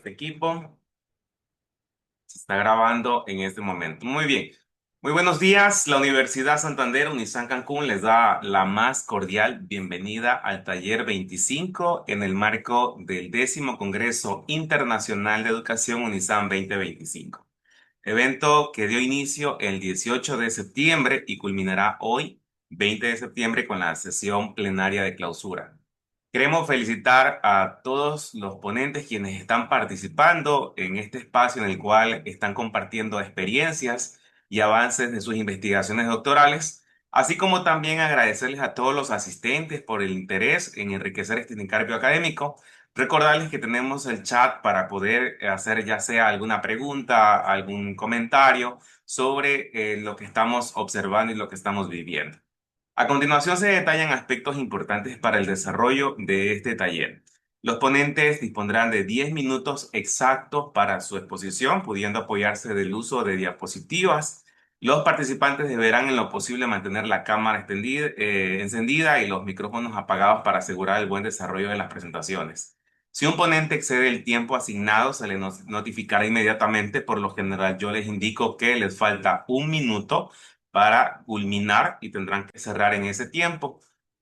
Este equipo se está grabando en este momento. Muy bien. Muy buenos días. La Universidad Santander Unisán Cancún les da la más cordial bienvenida al taller 25 en el marco del 10º Congreso Internacional de Educación Unisán 2025. Evento que dio inicio el 18 de septiembre y culminará hoy, 20 de septiembre, con la sesión plenaria de clausura. Queremos felicitar a todos los ponentes quienes están participando en este espacio en el cual están compartiendo experiencias y avances de sus investigaciones doctorales, así como también agradecerles a todos los asistentes por el interés en enriquecer este intercambio académico. Recordarles que tenemos el chat para poder hacer ya sea alguna pregunta, algún comentario sobre lo que estamos observando y lo que estamos viviendo. A continuación se detallan aspectos importantes para el desarrollo de este taller. Los ponentes dispondrán de 10 minutos exactos para su exposición, pudiendo apoyarse del uso de diapositivas. Los participantes deberán en lo posible mantener la cámara encendida y los micrófonos apagados para asegurar el buen desarrollo de las presentaciones. Si un ponente excede el tiempo asignado, se le notificará inmediatamente. Por lo general, yo les indico que les falta un minuto para culminar y tendrán que cerrar en ese tiempo.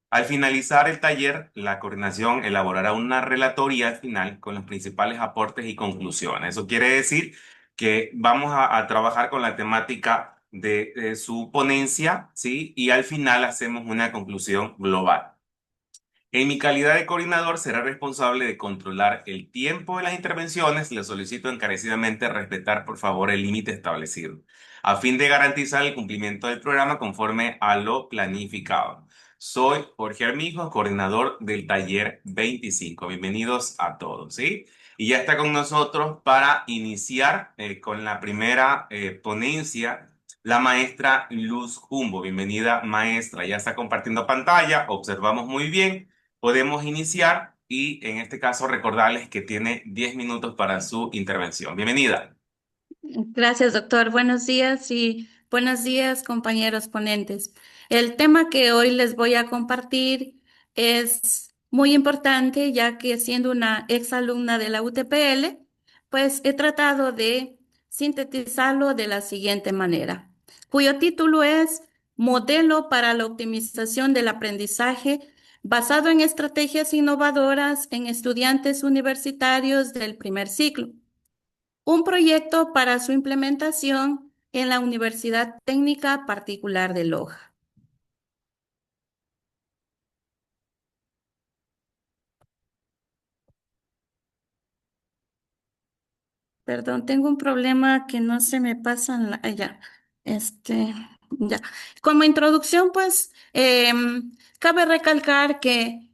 Al finalizar el taller, la coordinación elaborará una relatoría al final con los principales aportes y conclusiones. Eso quiere decir que vamos a trabajar con la temática de su ponencia, ¿sí? Y al final hacemos una conclusión global. En mi calidad de coordinador, seré responsable de controlar el tiempo de las intervenciones. Le solicito encarecidamente respetar, por favor, el límite establecido, a fin de garantizar el cumplimiento del programa conforme a lo planificado. Soy Jorge Armijo, coordinador del taller 25. Bienvenidos a todos, ¿sí? Y ya está con nosotros para iniciar con la primera ponencia la maestra Luz Jumbo. Bienvenida, maestra. Ya está compartiendo pantalla, observamos muy bien. Podemos iniciar y en este caso recordarles que tiene 10 minutos para su intervención. Bienvenida. Gracias, doctor. Buenos días y buenos días, compañeros ponentes. El tema que hoy les voy a compartir es muy importante, ya que siendo una exalumna de la UTPL, pues he tratado de sintetizarlo de la siguiente manera, cuyo título es Modelo para la optimización del aprendizaje basado en estrategias innovadoras en estudiantes universitarios del primer ciclo. Un proyecto para su implementación en la Universidad Técnica Particular de Loja. Perdón, tengo un problema que no se me pasa ya. Este, ya. Como introducción, pues, cabe recalcar que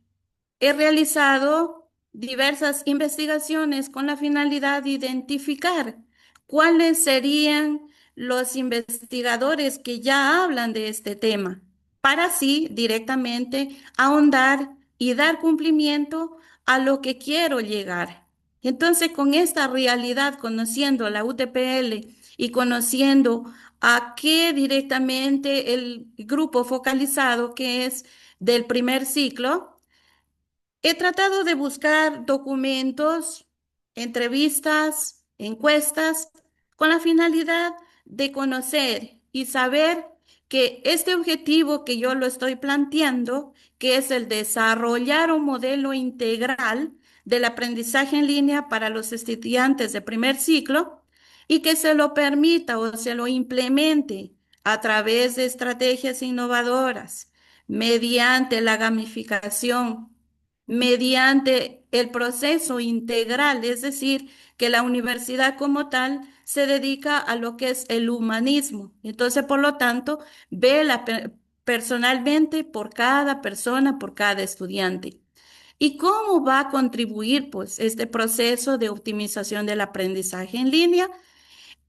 he realizado diversas investigaciones con la finalidad de identificar cuáles serían los investigadores que ya hablan de este tema, para así directamente ahondar y dar cumplimiento a lo que quiero llegar. Entonces, con esta realidad, conociendo la UTPL y conociendo a qué directamente el grupo focalizado que es del primer ciclo, he tratado de buscar documentos, entrevistas, encuestas, con la finalidad de conocer y saber que este objetivo que yo lo estoy planteando, que es el desarrollar un modelo integral del aprendizaje en línea para los estudiantes de primer ciclo y que se lo permita o se lo implemente a través de estrategias innovadoras, mediante la gamificación, mediante el proceso integral, es decir, que la universidad como tal se dedica a lo que es el humanismo. Entonces, por lo tanto, personalmente por cada persona, por cada estudiante. ¿Y cómo va a contribuir, pues, este proceso de optimización del aprendizaje en línea?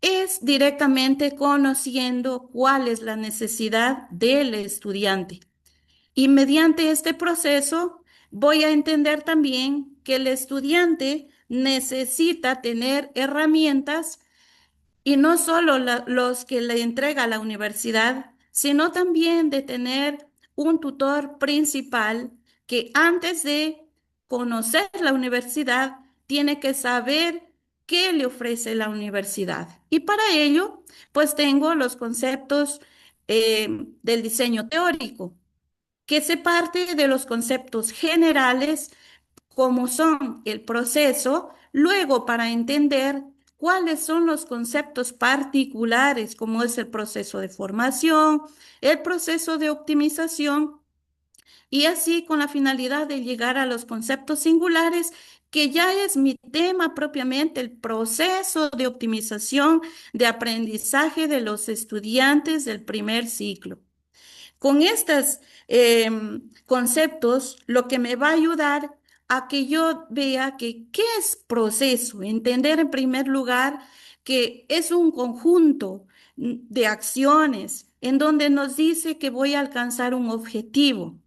Es directamente conociendo cuál es la necesidad del estudiante. Y mediante este proceso voy a entender también que el estudiante necesita tener herramientas y no solo los que le entrega la universidad, sino también de tener un tutor principal que antes de conocer la universidad tiene que saber qué le ofrece la universidad. Y para ello, pues tengo los conceptos del diseño teórico, que se parte de los conceptos generales como son el proceso, luego para entender cuáles son los conceptos particulares, como es el proceso de formación, el proceso de optimización, y así con la finalidad de llegar a los conceptos singulares, que ya es mi tema propiamente, el proceso de optimización de aprendizaje de los estudiantes del primer ciclo. Con estos conceptos, lo que me va a ayudar a que yo vea que qué es proceso, entender en primer lugar que es un conjunto de acciones en donde nos dice que voy a alcanzar un objetivo.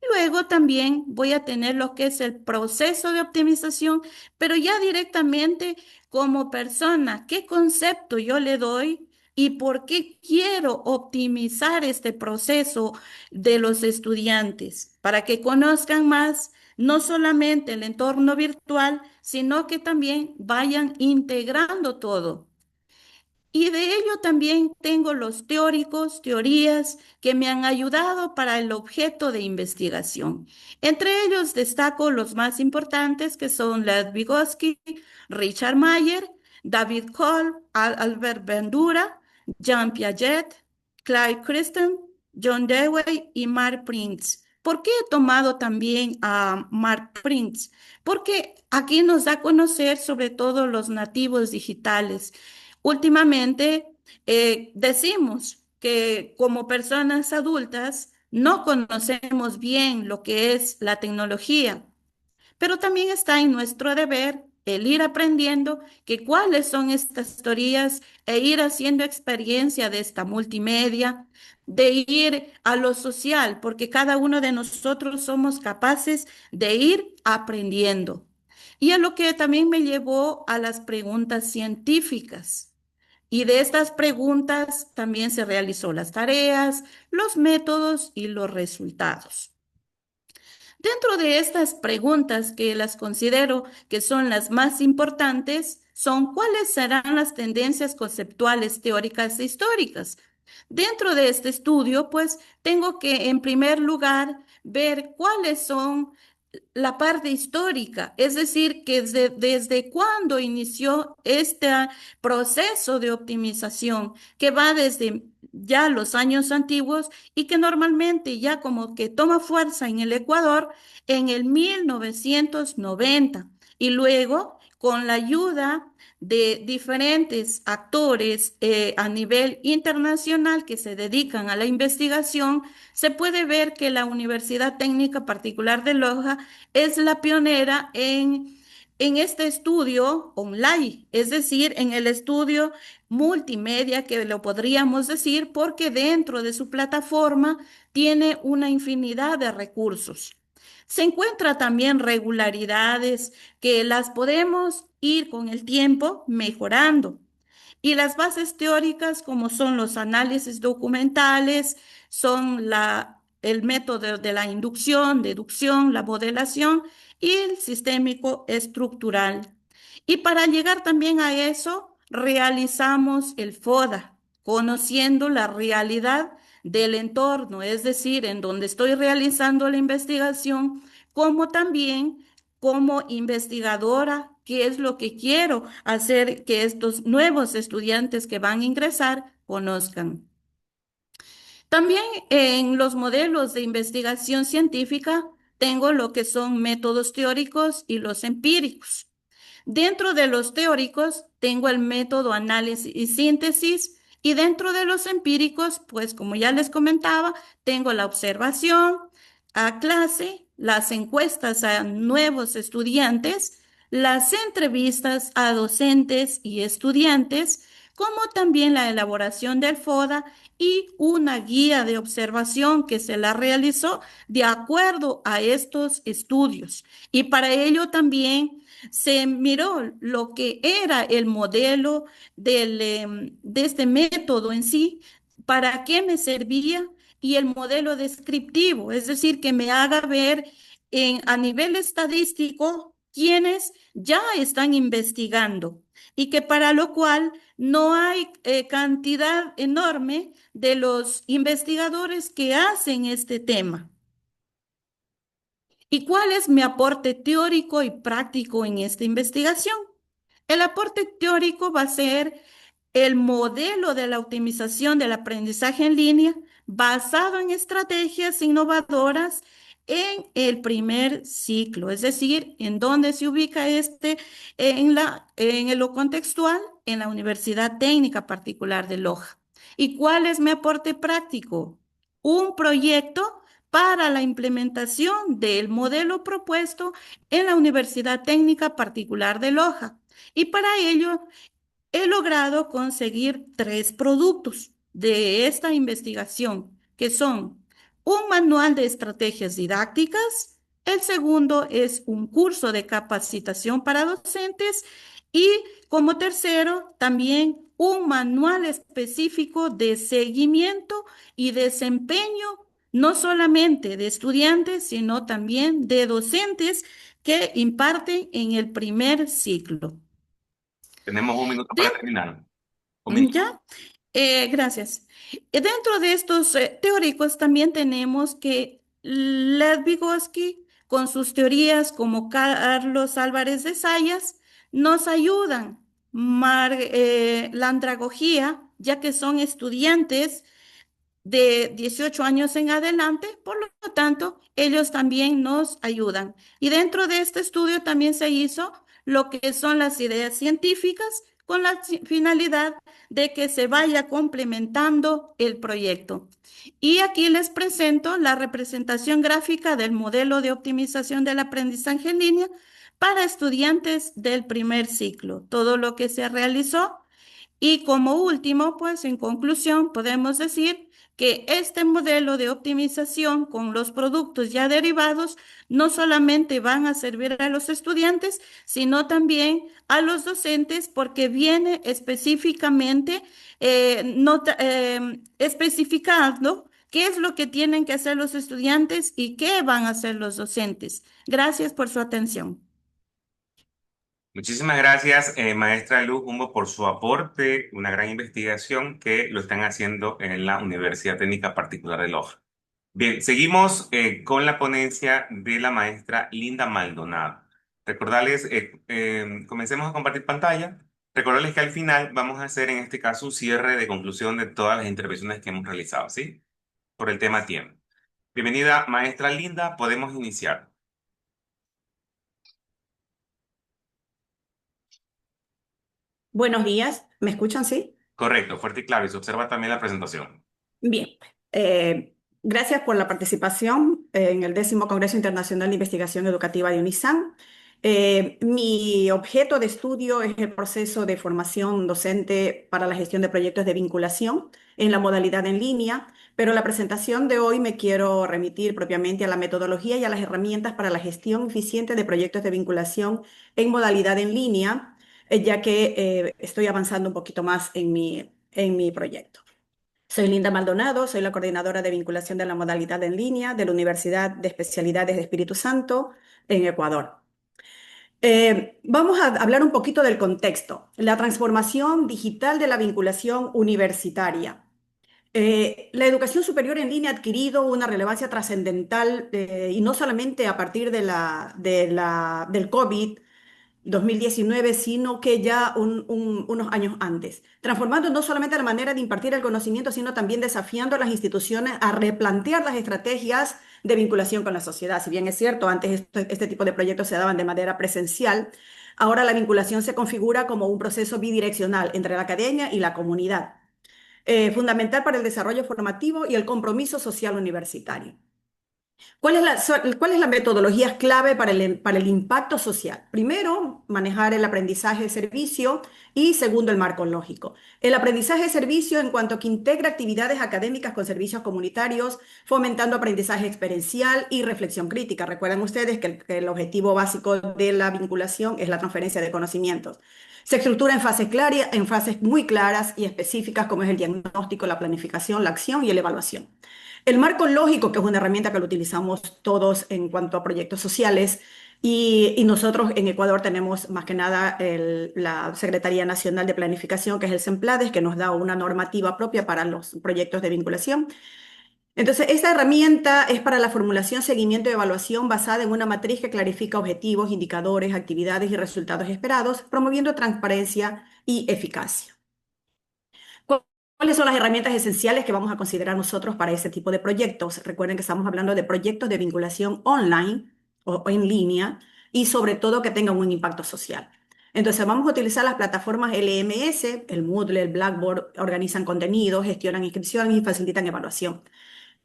Luego también voy a tener lo que es el proceso de optimización, pero ya directamente como persona, qué concepto yo le doy y por qué quiero optimizar este proceso de los estudiantes, para que conozcan más no solamente el entorno virtual, sino que también vayan integrando todo. Y de ello también tengo los teóricos, teorías que me han ayudado para el objeto de investigación. Entre ellos destaco los más importantes que son Lev Vygotsky, Richard Mayer, David Cole, Albert Bandura, Jean Piaget, Clyde Christen, John Dewey y Mark Prince. ¿Por qué he tomado también a Mark Prince? Porque aquí nos da a conocer sobre todo los nativos digitales. Últimamente decimos que como personas adultas no conocemos bien lo que es la tecnología, pero también está en nuestro deber el ir aprendiendo que cuáles son estas teorías e ir haciendo experiencia de esta multimedia, de ir a lo social, porque cada uno de nosotros somos capaces de ir aprendiendo. Y a lo que también me llevó a las preguntas científicas. Y de estas preguntas también se realizó las tareas, los métodos y los resultados. Dentro de estas preguntas que las considero que son las más importantes, son cuáles serán las tendencias conceptuales, teóricas e históricas. Dentro de este estudio, pues tengo que en primer lugar ver cuáles son la parte histórica, es decir, que desde cuándo inició este proceso de optimización, que va desde ya los años antiguos y que normalmente ya como que toma fuerza en el Ecuador en el 1990 y luego con la ayuda de diferentes actores a nivel internacional que se dedican a la investigación, se puede ver que la Universidad Técnica Particular de Loja es la pionera en este estudio online, es decir, en el estudio multimedia, que lo podríamos decir, porque dentro de su plataforma tiene una infinidad de recursos. Se encuentra también regularidades que las podemos ir con el tiempo mejorando. Y las bases teóricas, como son los análisis documentales, son el método de la inducción, deducción, la modelación y el sistémico estructural. Y para llegar también a eso, realizamos el FODA, conociendo la realidad del entorno, es decir, en donde estoy realizando la investigación, como también como investigadora, qué es lo que quiero hacer que estos nuevos estudiantes que van a ingresar conozcan. También en los modelos de investigación científica tengo lo que son métodos teóricos y los empíricos. Dentro de los teóricos tengo el método análisis y síntesis y dentro de los empíricos, pues como ya les comentaba, tengo la observación a clase, las encuestas a nuevos estudiantes, las entrevistas a docentes y estudiantes, como también la elaboración del FODA y una guía de observación que se la realizó de acuerdo a estos estudios. Y para ello también se miró lo que era el modelo de este método en sí, para qué me servía y el modelo descriptivo, es decir, que me haga ver a nivel estadístico quienes ya están investigando y que para lo cual no hay cantidad enorme de los investigadores que hacen este tema. ¿Y cuál es mi aporte teórico y práctico en esta investigación? El aporte teórico va a ser el modelo de la optimización del aprendizaje en línea basado en estrategias innovadoras en el primer ciclo, es decir, en dónde se ubica este en lo contextual en la Universidad Técnica Particular de Loja. ¿Y cuál es mi aporte práctico? Un proyecto para la implementación del modelo propuesto en la Universidad Técnica Particular de Loja. Y para ello he logrado conseguir tres productos de esta investigación, que son un manual de estrategias didácticas, el segundo es un curso de capacitación para docentes y como tercero también un manual específico de seguimiento y desempeño, no solamente de estudiantes, sino también de docentes que imparten en el primer ciclo. Tenemos un minuto para De- terminar. Un minuto. ¿Ya? Gracias. Dentro de estos teóricos también tenemos que Lev Vygotsky, con sus teorías como Carlos Álvarez de Sayas, nos ayudan. La andragogía, ya que son estudiantes de 18 años en adelante, por lo tanto, ellos también nos ayudan. Y dentro de este estudio también se hizo lo que son las ideas científicas con la finalidad de que se vaya complementando el proyecto. Y aquí les presento la representación gráfica del modelo de optimización del aprendizaje en línea para estudiantes del primer ciclo. Todo lo que se realizó y como último, pues en conclusión, podemos decir que este modelo de optimización con los productos ya derivados no solamente van a servir a los estudiantes, sino también a los docentes porque viene específicamente especificando qué es lo que tienen que hacer los estudiantes y qué van a hacer los docentes. Gracias por su atención. Muchísimas gracias, maestra Luz Humbo, por su aporte, una gran investigación que lo están haciendo en la Universidad Técnica Particular de Loja. Bien, seguimos con la ponencia de la maestra Linda Maldonado. Recordarles, comencemos a compartir pantalla. Recordarles que al final vamos a hacer en este caso un cierre de conclusión de todas las intervenciones que hemos realizado, ¿sí? Por el tema tiempo. Bienvenida, maestra Linda, podemos iniciar. Buenos días, ¿me escuchan, sí? Correcto, fuerte y claro, y se observa también la presentación. Bien, gracias por la participación en el 10º Congreso Internacional de Investigación Educativa de UNISAN. Mi objeto de estudio es el proceso de formación docente para la gestión de proyectos de vinculación en la modalidad en línea, pero la presentación de hoy me quiero remitir propiamente a la metodología y a las herramientas para la gestión eficiente de proyectos de vinculación en modalidad en línea, ya que estoy avanzando un poquito más en mi proyecto. Soy Linda Maldonado, soy la coordinadora de vinculación de la modalidad en línea de la Universidad de Especialidades de Espíritu Santo en Ecuador. Vamos a hablar un poquito del contexto, la transformación digital de la vinculación universitaria. La educación superior en línea ha adquirido una relevancia trascendental y no solamente a partir del COVID, 2019, sino que ya unos años antes, transformando no solamente la manera de impartir el conocimiento, sino también desafiando a las instituciones a replantear las estrategias de vinculación con la sociedad. Si bien es cierto, antes este tipo de proyectos se daban de manera presencial, ahora la vinculación se configura como un proceso bidireccional entre la academia y la comunidad, fundamental para el desarrollo formativo y el compromiso social universitario. ¿Cuál es la metodología clave para el impacto social? Primero, manejar el aprendizaje de servicio y segundo, el marco lógico. El aprendizaje de servicio en cuanto que integra actividades académicas con servicios comunitarios, fomentando aprendizaje experiencial y reflexión crítica. Recuerden ustedes que el objetivo básico de la vinculación es la transferencia de conocimientos. Se estructura en fases muy claras y específicas como es el diagnóstico, la planificación, la acción y la evaluación. El marco lógico, que es una herramienta que lo utilizamos todos en cuanto a proyectos sociales, Y nosotros en Ecuador tenemos más que nada la Secretaría Nacional de Planificación, que es el SEMPLADES, que nos da una normativa propia para los proyectos de vinculación. Entonces, esta herramienta es para la formulación, seguimiento y evaluación basada en una matriz que clarifica objetivos, indicadores, actividades y resultados esperados, promoviendo transparencia y eficacia. ¿Cuáles son las herramientas esenciales que vamos a considerar nosotros para este tipo de proyectos? Recuerden que estamos hablando de proyectos de vinculación online o en línea y sobre todo que tengan un impacto social. Entonces vamos a utilizar las plataformas LMS, el Moodle, el Blackboard, organizan contenidos, gestionan inscripciones y facilitan evaluación.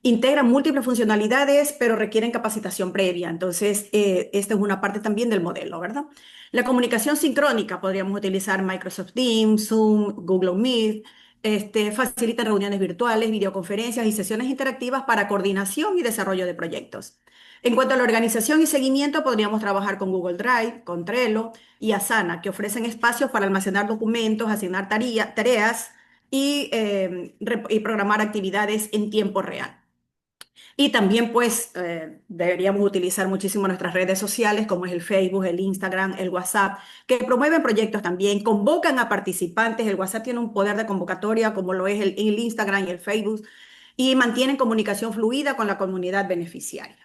Integran múltiples funcionalidades, pero requieren capacitación previa. Entonces, esta es una parte también del modelo, ¿verdad? La comunicación sincrónica, podríamos utilizar Microsoft Teams, Zoom, Google Meet. Facilitan reuniones virtuales, videoconferencias y sesiones interactivas para coordinación y desarrollo de proyectos. En cuanto a la organización y seguimiento, podríamos trabajar con Google Drive, con Trello y Asana, que ofrecen espacios para almacenar documentos, asignar tareas y programar actividades en tiempo real. Y también pues deberíamos utilizar muchísimo nuestras redes sociales como es el Facebook, el Instagram, el WhatsApp, que promueven proyectos también, convocan a participantes. El WhatsApp tiene un poder de convocatoria como lo es el Instagram y el Facebook y mantienen comunicación fluida con la comunidad beneficiaria.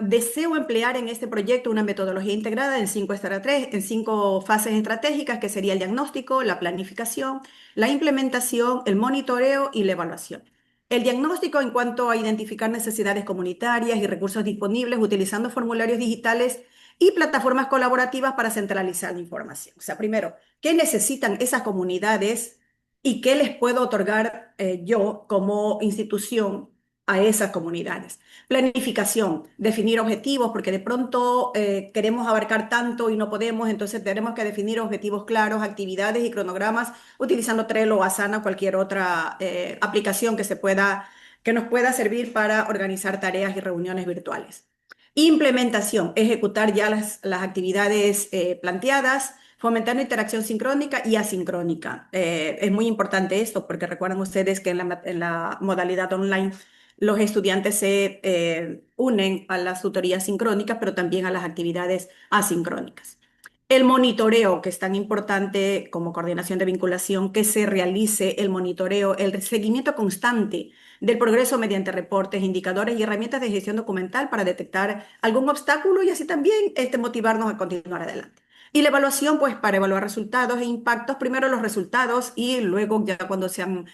Deseo emplear en este proyecto una metodología integrada en cinco fases estratégicas, que sería el diagnóstico, la planificación, la implementación, el monitoreo y la evaluación. El diagnóstico en cuanto a identificar necesidades comunitarias y recursos disponibles utilizando formularios digitales y plataformas colaborativas para centralizar la información. O sea, primero, ¿qué necesitan esas comunidades y qué les puedo otorgar yo como institución a esas comunidades? Planificación, definir objetivos, porque de pronto queremos abarcar tanto y no podemos, entonces tenemos que definir objetivos claros, actividades y cronogramas utilizando Trello o Asana o cualquier otra aplicación que nos pueda servir para organizar tareas y reuniones virtuales. Implementación, ejecutar ya las actividades planteadas, fomentando interacción sincrónica y asincrónica. Es muy importante esto porque recuerdan ustedes que en la modalidad online los estudiantes se unen a las tutorías sincrónicas, pero también a las actividades asincrónicas. El monitoreo, que es tan importante como coordinación de vinculación, que se realice el monitoreo, el seguimiento constante del progreso mediante reportes, indicadores y herramientas de gestión documental para detectar algún obstáculo y así también motivarnos a continuar adelante. Y la evaluación, pues para evaluar resultados e impactos, primero los resultados y luego ya cuando se han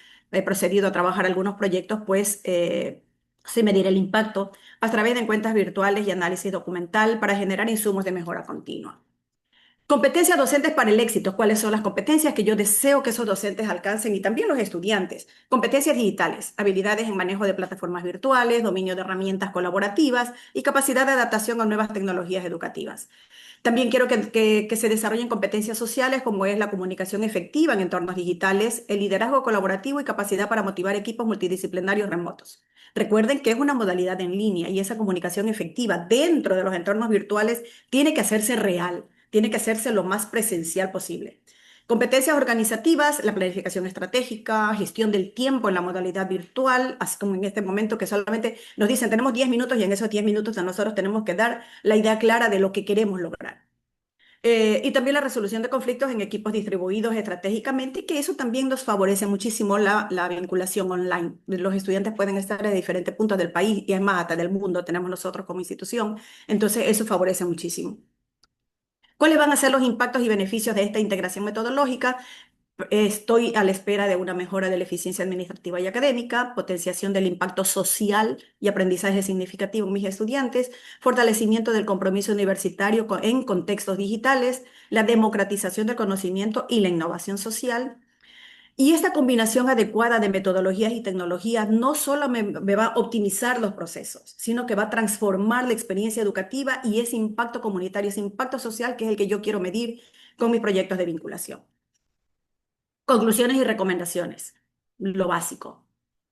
procedido a trabajar algunos proyectos, pues se medirá el impacto a través de encuestas virtuales y análisis documental para generar insumos de mejora continua. Competencias docentes para el éxito. ¿Cuáles son las competencias que yo deseo que esos docentes alcancen y también los estudiantes? Competencias digitales, habilidades en manejo de plataformas virtuales, dominio de herramientas colaborativas y capacidad de adaptación a nuevas tecnologías educativas. También quiero que se desarrollen competencias sociales como es la comunicación efectiva en entornos digitales, el liderazgo colaborativo y capacidad para motivar equipos multidisciplinarios remotos. Recuerden que es una modalidad en línea y esa comunicación efectiva dentro de los entornos virtuales tiene que hacerse real, tiene que hacerse lo más presencial posible. Competencias organizativas, la planificación estratégica, gestión del tiempo en la modalidad virtual, así como en este momento que solamente nos dicen tenemos 10 minutos y en esos 10 minutos a nosotros tenemos que dar la idea clara de lo que queremos lograr. Y también la resolución de conflictos en equipos distribuidos estratégicamente, y que eso también nos favorece muchísimo la vinculación online. Los estudiantes pueden estar de diferentes puntos del país y es más, hasta del mundo tenemos nosotros como institución, entonces eso favorece muchísimo. ¿Cuáles van a ser los impactos y beneficios de esta integración metodológica? Estoy a la espera de una mejora de la eficiencia administrativa y académica, potenciación del impacto social y aprendizaje significativo en mis estudiantes, fortalecimiento del compromiso universitario en contextos digitales, la democratización del conocimiento y la innovación social. Y esta combinación adecuada de metodologías y tecnologías no solo me va a optimizar los procesos, sino que va a transformar la experiencia educativa y ese impacto comunitario, ese impacto social que es el que yo quiero medir con mis proyectos de vinculación. Conclusiones y recomendaciones. Lo básico.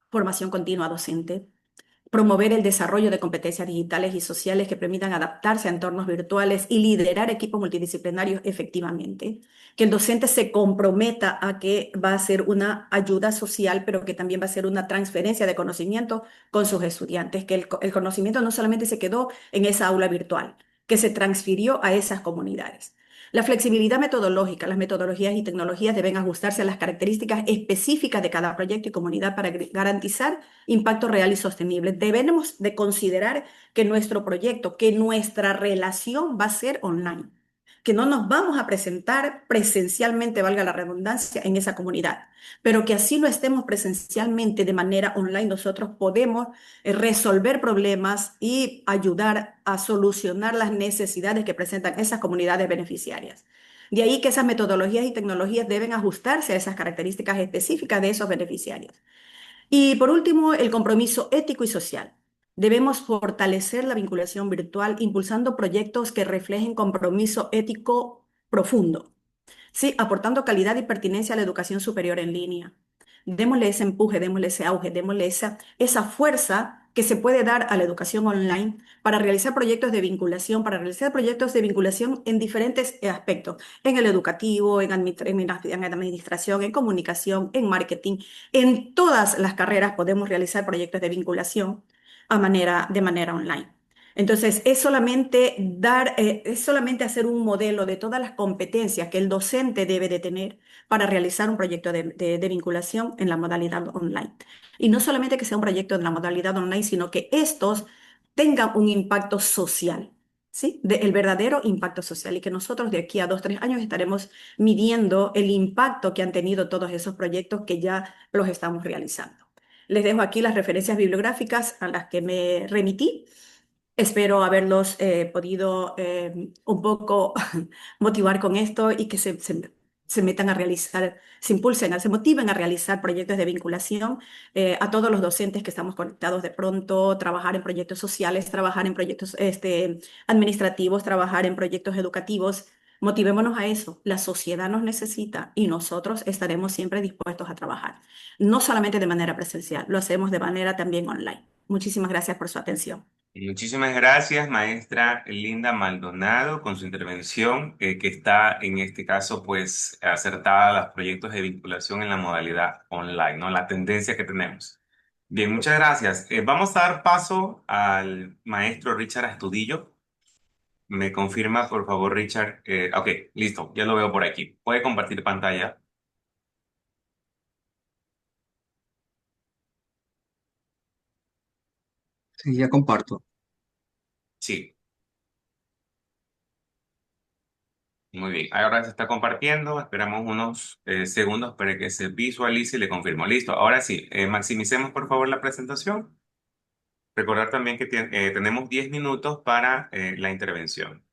Formación continua docente. promover el desarrollo de competencias digitales y sociales que permitan adaptarse a entornos virtuales y liderar equipos multidisciplinarios efectivamente. Que el docente se comprometa a que va a ser una ayuda social, pero que también va a ser una transferencia de conocimiento con sus estudiantes, que el conocimiento no solamente se quedó en esa aula virtual, que se transfirió a esas comunidades. La flexibilidad metodológica, las metodologías y tecnologías deben ajustarse a las características específicas de cada proyecto y comunidad para garantizar impacto real y sostenible. Debemos de considerar que nuestro proyecto, que nuestra relación va a ser online, que no nos vamos a presentar presencialmente, valga la redundancia, en esa comunidad, pero que así lo estemos presencialmente de manera online, nosotros podemos resolver problemas y ayudar a solucionar las necesidades que presentan esas comunidades beneficiarias. De ahí que esas metodologías y tecnologías deben ajustarse a esas características específicas de esos beneficiarios. Y por último, el compromiso ético y social. Debemos fortalecer la vinculación virtual impulsando proyectos que reflejen compromiso ético profundo. Sí, aportando calidad y pertinencia a la educación superior en línea. Démosle ese empuje, démosle ese auge, démosle esa fuerza que se puede dar a la educación online para realizar proyectos de vinculación, para realizar proyectos de vinculación en diferentes aspectos, en el educativo, en administración, en comunicación, en marketing. En todas las carreras podemos realizar proyectos de vinculación de manera online. Entonces, es solamente hacer un modelo de todas las competencias que el docente debe de tener para realizar un proyecto de vinculación en la modalidad online. Y no solamente que sea un proyecto en la modalidad online, sino que estos tengan un impacto social, ¿sí? El verdadero impacto social y que nosotros de aquí a 2, 3 años estaremos midiendo el impacto que han tenido todos esos proyectos que ya los estamos realizando. Les dejo aquí las referencias bibliográficas a las que me remití. Espero haberlos podido un poco motivar con esto y que se metan a realizar, se impulsen, se motiven a realizar proyectos de vinculación a todos los docentes que estamos conectados de pronto, trabajar en proyectos sociales, trabajar en proyectos administrativos, trabajar en proyectos educativos. Motivémonos a eso. La sociedad nos necesita y nosotros estaremos siempre dispuestos a trabajar. No solamente de manera presencial, lo hacemos de manera también online. Muchísimas gracias por su atención. Y muchísimas gracias, maestra Linda Maldonado, con su intervención, que está en este caso, pues, acertada a los proyectos de vinculación en la modalidad online, ¿no? La tendencia que tenemos. Bien, muchas gracias. Vamos a dar paso al maestro Richard Astudillo. Me confirma, por favor, Richard. Ok, listo, ya lo veo por aquí. ¿Puede compartir pantalla? Sí, ya comparto. Sí. Muy bien, ahora se está compartiendo, esperamos unos segundos para que se visualice y le confirmo. Listo, ahora sí, maximicemos por favor la presentación. Recordar también que tenemos 10 minutos para la intervención.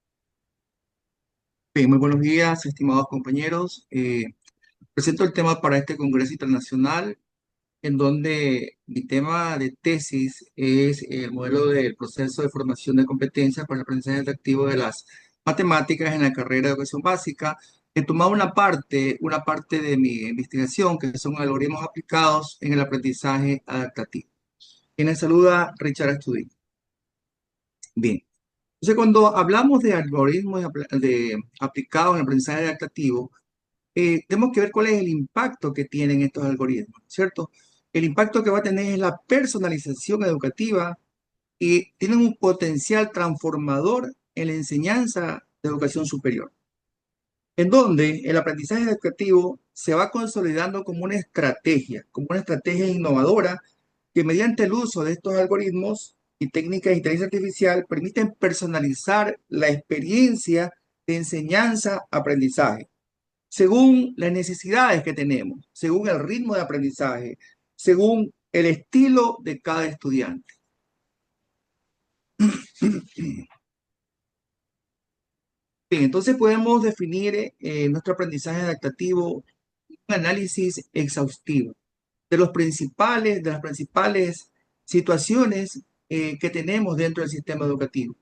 Bien, muy buenos días, estimados compañeros. Presento el tema para este Congreso Internacional, en donde mi tema de tesis es el modelo del proceso de formación de competencias para el aprendizaje atractivo de las matemáticas en la carrera de educación básica. He tomado una parte de mi investigación, que son algoritmos aplicados en el aprendizaje adaptativo. Quien les saluda, Richard Astudillo. Bien. Entonces, cuando hablamos de algoritmos aplicados en aprendizaje adaptativo, tenemos que ver cuál es el impacto que tienen estos algoritmos, ¿cierto? El impacto que va a tener es la personalización educativa y tienen un potencial transformador en la enseñanza de educación superior, en donde el aprendizaje educativo se va consolidando como una estrategia innovadora que mediante el uso de estos algoritmos y técnicas de inteligencia artificial permiten personalizar la experiencia de enseñanza-aprendizaje según las necesidades que tenemos, según el ritmo de aprendizaje, según el estilo de cada estudiante. Bien, entonces podemos definir nuestro aprendizaje adaptativo un análisis exhaustivo de las principales situaciones que tenemos dentro del sistema educativo,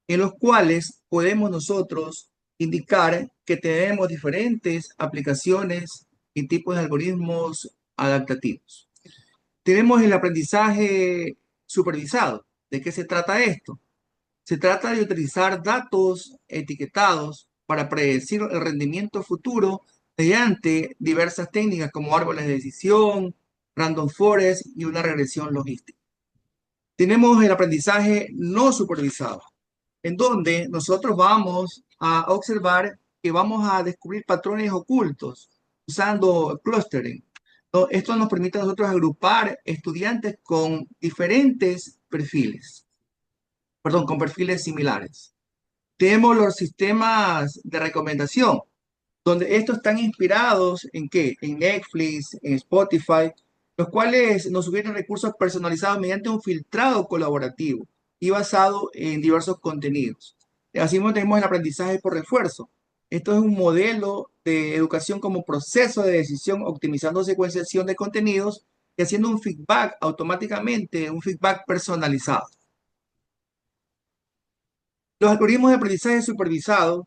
en los cuales podemos nosotros indicar que tenemos diferentes aplicaciones y tipos de algoritmos adaptativos. Tenemos el aprendizaje supervisado. ¿De qué se trata esto? Se trata de utilizar datos etiquetados para predecir el rendimiento futuro mediante diversas técnicas como árboles de decisión, random forest y una regresión logística. Tenemos el aprendizaje no supervisado, en donde nosotros vamos a observar que vamos a descubrir patrones ocultos usando clustering. ¿No? Esto nos permite a nosotros agrupar estudiantes con diferentes perfiles, perdón, con perfiles similares. Tenemos los sistemas de recomendación, donde estos están inspirados en qué? En Netflix, en Spotify, los cuales nos sugieren recursos personalizados mediante un filtrado colaborativo y basado en diversos contenidos. Asimismo, tenemos el aprendizaje por refuerzo. Esto es un modelo de educación como proceso de decisión, optimizando secuenciación de contenidos y haciendo un feedback automáticamente, un feedback personalizado. Los algoritmos de aprendizaje supervisado,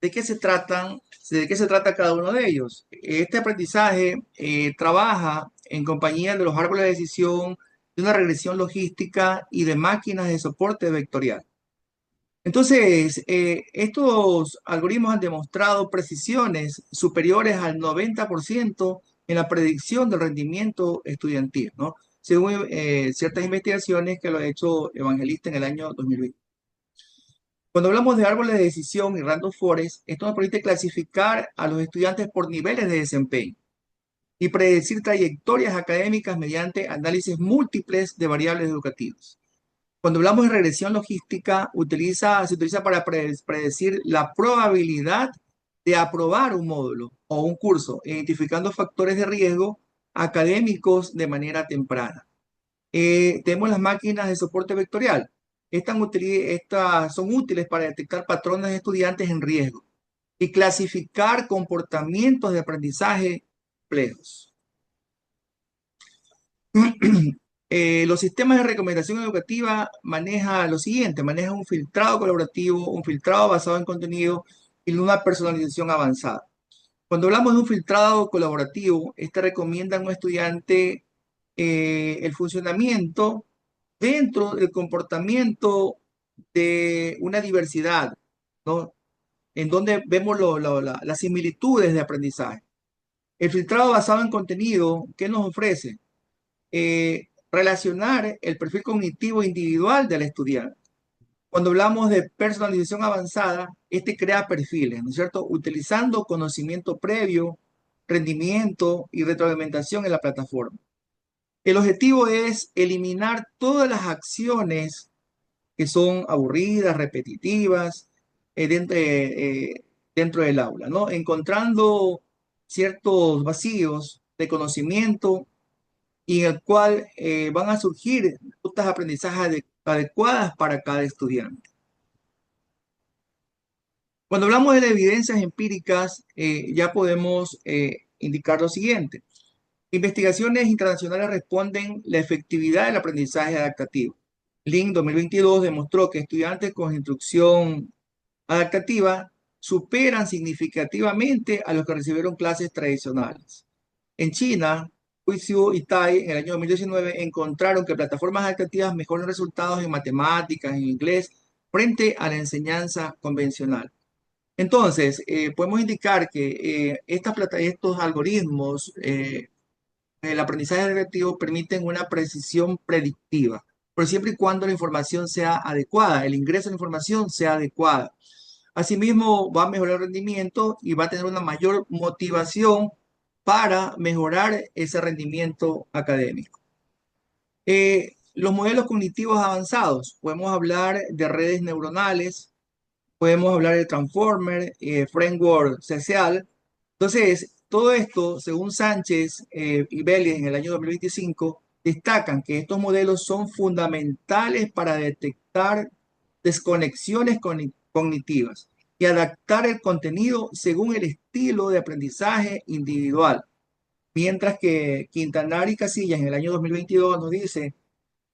¿de qué se tratan? ¿De qué se trata cada uno de ellos? Este aprendizaje trabaja en compañía de los árboles de decisión, de una regresión logística y de máquinas de soporte vectorial. Entonces, estos algoritmos han demostrado precisiones superiores al 90% en la predicción del rendimiento estudiantil, ¿no? Según ciertas investigaciones que lo ha hecho Evangelista en el año 2020. Cuando hablamos de árboles de decisión y random forest, esto nos permite clasificar a los estudiantes por niveles de desempeño y predecir trayectorias académicas mediante análisis múltiples de variables educativas. Cuando hablamos de regresión logística, se utiliza para predecir la probabilidad de aprobar un módulo o un curso, identificando factores de riesgo académicos de manera temprana. Tenemos las máquinas de soporte vectorial. Estas son útiles para detectar patrones de estudiantes en riesgo y clasificar comportamientos de aprendizaje complejos. Los sistemas de recomendación educativa maneja lo siguiente: maneja un filtrado colaborativo, un filtrado basado en contenido y una personalización avanzada. Cuando hablamos de un filtrado colaborativo, este recomienda a un estudiante el funcionamiento dentro del comportamiento de una diversidad, ¿no? En donde vemos las similitudes de aprendizaje. El filtrado basado en contenido, ¿qué nos ofrece? Relacionar el perfil cognitivo individual del estudiante. Cuando hablamos de personalización avanzada, este crea perfiles, ¿no es cierto? Utilizando conocimiento previo, rendimiento y retroalimentación en la plataforma. El objetivo es eliminar todas las acciones que son aburridas, repetitivas, dentro del aula, ¿no? Encontrando ciertos vacíos de conocimiento y en el cual van a surgir rutas de aprendizaje adecuadas para cada estudiante. Cuando hablamos de evidencias empíricas, ya podemos indicar lo siguiente. Investigaciones internacionales responden la efectividad del aprendizaje adaptativo. Link 2022 demostró que estudiantes con instrucción adaptativa superan significativamente a los que recibieron clases tradicionales. En China, Huixiu y Tai en el año 2019 encontraron que plataformas adaptativas mejoran resultados en matemáticas, en inglés, frente a la enseñanza convencional. Entonces, podemos indicar que estos algoritmos, el aprendizaje adaptativo, permiten una precisión predictiva, pero siempre y cuando la información sea adecuada, el ingreso de la información sea adecuada. Asimismo, va a mejorar el rendimiento y va a tener una mayor motivación para mejorar ese rendimiento académico. Los modelos cognitivos avanzados, podemos hablar de redes neuronales, podemos hablar de Transformer, Framework social. Entonces, todo esto, según Sánchez y Vélez en el año 2025, destacan que estos modelos son fundamentales para detectar desconexiones cognitivas y adaptar el contenido según el estilo de aprendizaje individual. Mientras que Quintanar y Casillas en el año 2022 nos dice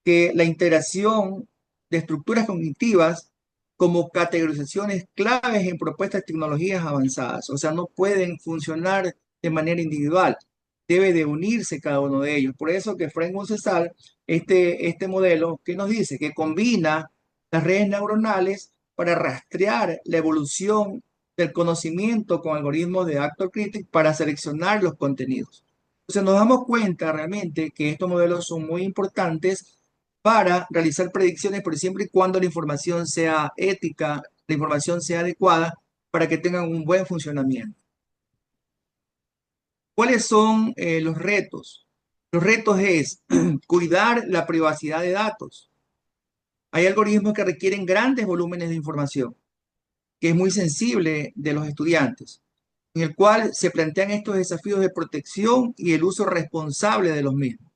que la integración de estructuras cognitivas como categorizaciones claves en propuestas de tecnologías avanzadas, o sea, no pueden funcionar de manera individual. debe de unirse cada uno de ellos. Por eso que Frank Montesal, este modelo que nos dice que combina las redes neuronales para rastrear la evolución del conocimiento con algoritmos de Actor Critic para seleccionar los contenidos. Entonces nos damos cuenta realmente que estos modelos son muy importantes para realizar predicciones, pero siempre y cuando la información sea ética, la información sea adecuada para que tengan un buen funcionamiento. ¿Cuáles son los retos? Los retos es cuidar la privacidad de datos. Hay algoritmos que requieren grandes volúmenes de información, que es muy sensible de los estudiantes, en el cual se plantean estos desafíos de protección y el uso responsable de los mismos.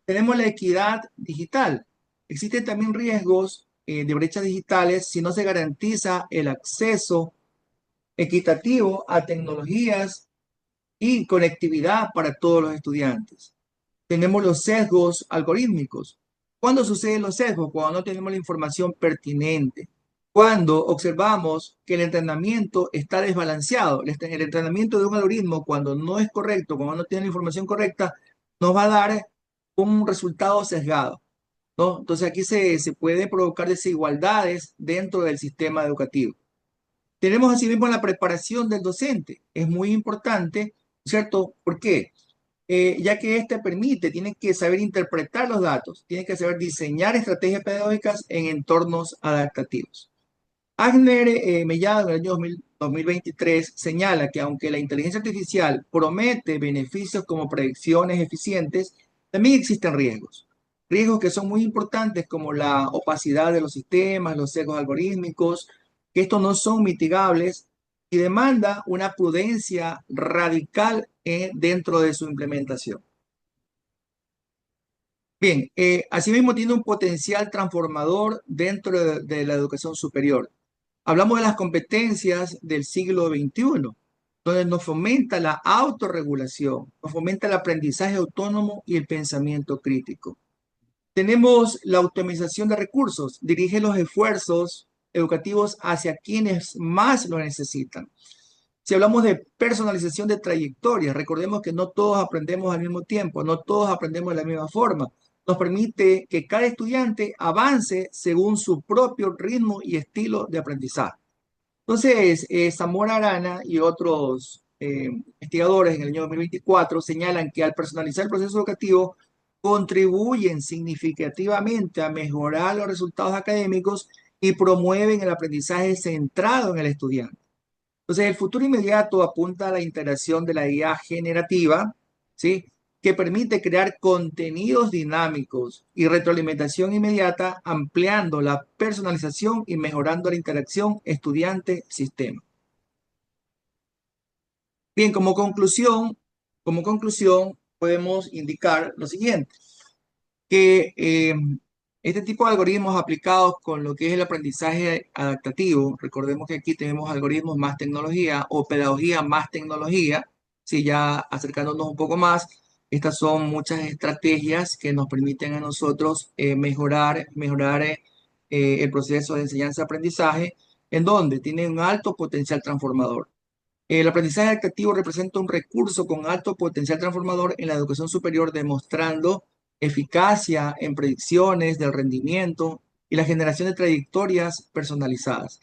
Tenemos la equidad digital. Existen también riesgos de brechas digitales si no se garantiza el acceso equitativo a tecnologías y conectividad para todos los estudiantes. Tenemos los sesgos algorítmicos. ¿Cuándo suceden los sesgos? Cuando no tenemos la información pertinente. Cuando observamos que el entrenamiento está desbalanceado. El entrenamiento de un algoritmo, cuando no es correcto, cuando no tiene la información correcta, nos va a dar un resultado sesgado, ¿no? Entonces aquí se pueden provocar desigualdades dentro del sistema educativo. Tenemos asimismo la preparación del docente. Es muy importante, ¿cierto? ¿Por qué? Ya que este permite, tiene que saber interpretar los datos, tiene que saber diseñar estrategias pedagógicas en entornos adaptativos. Agner Mellado en el año 2023 señala que aunque la inteligencia artificial promete beneficios como predicciones eficientes, también existen riesgos. Riesgos que son muy importantes como la opacidad de los sistemas, los sesgos algorítmicos, que estos no son mitigables y demanda una prudencia radical dentro de su implementación. Bien, asimismo tiene un potencial transformador dentro de la educación superior. Hablamos de las competencias del siglo XXI, donde nos fomenta la autorregulación, nos fomenta el aprendizaje autónomo y el pensamiento crítico. Tenemos la optimización de recursos, dirige los esfuerzos educativos hacia quienes más lo necesitan. Si hablamos de personalización de trayectorias, recordemos que no todos aprendemos al mismo tiempo, no todos aprendemos de la misma forma. Nos permite que cada estudiante avance según su propio ritmo y estilo de aprendizaje. Entonces, Zamora Arana y otros investigadores en el año 2024 señalan que al personalizar el proceso educativo contribuyen significativamente a mejorar los resultados académicos y promueven el aprendizaje centrado en el estudiante. Entonces, el futuro inmediato apunta a la integración de la IA generativa, ¿sí? Que permite crear contenidos dinámicos y retroalimentación inmediata, ampliando la personalización y mejorando la interacción estudiante-sistema. Bien, como conclusión, podemos indicar lo siguiente, que este tipo de algoritmos aplicados con lo que es el aprendizaje adaptativo, recordemos que aquí tenemos algoritmos más tecnología o pedagogía más tecnología, si ya acercándonos un poco más, estas son muchas estrategias que nos permiten a nosotros mejorar el proceso de enseñanza-aprendizaje, en donde tienen un alto potencial transformador. El aprendizaje adaptativo representa un recurso con alto potencial transformador en la educación superior, demostrando eficacia en predicciones del rendimiento y la generación de trayectorias personalizadas.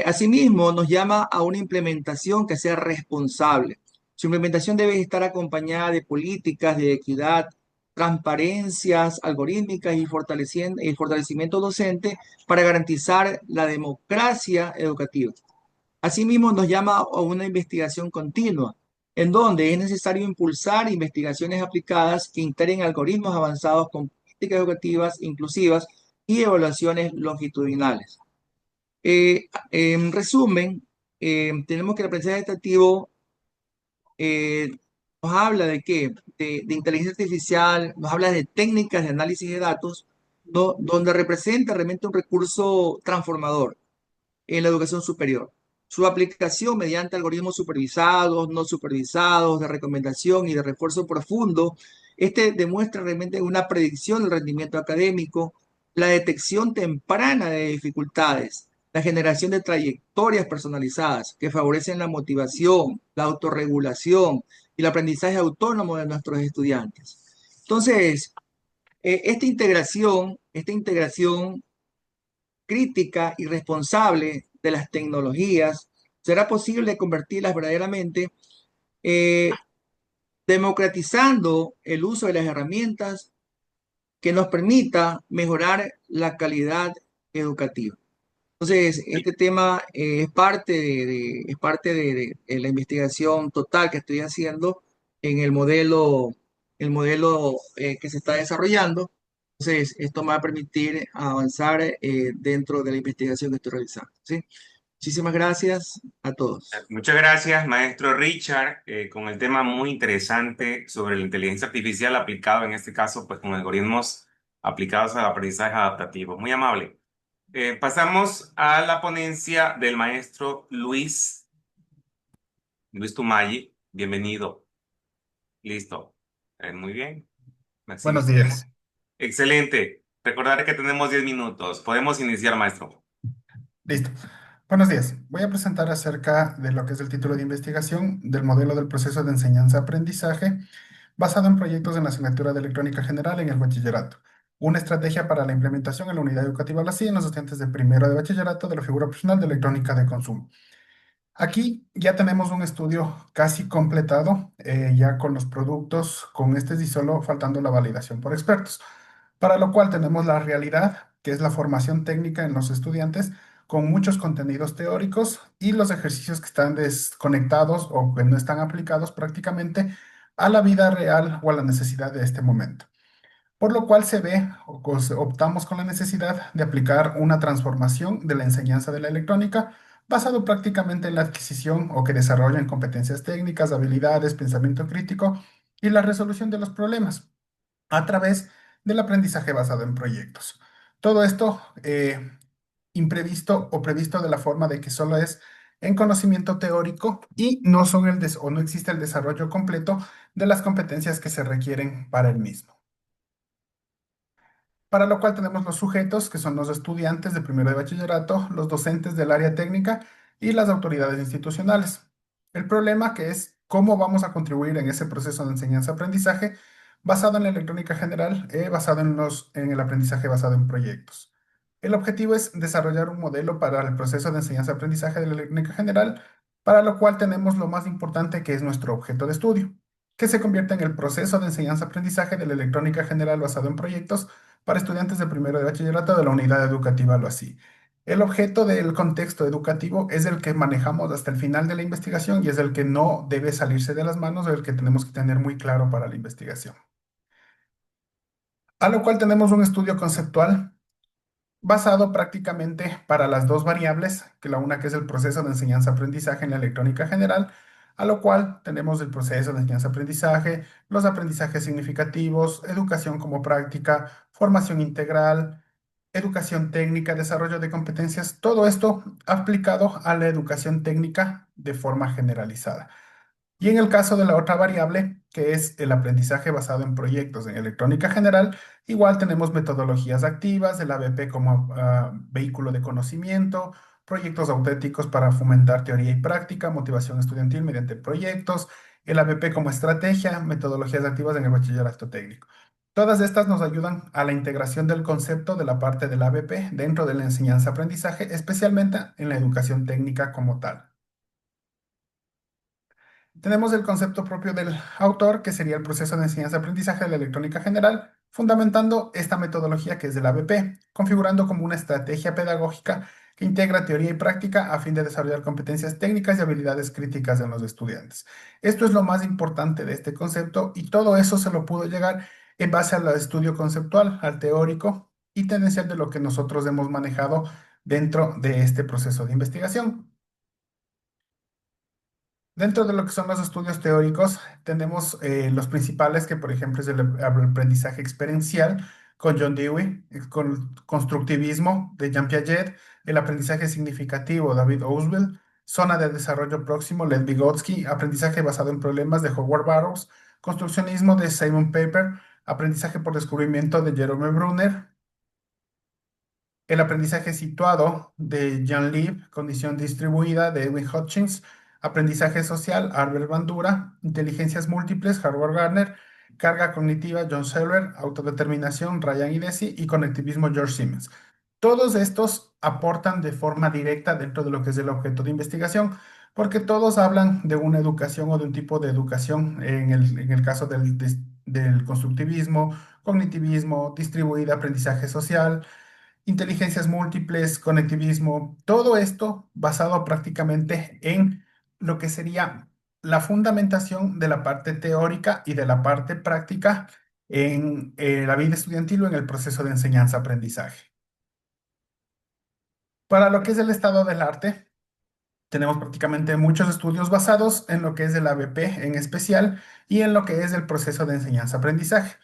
Asimismo, nos llama a una implementación que sea responsable. Su implementación debe estar acompañada de políticas de equidad, transparencias algorítmicas y fortalecimiento docente para garantizar la democracia educativa. Asimismo, nos llama a una investigación continua, en donde es necesario impulsar investigaciones aplicadas que integren algoritmos avanzados con políticas educativas inclusivas y evaluaciones longitudinales. En resumen, tenemos que el aprendizaje adaptativo nos habla de qué, de inteligencia artificial, nos habla de técnicas de análisis de datos, donde representa realmente un recurso transformador en la educación superior. Su aplicación mediante algoritmos supervisados, no supervisados, de recomendación y de refuerzo profundo, demuestra realmente una predicción del rendimiento académico, la detección temprana de dificultades, la generación de trayectorias personalizadas que favorecen la motivación, la autorregulación y el aprendizaje autónomo de nuestros estudiantes. Entonces, esta integración crítica y responsable de las tecnologías será posible convertirlas verdaderamente eh, democratizando el uso de las herramientas que nos permita mejorar la calidad educativa. Entonces, este tema es parte es parte de la investigación total que estoy haciendo en el modelo que se está desarrollando. Entonces, esto me va a permitir avanzar dentro de la investigación que estoy realizando. ¿Sí? Muchísimas gracias a todos. Muchas gracias, maestro Richard, con el tema muy interesante sobre la inteligencia artificial aplicado, en este caso, pues con algoritmos aplicados al aprendizaje adaptativo. Muy amable. Pasamos a la ponencia del maestro Luis Tumayi. Bienvenido. Listo. Muy bien. Buenos Así. días. Excelente. Recordar que tenemos 10 minutos. Podemos iniciar, maestro. Listo. Buenos días. Voy a presentar acerca de lo que es el título de investigación del modelo del proceso de enseñanza-aprendizaje basado en proyectos en la asignatura de electrónica general en el bachillerato. Una estrategia para la implementación en la unidad educativa LACI en los estudiantes de primero de bachillerato de la figura profesional de electrónica de consumo. Aquí ya tenemos un estudio casi completado, ya con los productos, con este y solo faltando la validación por expertos, para lo cual tenemos la realidad, que es la formación técnica en los estudiantes, con muchos contenidos teóricos y los ejercicios que están desconectados o que no están aplicados prácticamente a la vida real o a la necesidad de este momento. Por lo cual se ve o optamos con la necesidad de aplicar una transformación de la enseñanza de la electrónica basado prácticamente en la adquisición o que desarrollen competencias técnicas, habilidades, pensamiento crítico y la resolución de los problemas a través del aprendizaje basado en proyectos. Todo esto imprevisto o previsto de la forma de que solo es en conocimiento teórico y no son o no existe el desarrollo completo de las competencias que se requieren para el mismo. Para lo cual tenemos los sujetos, que son los estudiantes de primero de bachillerato, los docentes del área técnica y las autoridades institucionales. El problema que es cómo vamos a contribuir en ese proceso de enseñanza-aprendizaje basado en la electrónica general, basado en el aprendizaje basado en proyectos. El objetivo es desarrollar un modelo para el proceso de enseñanza-aprendizaje de la electrónica general, para lo cual tenemos lo más importante que es nuestro objeto de estudio, que se convierte en el proceso de enseñanza-aprendizaje de la electrónica general basado en proyectos para estudiantes de primero de bachillerato de la unidad educativa lo así. El objeto del contexto educativo es el que manejamos hasta el final de la investigación y es el que no debe salirse de las manos, el que tenemos que tener muy claro para la investigación. A lo cual tenemos un estudio conceptual basado prácticamente para las dos variables, que la una que es el proceso de enseñanza-aprendizaje en la electrónica general, a lo cual tenemos el proceso de enseñanza-aprendizaje, los aprendizajes significativos, educación como práctica, formación integral, educación técnica, desarrollo de competencias, todo esto aplicado a la educación técnica de forma generalizada. Y en el caso de la otra variable, que es el aprendizaje basado en proyectos en electrónica general, igual tenemos metodologías activas, el ABP como vehículo de conocimiento, proyectos auténticos para fomentar teoría y práctica, motivación estudiantil mediante proyectos, el ABP como estrategia, metodologías activas en el bachillerato técnico. Todas estas nos ayudan a la integración del concepto de la parte del ABP dentro de la enseñanza-aprendizaje, especialmente en la educación técnica como tal. Tenemos el concepto propio del autor, que sería el proceso de enseñanza-aprendizaje de la electrónica general, fundamentando esta metodología que es del ABP, configurando como una estrategia pedagógica que integra teoría y práctica a fin de desarrollar competencias técnicas y habilidades críticas en los estudiantes. Esto es lo más importante de este concepto y todo eso se lo pudo llegar en base al estudio conceptual, al teórico y tendencial de lo que nosotros hemos manejado dentro de este proceso de investigación. Dentro de lo que son los estudios teóricos, tenemos los principales, que por ejemplo es el aprendizaje experiencial con John Dewey, con constructivismo de Jean Piaget, el aprendizaje significativo David Ausubel, zona de desarrollo próximo Lev Vygotsky, aprendizaje basado en problemas de Howard Burroughs, construccionismo de Simon Paper, aprendizaje por descubrimiento de Jerome Brunner, el aprendizaje situado de Jan Lieb, condición distribuida de Edwin Hutchins, aprendizaje social, Albert Bandura, inteligencias múltiples, Howard Gardner, carga cognitiva, John Searle, autodeterminación, Ryan Hidesi y conectivismo, George Simmons. Todos estos aportan de forma directa dentro de lo que es el objeto de investigación, porque todos hablan de una educación o de un tipo de educación, en el caso del constructivismo, cognitivismo, distribuida, aprendizaje social, inteligencias múltiples, conectivismo, todo esto basado prácticamente en lo que sería la fundamentación de la parte teórica y de la parte práctica en la vida estudiantil o en el proceso de enseñanza-aprendizaje. Para lo que es el estado del arte, tenemos prácticamente muchos estudios basados en lo que es el ABP en especial y en lo que es el proceso de enseñanza-aprendizaje,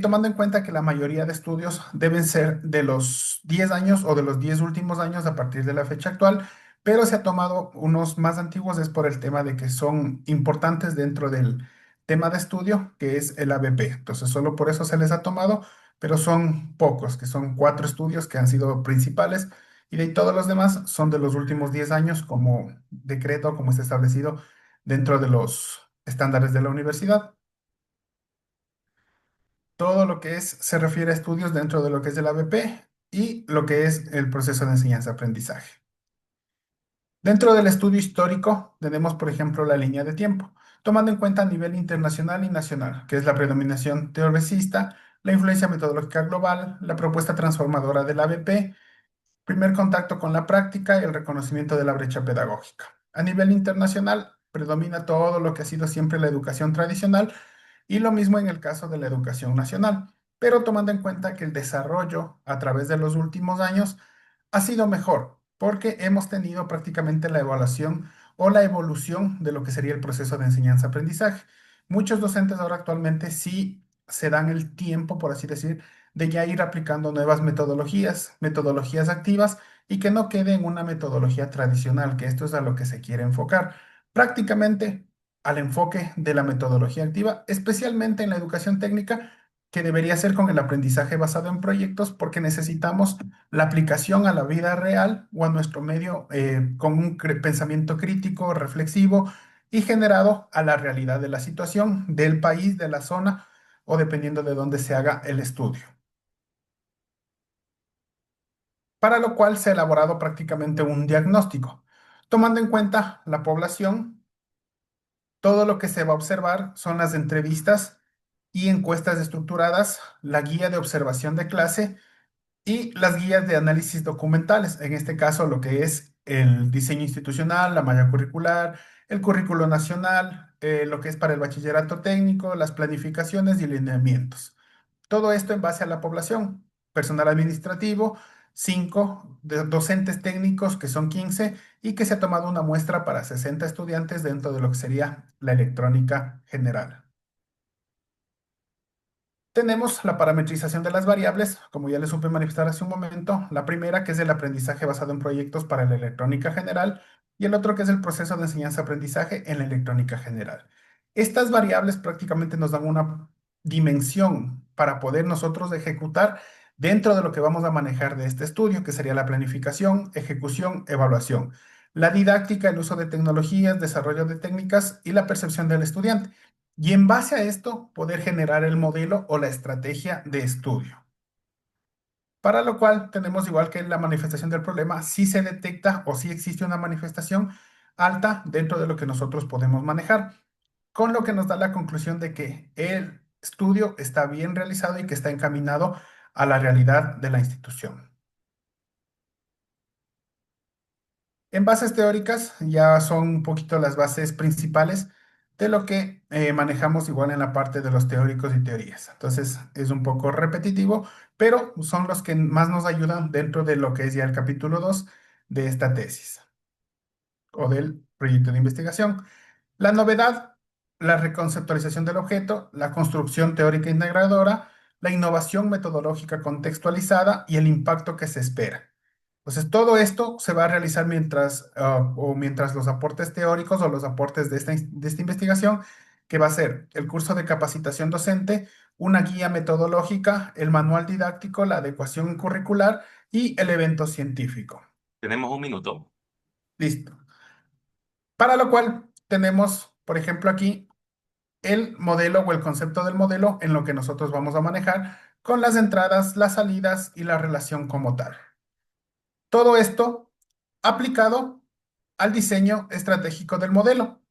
tomando en cuenta que la mayoría de estudios deben ser de los 10 años o de los 10 últimos años a partir de la fecha actual, pero se ha tomado unos más antiguos es por el tema de que son importantes dentro del tema de estudio, que es el ABP. Entonces, solo por eso se les ha tomado, pero son pocos, que son 4 estudios que han sido principales, y de ahí todos los demás son de los últimos 10 años como decreto, como está establecido dentro de los estándares de la universidad. Todo lo que se refiere a estudios dentro de lo que es el ABP y lo que es el proceso de enseñanza-aprendizaje. Dentro del estudio histórico tenemos, por ejemplo, la línea de tiempo, tomando en cuenta a nivel internacional y nacional, que es la predominación teorecista, la influencia metodológica global, la propuesta transformadora del ABP, primer contacto con la práctica y el reconocimiento de la brecha pedagógica. A nivel internacional, predomina todo lo que ha sido siempre la educación tradicional y lo mismo en el caso de la educación nacional, pero tomando en cuenta que el desarrollo a través de los últimos años ha sido mejor, porque hemos tenido prácticamente la evaluación o la evolución de lo que sería el proceso de enseñanza-aprendizaje. Muchos docentes ahora actualmente sí se dan el tiempo, por así decir, de ya ir aplicando nuevas metodologías, metodologías activas y que no quede en una metodología tradicional, que esto es a lo que se quiere enfocar. Prácticamente al enfoque de la metodología activa, especialmente en la educación técnica, que debería ser con el aprendizaje basado en proyectos, porque necesitamos la aplicación a la vida real o a nuestro medio con un pensamiento crítico, reflexivo y generado a la realidad de la situación, del país, de la zona o dependiendo de dónde se haga el estudio. Para lo cual se ha elaborado prácticamente un diagnóstico, tomando en cuenta la población. Todo lo que se va a observar son las entrevistas y encuestas estructuradas, la guía de observación de clase y las guías de análisis documentales. En este caso, lo que es el diseño institucional, la malla curricular, el currículo nacional, lo que es para el bachillerato técnico, las planificaciones y lineamientos. Todo esto en base a la población. Personal administrativo, 5 docentes técnicos, que son 15 y que se ha tomado una muestra para 60 estudiantes dentro de lo que sería la electrónica general. Tenemos la parametrización de las variables, como ya les supe manifestar hace un momento. La primera, que es el aprendizaje basado en proyectos para la electrónica general, y el otro, que es el proceso de enseñanza-aprendizaje en la electrónica general. Estas variables prácticamente nos dan una dimensión para poder nosotros ejecutar dentro de lo que vamos a manejar de este estudio, que sería la planificación, ejecución, evaluación, la didáctica, el uso de tecnologías, desarrollo de técnicas y la percepción del estudiante. Y en base a esto, poder generar el modelo o la estrategia de estudio. Para lo cual tenemos, igual que la manifestación del problema, si se detecta o si existe una manifestación alta dentro de lo que nosotros podemos manejar, con lo que nos da la conclusión de que el estudio está bien realizado y que está encaminado a la realidad de la institución. En bases teóricas ya son un poquito las bases principales de lo que manejamos igual en la parte de los teóricos y teorías. Entonces es un poco repetitivo, pero son los que más nos ayudan dentro de lo que es ya el capítulo 2 de esta tesis o del proyecto de investigación. La novedad, la reconceptualización del objeto, la construcción teórica integradora, la innovación metodológica contextualizada y el impacto que se espera. Entonces, todo esto se va a realizar mientras los aportes teóricos o los aportes de esta investigación, que va a ser el curso de capacitación docente, una guía metodológica, el manual didáctico, la adecuación curricular y el evento científico. Tenemos un minuto. Listo. Para lo cual tenemos, por ejemplo, aquí el modelo o el concepto del modelo en lo que nosotros vamos a manejar con las entradas, las salidas y la relación como tal. Todo esto aplicado al diseño estratégico del modelo,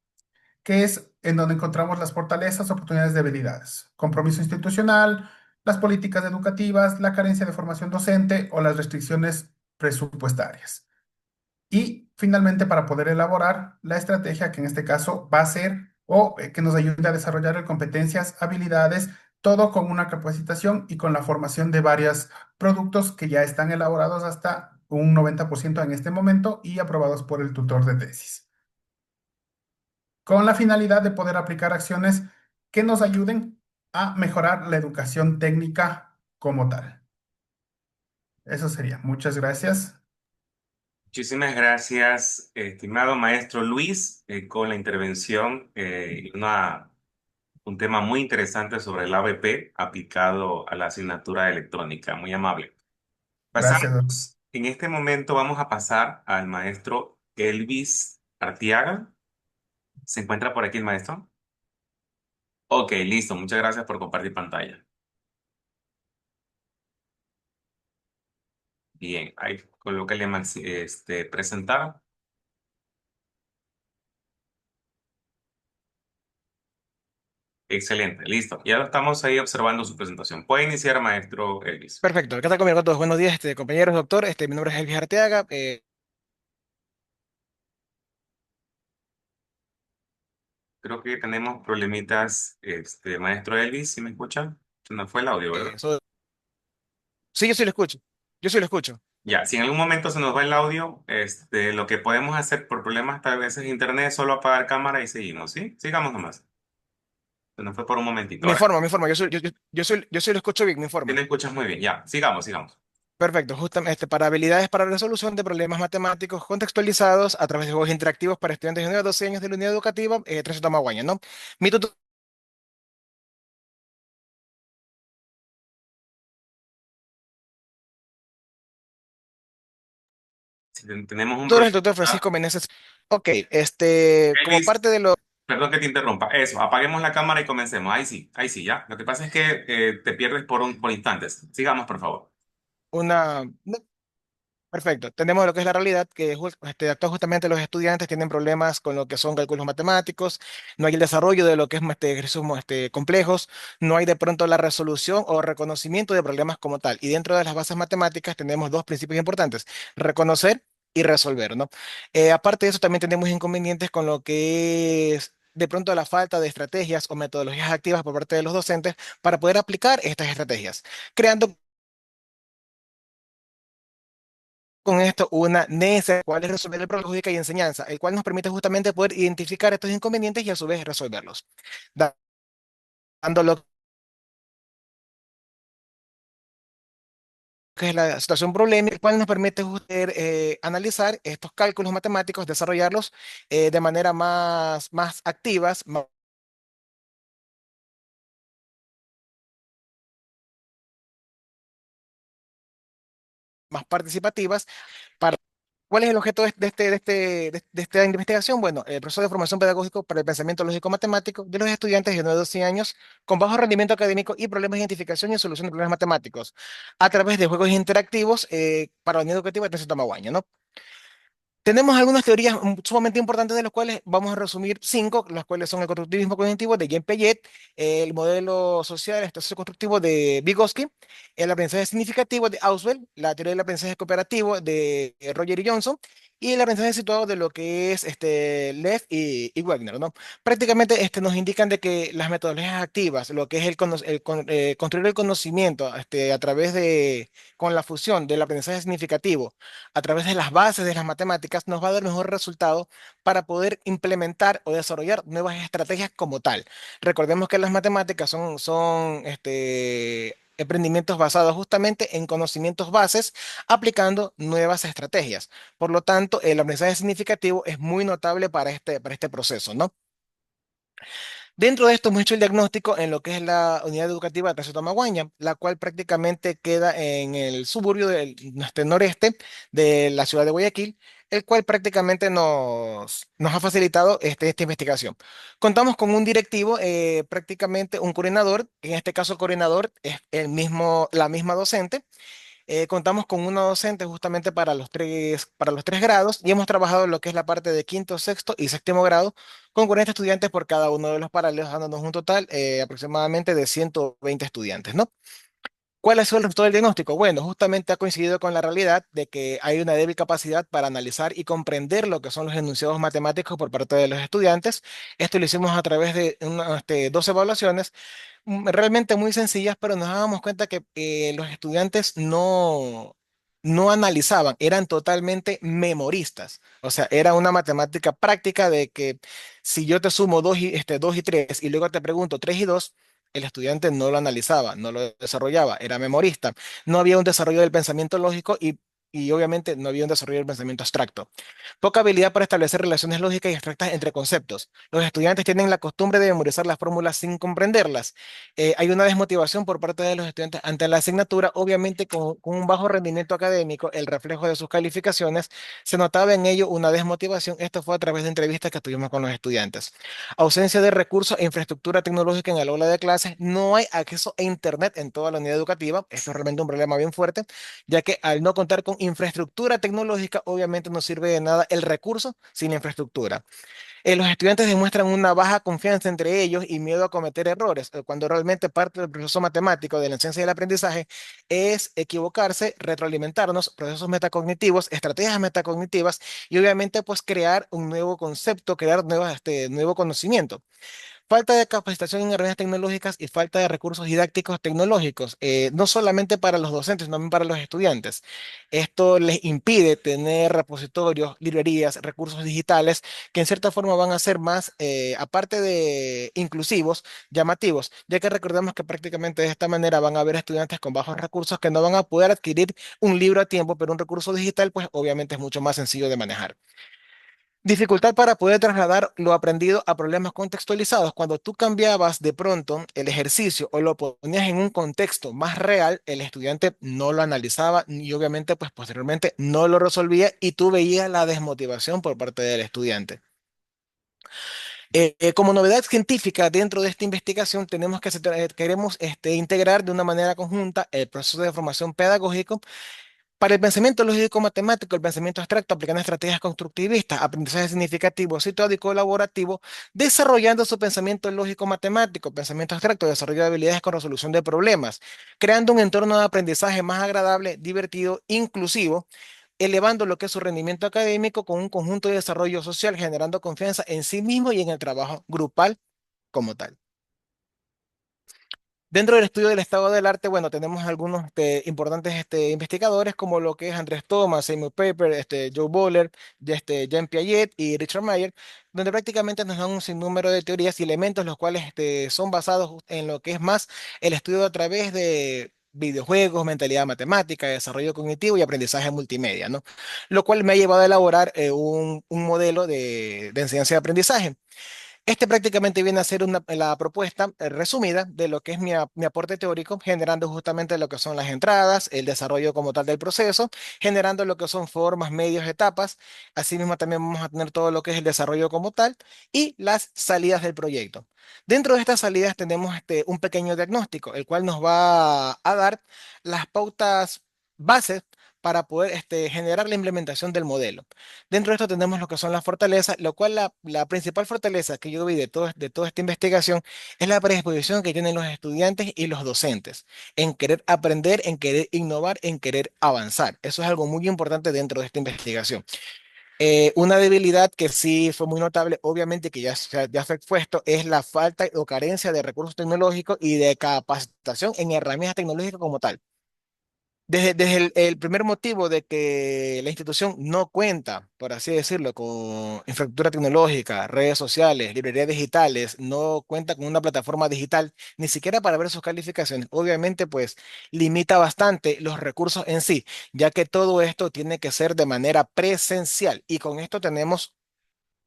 que es en donde encontramos las fortalezas, oportunidades, debilidades, compromiso institucional, las políticas educativas, la carencia de formación docente o las restricciones presupuestarias. Y finalmente, para poder elaborar la estrategia, que en este caso va a ser o que nos ayude a desarrollar competencias, habilidades, todo con una capacitación y con la formación de varios productos que ya están elaborados hasta un 90% en este momento y aprobados por el tutor de tesis, con la finalidad de poder aplicar acciones que nos ayuden a mejorar la educación técnica como tal. Eso sería. Muchas gracias. Muchísimas gracias, estimado maestro Luis, con la intervención y un tema muy interesante sobre el ABP aplicado a la asignatura de electrónica. Muy amable. Gracias. Pasamos, en este momento vamos a pasar al maestro Elvis Artiaga. ¿Se encuentra por aquí el maestro? Ok, listo. Muchas gracias por compartir pantalla. Bien, ahí colóquele presentar. Excelente, listo. Ya estamos ahí observando su presentación. Puede iniciar, maestro Elvis. Perfecto, ¿qué tal conmigo todos? Buenos días, compañeros, doctor. Mi nombre es Elvis Arteaga. Creo que tenemos problemitas, maestro Elvis, ¿sí me escucha? Se nos fue el audio, ¿verdad? Sí, yo sí lo escucho. Yo sí lo escucho. Ya, si en algún momento se nos va el audio, lo que podemos hacer por problemas tal vez es internet, es solo apagar cámara y seguimos, ¿sí? Sigamos nomás. Se nos fue por un momentito. Ahora, Me informo. Yo sí lo escucho bien, me si informo. me escuchas muy bien, ya, sigamos. Perfecto, justamente para habilidades para resolución de problemas matemáticos contextualizados a través de juegos interactivos para estudiantes de 9 a 12 años de la unidad educativa 13 Tomaguaña, ¿no? Mi tutor Si tenemos un es problema. el doctor Francisco Meneses. Ok, como Elvis, parte de lo... perdón que te interrumpa. Eso, apaguemos la cámara y comencemos. Ahí sí, ya. Lo que pasa es que te pierdes por instantes. Sigamos, por favor. Una... no, Perfecto. Tenemos lo que es la realidad, que actual justamente los estudiantes tienen problemas con lo que son cálculos matemáticos, no hay el desarrollo de lo que es ejercicios complejos, no hay de pronto la resolución o reconocimiento de problemas como tal. Y dentro de las bases matemáticas tenemos dos principios importantes, reconocer y resolver, ¿no? Aparte de eso, también tenemos inconvenientes con lo que es de pronto la falta de estrategias o metodologías activas por parte de los docentes para poder aplicar estas estrategias, creando con esto una necesidad, cuál es resolver el problema lógica y enseñanza, el cual nos permite justamente poder identificar estos inconvenientes y a su vez resolverlos, dando lo que es la situación problemática, el cual nos permite analizar estos cálculos matemáticos, desarrollarlos de manera más activas, más participativas. ¿Cuál es el objeto de esta investigación? Bueno, el proceso de formación pedagógico para el pensamiento lógico-matemático de los estudiantes de 9 a 12 años con bajo rendimiento académico y problemas de identificación y solución de problemas matemáticos a través de juegos interactivos para la unidad educativa de Tamaguaña, ¿no? Tenemos algunas teorías sumamente importantes de las cuales vamos a resumir cinco, las cuales son el constructivismo cognitivo de Jean Piaget, el modelo social socioconstructivo de Vygotsky, el aprendizaje significativo de Auswell, la teoría del aprendizaje cooperativo de Roger y Johnson, y el aprendizaje situado de lo que es Lev y Wagner, ¿no? Prácticamente nos indican de que las metodologías activas, lo que es construir el conocimiento a través con la fusión del aprendizaje significativo, a través de las bases de las matemáticas nos va a dar mejor resultado para poder implementar o desarrollar nuevas estrategias como tal. Recordemos que las matemáticas son emprendimientos basados justamente en conocimientos bases, aplicando nuevas estrategias. Por lo tanto, el aprendizaje significativo es muy notable para este proceso, ¿no? Dentro de esto hemos hecho el diagnóstico en lo que es la unidad educativa de Tazo Tomaguaña, la cual prácticamente queda en el suburbio del noreste de la ciudad de Guayaquil, el cual prácticamente nos ha facilitado esta investigación. Contamos con un directivo, prácticamente un coordinador, en este caso el coordinador es la misma docente. Contamos con una docente justamente para los tres grados y hemos trabajado en lo que es la parte de quinto, sexto y séptimo grado con 40 estudiantes por cada uno de los paralelos, dándonos un total aproximadamente de 120 estudiantes, ¿no? ¿Cuál ha sido el resultado del diagnóstico? Bueno, justamente ha coincidido con la realidad de que hay una débil capacidad para analizar y comprender lo que son los enunciados matemáticos por parte de los estudiantes. Esto lo hicimos a través de dos evaluaciones realmente muy sencillas, pero nos dábamos cuenta que los estudiantes no analizaban, eran totalmente memoristas. O sea, era una matemática práctica de que si yo te sumo 2 y 3 y luego te pregunto 3 y 2, el estudiante no lo analizaba, no lo desarrollaba, era memorista. No había un desarrollo del pensamiento lógico y obviamente no había un desarrollo del pensamiento abstracto. Poca habilidad para establecer relaciones lógicas y abstractas entre conceptos. Los estudiantes tienen la costumbre de memorizar las fórmulas sin comprenderlas. Hay una desmotivación por parte de los estudiantes ante la asignatura, obviamente con un bajo rendimiento académico, el reflejo de sus calificaciones, se notaba en ello una desmotivación. Esto fue a través de entrevistas que tuvimos con los estudiantes. Ausencia de recursos e infraestructura tecnológica en el aula de clases. No hay acceso a Internet en toda la unidad educativa. Esto es realmente un problema bien fuerte, ya que al no contar con infraestructura tecnológica, obviamente no sirve de nada el recurso sin infraestructura. Los estudiantes demuestran una baja confianza entre ellos y miedo a cometer errores, cuando realmente parte del proceso matemático de la ciencia del aprendizaje es equivocarse, retroalimentarnos, procesos metacognitivos, estrategias metacognitivas y obviamente pues crear un nuevo concepto, crear nuevo conocimiento. Falta de capacitación en herramientas tecnológicas y falta de recursos didácticos tecnológicos, no solamente para los docentes, sino también para los estudiantes. Esto les impide tener repositorios, librerías, recursos digitales que en cierta forma van a ser más, aparte de inclusivos, llamativos, ya que recordemos que prácticamente de esta manera van a haber estudiantes con bajos recursos que no van a poder adquirir un libro a tiempo, pero un recurso digital pues obviamente es mucho más sencillo de manejar. Dificultad para poder trasladar lo aprendido a problemas contextualizados. Cuando tú cambiabas de pronto el ejercicio o lo ponías en un contexto más real, el estudiante no lo analizaba y obviamente pues posteriormente no lo resolvía y tú veías la desmotivación por parte del estudiante. Como novedad científica dentro de esta investigación tenemos queremos integrar de una manera conjunta el proceso de formación pedagógico para el pensamiento lógico-matemático, el pensamiento abstracto, aplicando estrategias constructivistas, aprendizaje significativo, situado y colaborativo, desarrollando su pensamiento lógico-matemático, pensamiento abstracto, desarrollo de habilidades con resolución de problemas, creando un entorno de aprendizaje más agradable, divertido, inclusivo, elevando lo que es su rendimiento académico con un conjunto de desarrollo social, generando confianza en sí mismo y en el trabajo grupal como tal. Dentro del estudio del estado del arte, bueno, tenemos algunos importantes investigadores como lo que es Andrés Thomas, Seymour Papert, Joe Boller, Jean Piaget y Richard Mayer, donde prácticamente nos dan un sinnúmero de teorías y elementos los cuales son basados en lo que es más el estudio a través de videojuegos, mentalidad matemática, desarrollo cognitivo y aprendizaje multimedia, ¿no? Lo cual me ha llevado a elaborar un modelo de enseñanza y aprendizaje. Este prácticamente viene a ser la propuesta resumida de lo que es mi aporte teórico, generando justamente lo que son las entradas, el desarrollo como tal del proceso, generando lo que son formas, medios, etapas. Asimismo, también vamos a tener todo lo que es el desarrollo como tal y las salidas del proyecto. Dentro de estas salidas tenemos un pequeño diagnóstico, el cual nos va a dar las pautas bases para poder generar la implementación del modelo. Dentro de esto tenemos lo que son las fortalezas, lo cual la principal fortaleza que yo vi de toda esta investigación es la predisposición que tienen los estudiantes y los docentes en querer aprender, en querer innovar, en querer avanzar. Eso es algo muy importante dentro de esta investigación. Una debilidad que sí fue muy notable, obviamente que ya fue expuesto, es la falta o carencia de recursos tecnológicos y de capacitación en herramientas tecnológicas como tal. Desde el primer motivo de que la institución no cuenta, por así decirlo, con infraestructura tecnológica, redes sociales, librerías digitales, no cuenta con una plataforma digital, ni siquiera para ver sus calificaciones, obviamente pues limita bastante los recursos en sí, ya que todo esto tiene que ser de manera presencial y con esto tenemos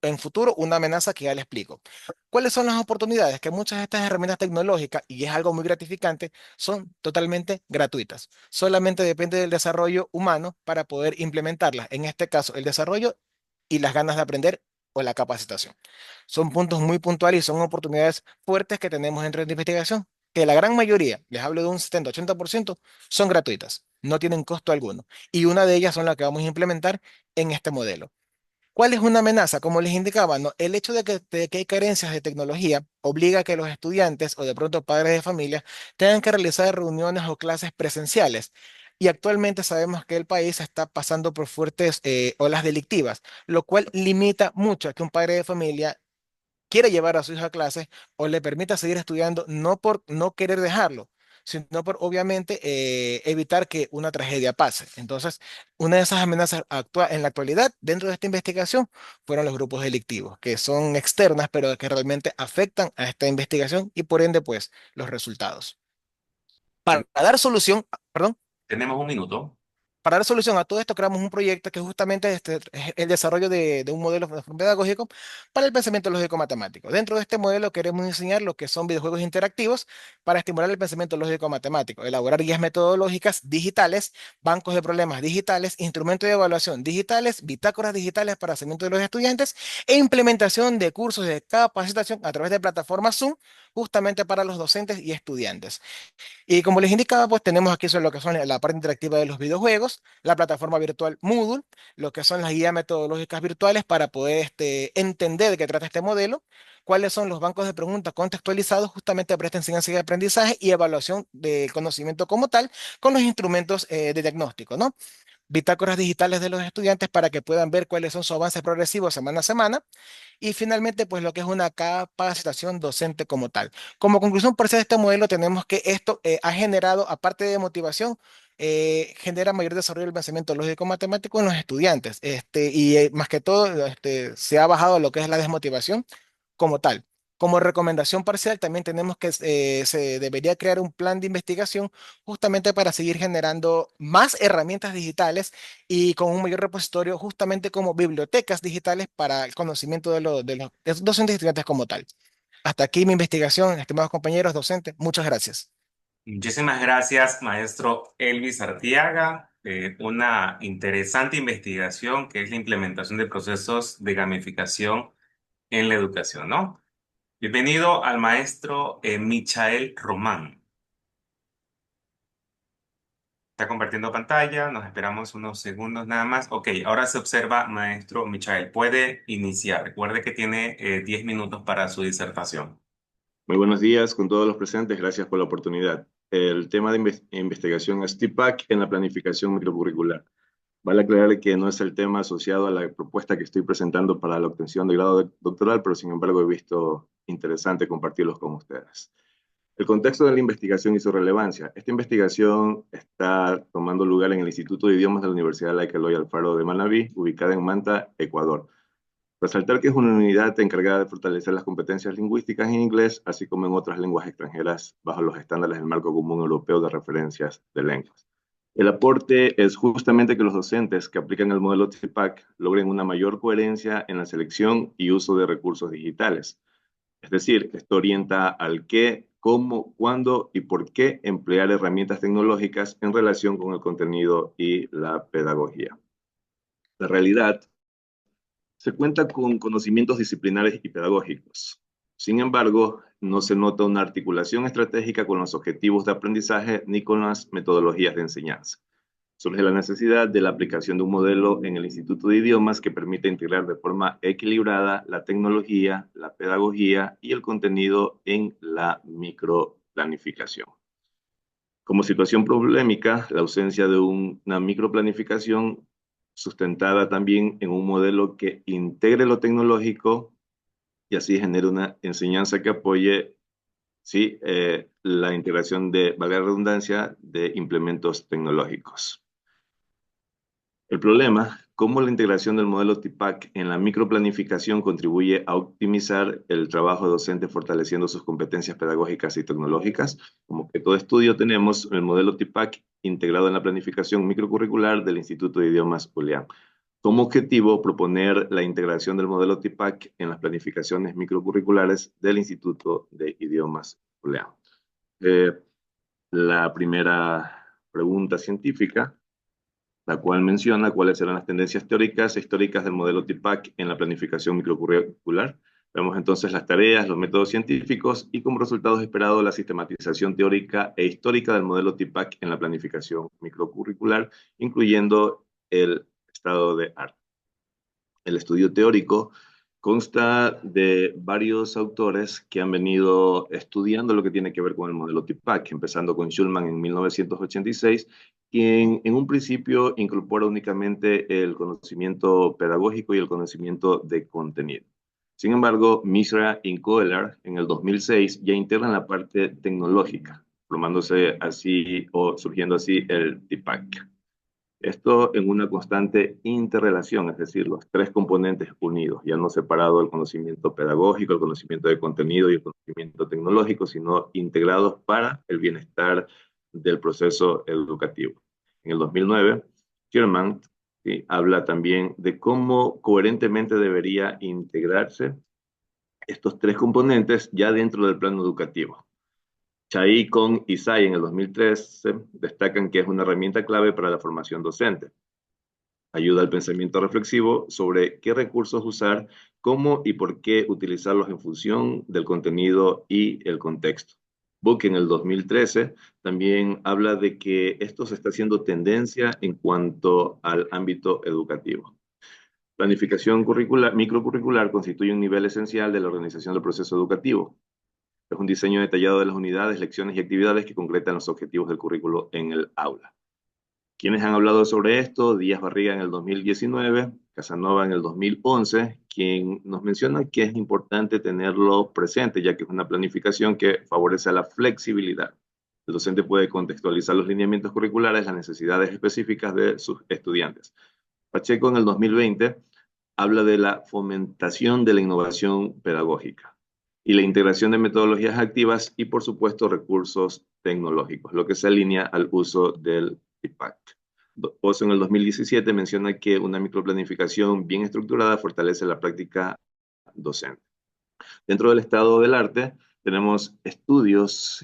en futuro una amenaza que ya le explico. ¿Cuáles son las oportunidades? Que muchas de estas herramientas tecnológicas, y es algo muy gratificante, son totalmente gratuitas. Solamente depende del desarrollo humano para poder implementarlas. En este caso, el desarrollo y las ganas de aprender o la capacitación. Son puntos muy puntuales y son oportunidades fuertes que tenemos dentro de la investigación, que la gran mayoría, les hablo de un 70-80%, son gratuitas, no tienen costo alguno. Y una de ellas son las que vamos a implementar en este modelo. ¿Cuál es una amenaza? Como les indicaba, ¿no? El hecho de que hay carencias de tecnología obliga a que los estudiantes o de pronto padres de familia tengan que realizar reuniones o clases presenciales. Y actualmente sabemos que el país está pasando por fuertes olas delictivas, lo cual limita mucho a que un padre de familia quiere llevar a su hijo a clases o le permita seguir estudiando, no por no querer dejarlo, sino por obviamente evitar que una tragedia pase. Entonces, una de esas amenazas en la actualidad dentro de esta investigación fueron los grupos delictivos, que son externas, pero que realmente afectan a esta investigación y por ende, pues, los resultados. Para dar solución, perdón. Tenemos un minuto. Para dar solución a todo esto, creamos un proyecto que justamente es el desarrollo de un modelo pedagógico para el pensamiento lógico-matemático. Dentro de este modelo queremos enseñar lo que son videojuegos interactivos para estimular el pensamiento lógico-matemático, elaborar guías metodológicas digitales, bancos de problemas digitales, instrumentos de evaluación digitales, bitácoras digitales para seguimiento de los estudiantes e implementación de cursos de capacitación a través de plataformas Zoom justamente para los docentes y estudiantes. Y como les indicaba, pues tenemos aquí lo que son la parte interactiva de los videojuegos, la plataforma virtual Moodle, lo que son las guías metodológicas virtuales para poder entender de qué trata este modelo, cuáles son los bancos de preguntas contextualizados justamente para esta enseñanza y aprendizaje y evaluación del conocimiento como tal con los instrumentos de diagnóstico, ¿no? Bitácoras digitales de los estudiantes para que puedan ver cuáles son sus avances progresivos semana a semana y finalmente, pues lo que es una capacitación docente como tal. Como conclusión por ser este modelo, tenemos que esto ha generado, aparte de motivación, genera mayor desarrollo del pensamiento lógico matemático en los estudiantes. Y más que todo, se ha bajado lo que es la desmotivación como tal. Como recomendación parcial, también tenemos que se debería crear un plan de investigación justamente para seguir generando más herramientas digitales y con un mayor repositorio justamente como bibliotecas digitales para el conocimiento de los docentes y estudiantes como tal. Hasta aquí mi investigación, estimados compañeros docentes. Muchas gracias. Muchísimas gracias, maestro Elvis Artiaga. Una interesante investigación que es la implementación de procesos de gamificación en la educación, ¿no? Bienvenido al maestro Michael Román. Está compartiendo pantalla, nos esperamos unos segundos nada más. Ok, ahora se observa, maestro Michael. Puede iniciar. Recuerde que tiene 10 minutos para su disertación. Muy buenos días con todos los presentes, gracias por la oportunidad. El tema de investigación es TPAC en la planificación microcurricular. Vale aclarar que no es el tema asociado a la propuesta que estoy presentando para la obtención de grado doctoral, pero sin embargo he visto interesante compartirlos con ustedes. El contexto de la investigación y su relevancia. Esta investigación está tomando lugar en el Instituto de Idiomas de la Universidad Laica Eloy Alfaro de Manabí, ubicada en Manta, Ecuador. Resaltar que es una unidad encargada de fortalecer las competencias lingüísticas en inglés, así como en otras lenguas extranjeras, bajo los estándares del Marco Común Europeo de Referencias de Lenguas. El aporte es justamente que los docentes que aplican el modelo TPAC logren una mayor coherencia en la selección y uso de recursos digitales. Es decir, esto orienta al qué, cómo, cuándo y por qué emplear herramientas tecnológicas en relación con el contenido y la pedagogía. La realidad se cuenta con conocimientos disciplinares y pedagógicos. Sin embargo, no se nota una articulación estratégica con los objetivos de aprendizaje ni con las metodologías de enseñanza. Surge la necesidad de la aplicación de un modelo en el Instituto de Idiomas que permita integrar de forma equilibrada la tecnología, la pedagogía y el contenido en la microplanificación. Como situación problemática, la ausencia de una microplanificación sustentada también en un modelo que integre lo tecnológico y así genere una enseñanza que apoye, sí, la integración de, valga la redundancia, de implementos tecnológicos. El problema, cómo la integración del modelo TPAC en la microplanificación contribuye a optimizar el trabajo docente fortaleciendo sus competencias pedagógicas y tecnológicas. Como que todo estudio tenemos el modelo TPAC integrado en la planificación microcurricular del Instituto de Idiomas ULEAM. como objetivo proponer la integración del modelo TIPAC en las planificaciones microcurriculares del Instituto de Idiomas Booleano. La primera pregunta científica, la cual menciona cuáles serán las tendencias teóricas e históricas del modelo TIPAC en la planificación microcurricular. Vemos entonces las tareas, los métodos científicos y como resultados esperados la sistematización teórica e histórica del modelo TIPAC en la planificación microcurricular, incluyendo el estado de arte. El estudio teórico consta de varios autores que han venido estudiando lo que tiene que ver con el modelo TIPAC, empezando con Schulman en 1986, quien en un principio incorpora únicamente el conocimiento pedagógico y el conocimiento de contenido. Sin embargo, Misra y Kohler en el 2006 ya integran la parte tecnológica, formándose así o surgiendo así el TIPAC. Esto en una constante interrelación, es decir, los tres componentes unidos, ya no separado el conocimiento pedagógico, el conocimiento de contenido y el conocimiento tecnológico, sino integrados para el bienestar del proceso educativo. En el 2009, Sherman habla también de cómo coherentemente debería integrarse estos tres componentes ya dentro del plano educativo. Chai, Kong y Tsai en el 2013 destacan que es una herramienta clave para la formación docente. Ayuda al pensamiento reflexivo sobre qué recursos usar, cómo y por qué utilizarlos en función del contenido y el contexto. Book en el 2013 también habla de que esto se está haciendo tendencia en cuanto al ámbito educativo. Planificación curricular, microcurricular constituye un nivel esencial de la organización del proceso educativo. Es un diseño detallado de las unidades, lecciones y actividades que concretan los objetivos del currículo en el aula. ¿Quiénes han hablado sobre esto? Díaz Barriga en el 2019, Casanova en el 2011, quien nos menciona que es importante tenerlo presente, ya que es una planificación que favorece la flexibilidad. El docente puede contextualizar los lineamientos curriculares, las necesidades específicas de sus estudiantes. Pacheco en el 2020 habla de la fomentación de la innovación pedagógica y la integración de metodologías activas y, por supuesto, recursos tecnológicos, lo que se alinea al uso del TIPAC. Oso en el 2017 menciona que una microplanificación bien estructurada fortalece la práctica docente. Dentro del estado del arte tenemos estudios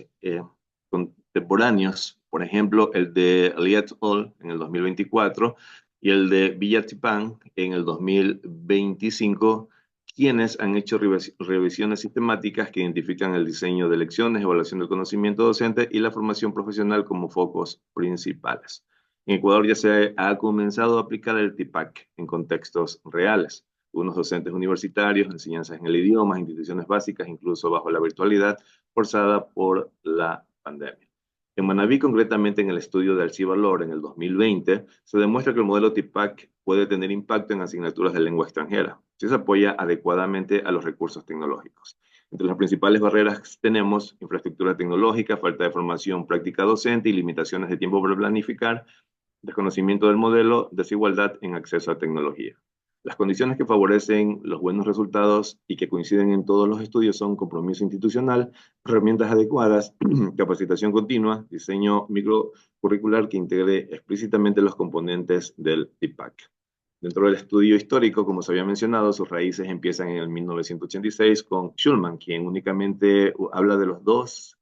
contemporáneos, por ejemplo, el de Liet al en el 2024 y el de Villatipán en el 2025, quienes han hecho revisiones sistemáticas que identifican el diseño de lecciones, evaluación del conocimiento docente y la formación profesional como focos principales. En Ecuador ya se ha comenzado a aplicar el TIPAC en contextos reales. Algunos docentes universitarios, enseñanzas en el idioma, instituciones básicas, incluso bajo la virtualidad forzada por la pandemia. En Manabí, concretamente en el estudio de Alcivalor en el 2020, se demuestra que el modelo TIPAC puede tener impacto en asignaturas de lengua extranjera, si se apoya adecuadamente a los recursos tecnológicos. Entre las principales barreras tenemos infraestructura tecnológica, falta de formación práctica docente y limitaciones de tiempo para planificar, desconocimiento del modelo, desigualdad en acceso a tecnología. Las condiciones que favorecen los buenos resultados y que coinciden en todos los estudios son compromiso institucional, herramientas adecuadas, capacitación continua, diseño microcurricular que integre explícitamente los componentes del TIPAC. Dentro del estudio histórico, como se había mencionado, sus raíces empiezan en el 1986 con Schulman, quien únicamente habla de los dos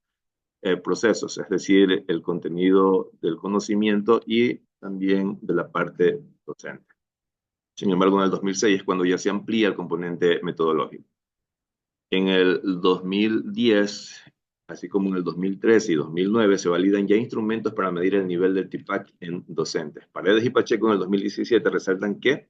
procesos, es decir, el contenido del conocimiento y también de la parte docente. Sin embargo, en el 2006 es cuando ya se amplía el componente metodológico. En el 2010, así como en el 2013 y 2009, se validan ya instrumentos para medir el nivel del TIPAC en docentes. Paredes y Pacheco en el 2017 resaltan que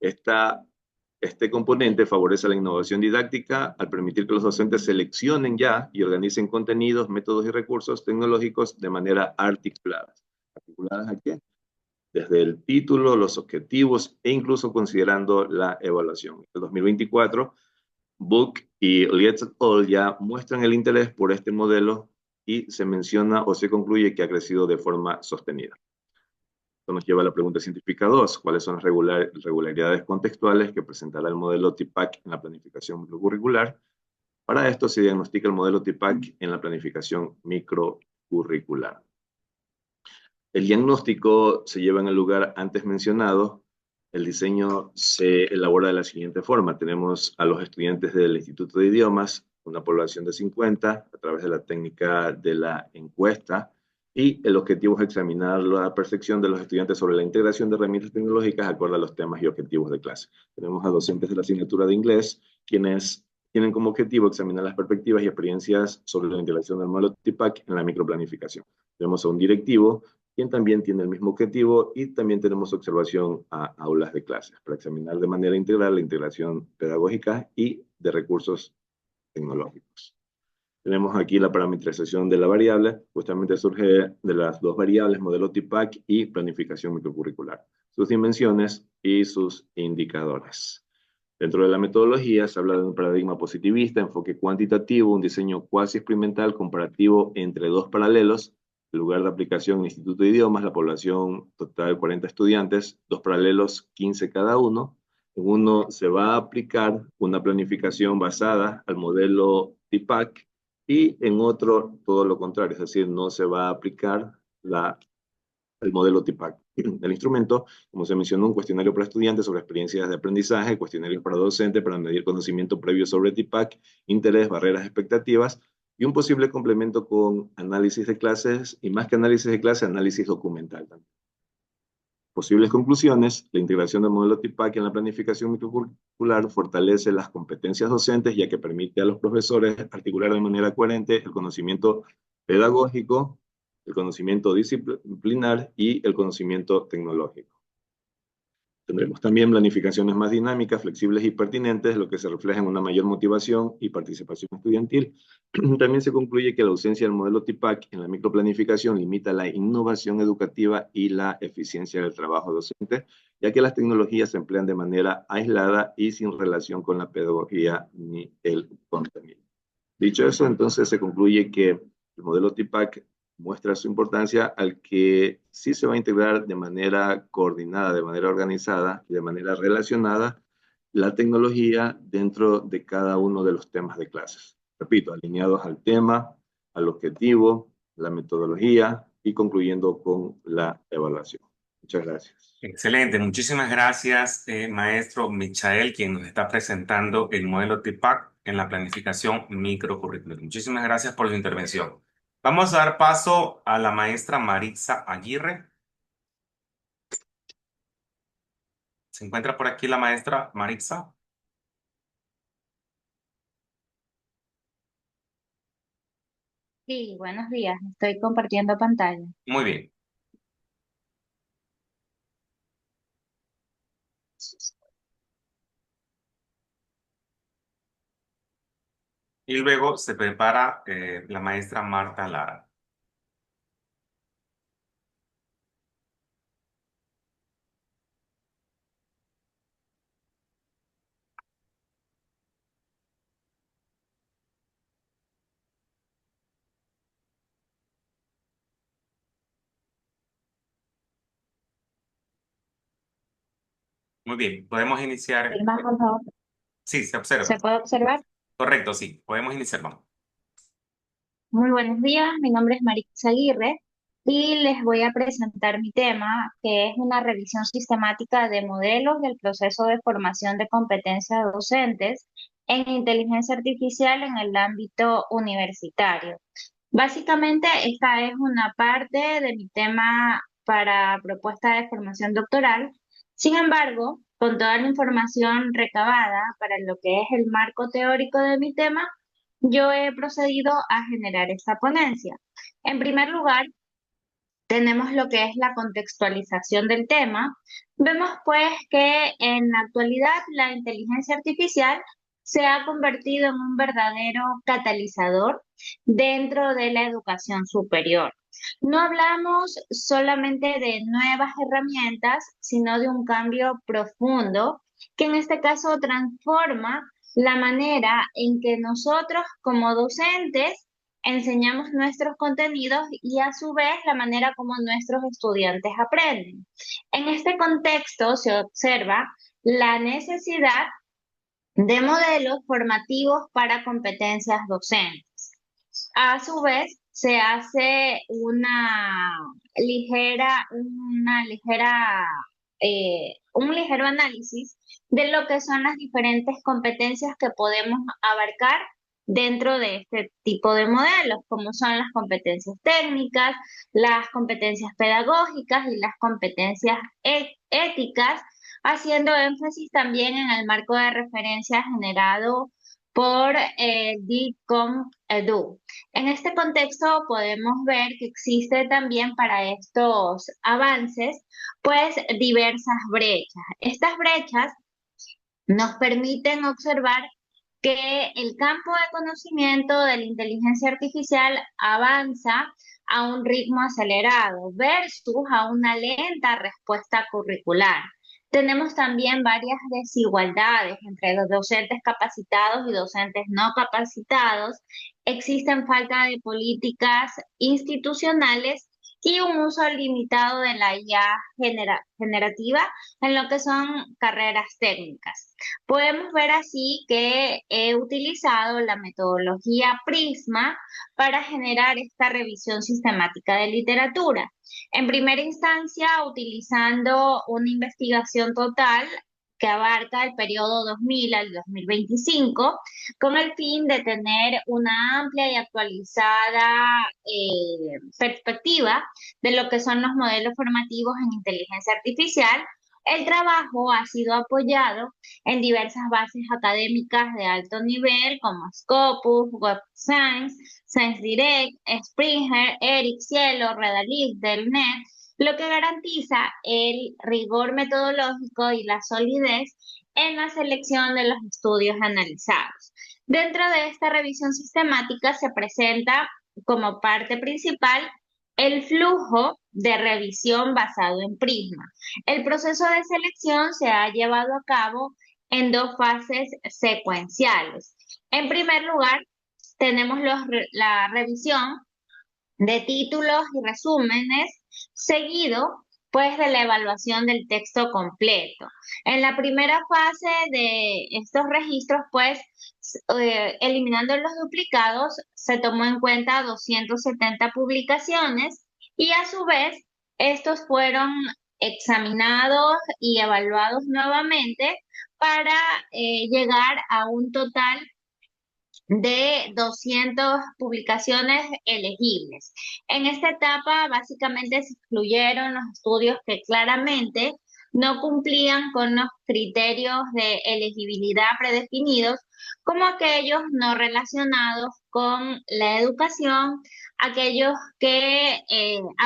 este componente favorece la innovación didáctica al permitir que los docentes seleccionen ya y organicen contenidos, métodos y recursos tecnológicos de manera articulada. ¿Articuladas a qué? Desde el título, los objetivos e incluso considerando la evaluación. En el 2024, Book y Lietz et al. Ya muestran el interés por este modelo y se menciona o se concluye que ha crecido de forma sostenida. Esto nos lleva a la pregunta científica 2. ¿Cuáles son las regularidades contextuales que presentará el modelo TIPAC en la planificación microcurricular? Para esto se diagnostica el modelo TIPAC en la planificación microcurricular. El diagnóstico se lleva en el lugar antes mencionado El diseño se elabora de la siguiente forma. Tenemos a los estudiantes del Instituto de Idiomas, una población de 50, a través de la técnica de la encuesta, y el objetivo es examinar la percepción de los estudiantes sobre la integración de herramientas tecnológicas acorde a los temas y objetivos de clase. Tenemos a docentes de la asignatura de inglés, quienes tienen como objetivo examinar las perspectivas y experiencias sobre la integración del modelo TPACK en la microplanificación. Tenemos a un directivo, quien también tiene el mismo objetivo, y también tenemos observación a aulas de clases para examinar de manera integral la integración pedagógica y de recursos tecnológicos. Tenemos aquí la parametrización de la variable, justamente surge de las dos variables, modelo TPACK y planificación microcurricular, sus dimensiones y sus indicadores. Dentro de la metodología se habla de un paradigma positivista, enfoque cuantitativo, un diseño cuasi experimental comparativo entre dos paralelos. El lugar de aplicación en Instituto de Idiomas, la población total 40 estudiantes, dos paralelos 15 cada uno. En uno se va a aplicar una planificación basada al modelo TPACK y en otro todo lo contrario, es decir, no se va a aplicar el modelo TPACK. El instrumento, como se mencionó, un cuestionario para estudiantes sobre experiencias de aprendizaje, cuestionarios para docentes para medir conocimiento previo sobre TPACK, interés, barreras, expectativas, y un posible complemento con análisis de clases, y más que análisis de clases, análisis documental también. Posibles conclusiones: la integración del modelo TPACK en la planificación microcurricular fortalece las competencias docentes, ya que permite a los profesores articular de manera coherente el conocimiento pedagógico, el conocimiento disciplinar y el conocimiento tecnológico. Tendremos también planificaciones más dinámicas, flexibles y pertinentes, lo que se refleja en una mayor motivación y participación estudiantil. También se concluye que la ausencia del modelo TPACK en la microplanificación limita la innovación educativa y la eficiencia del trabajo docente, ya que las tecnologías se emplean de manera aislada y sin relación con la pedagogía ni el contenido. Dicho eso, entonces se concluye que el modelo TPACK muestra su importancia al que sí se va a integrar de manera coordinada, de manera organizada y de manera relacionada la tecnología dentro de cada uno de los temas de clases. Repito, alineados al tema, al objetivo, la metodología y concluyendo con la evaluación. Muchas gracias. Excelente, muchísimas gracias, maestro Michael, quien nos está presentando el modelo TPACK en la planificación microcurricular. Muchísimas gracias por su intervención. Vamos a dar paso a la maestra Maritza Aguirre. ¿Se encuentra por aquí la maestra Maritza? Sí, buenos días. Estoy compartiendo pantalla. Muy bien. Y luego se prepara la maestra Marta Lara. Muy bien, podemos iniciar. Vilma, por favor. Sí, se observa. ¿Se puede observar? Correcto, sí, podemos iniciar. Vamos. Muy buenos días. Mi nombre es Maritza Aguirre y les voy a presentar mi tema, que es una revisión sistemática de modelos del proceso de formación de competencias docentes en inteligencia artificial en el ámbito universitario. Básicamente, esta es una parte de mi tema para propuesta de formación doctoral. Sin embargo, con toda la información recabada para lo que es el marco teórico de mi tema, yo he procedido a generar esta ponencia. En primer lugar, tenemos lo que es la contextualización del tema. Vemos pues que en la actualidad la inteligencia artificial se ha convertido en un verdadero catalizador dentro de la educación superior. No hablamos solamente de nuevas herramientas, sino de un cambio profundo que en este caso transforma la manera en que nosotros como docentes enseñamos nuestros contenidos y a su vez la manera como nuestros estudiantes aprenden. En este contexto se observa la necesidad de modelos formativos para competencias docentes. A su vez, se hace una ligera un ligero análisis de lo que son las diferentes competencias que podemos abarcar dentro de este tipo de modelos, como son las competencias técnicas, las competencias pedagógicas y las competencias éticas, haciendo énfasis también en el marco de referencia generado por DICOM Edu. En este contexto podemos ver que existe también para estos avances, pues diversas brechas. Estas brechas nos permiten observar que el campo de conocimiento de la inteligencia artificial avanza a un ritmo acelerado versus a una lenta respuesta curricular. Tenemos también varias desigualdades entre los docentes capacitados y docentes no capacitados. Existen falta de políticas institucionales y un uso limitado de la IA generativa en lo que son carreras técnicas. Podemos ver así que he utilizado la metodología Prisma para generar esta revisión sistemática de literatura. En primera instancia, utilizando una investigación total que abarca el periodo 2000 al 2025, con el fin de tener una amplia y actualizada perspectiva de lo que son los modelos formativos en inteligencia artificial. El trabajo ha sido apoyado en diversas bases académicas de alto nivel como Scopus, Web Science, ScienceDirect, Springer, ERIC, Cielo, Redalytics, Delnet, lo que garantiza el rigor metodológico y la solidez en la selección de los estudios analizados. Dentro de esta revisión sistemática se presenta como parte principal el flujo de revisión basado en Prisma. El proceso de selección se ha llevado a cabo en dos fases secuenciales. En primer lugar, tenemos la revisión de títulos y resúmenes, seguido pues de la evaluación del texto completo. En la primera fase de estos registros, pues eliminando los duplicados, se tomó en cuenta 270 publicaciones y a su vez estos fueron examinados y evaluados nuevamente para llegar a un total de 200 publicaciones elegibles. En esta etapa básicamente se excluyeron los estudios que claramente no cumplían con los criterios de elegibilidad predefinidos, como aquellos no relacionados con la educación, aquellos que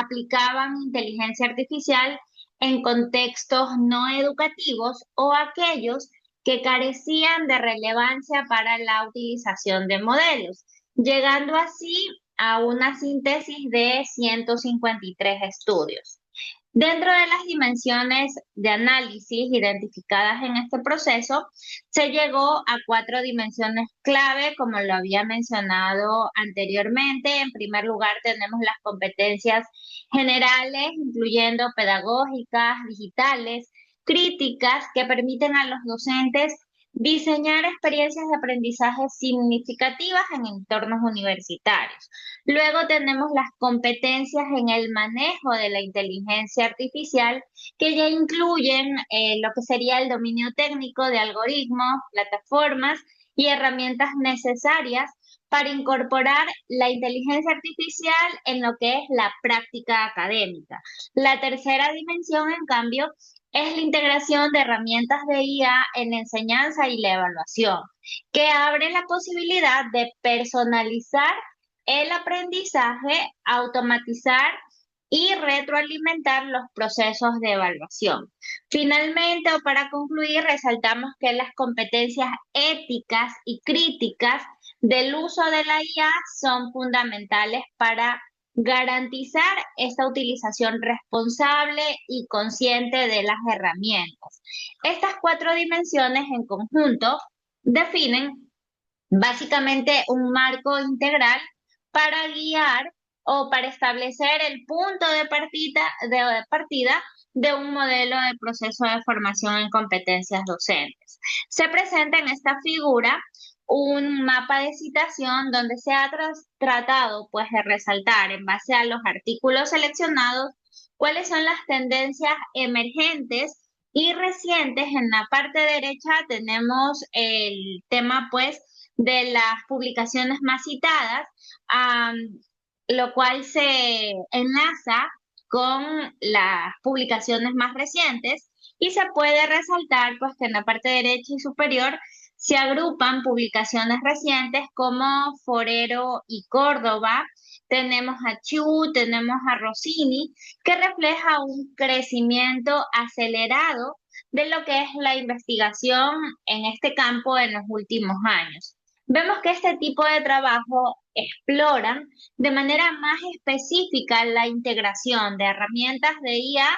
aplicaban inteligencia artificial en contextos no educativos o aquellos que carecían de relevancia para la utilización de modelos, llegando así a una síntesis de 153 estudios. Dentro de las dimensiones de análisis identificadas en este proceso, se llegó a 4 dimensiones clave, como lo había mencionado anteriormente. En primer lugar, tenemos las competencias generales, incluyendo pedagógicas, digitales, críticas, que permiten a los docentes diseñar experiencias de aprendizaje significativas en entornos universitarios. Luego tenemos las competencias en el manejo de la inteligencia artificial, que ya incluyen lo que sería el dominio técnico de algoritmos, plataformas y herramientas necesarias para incorporar la inteligencia artificial en lo que es la práctica académica. La tercera dimensión, en cambio, es la integración de herramientas de IA en la enseñanza y la evaluación, que abre la posibilidad de personalizar el aprendizaje, automatizar y retroalimentar los procesos de evaluación. Finalmente, o para concluir, resaltamos que las competencias éticas y críticas del uso de la IA son fundamentales para garantizar esta utilización responsable y consciente de las herramientas. Estas 4 dimensiones en conjunto definen básicamente un marco integral para guiar o para establecer el punto de partida de un modelo de proceso de formación en competencias docentes. Se presenta en esta figura un mapa de citación donde se ha tratado pues de resaltar en base a los artículos seleccionados cuáles son las tendencias emergentes y recientes. En la parte derecha tenemos el tema, pues, de las publicaciones más citadas, am, lo cual se enlaza con las publicaciones más recientes y se puede resaltar, pues, que en la parte derecha y superior se agrupan publicaciones recientes como Forero y Córdoba. Tenemos a Chu, tenemos a Rossini, que refleja un crecimiento acelerado de lo que es la investigación en este campo en los últimos años. Vemos que este tipo de trabajo exploran de manera más específica la integración de herramientas de IA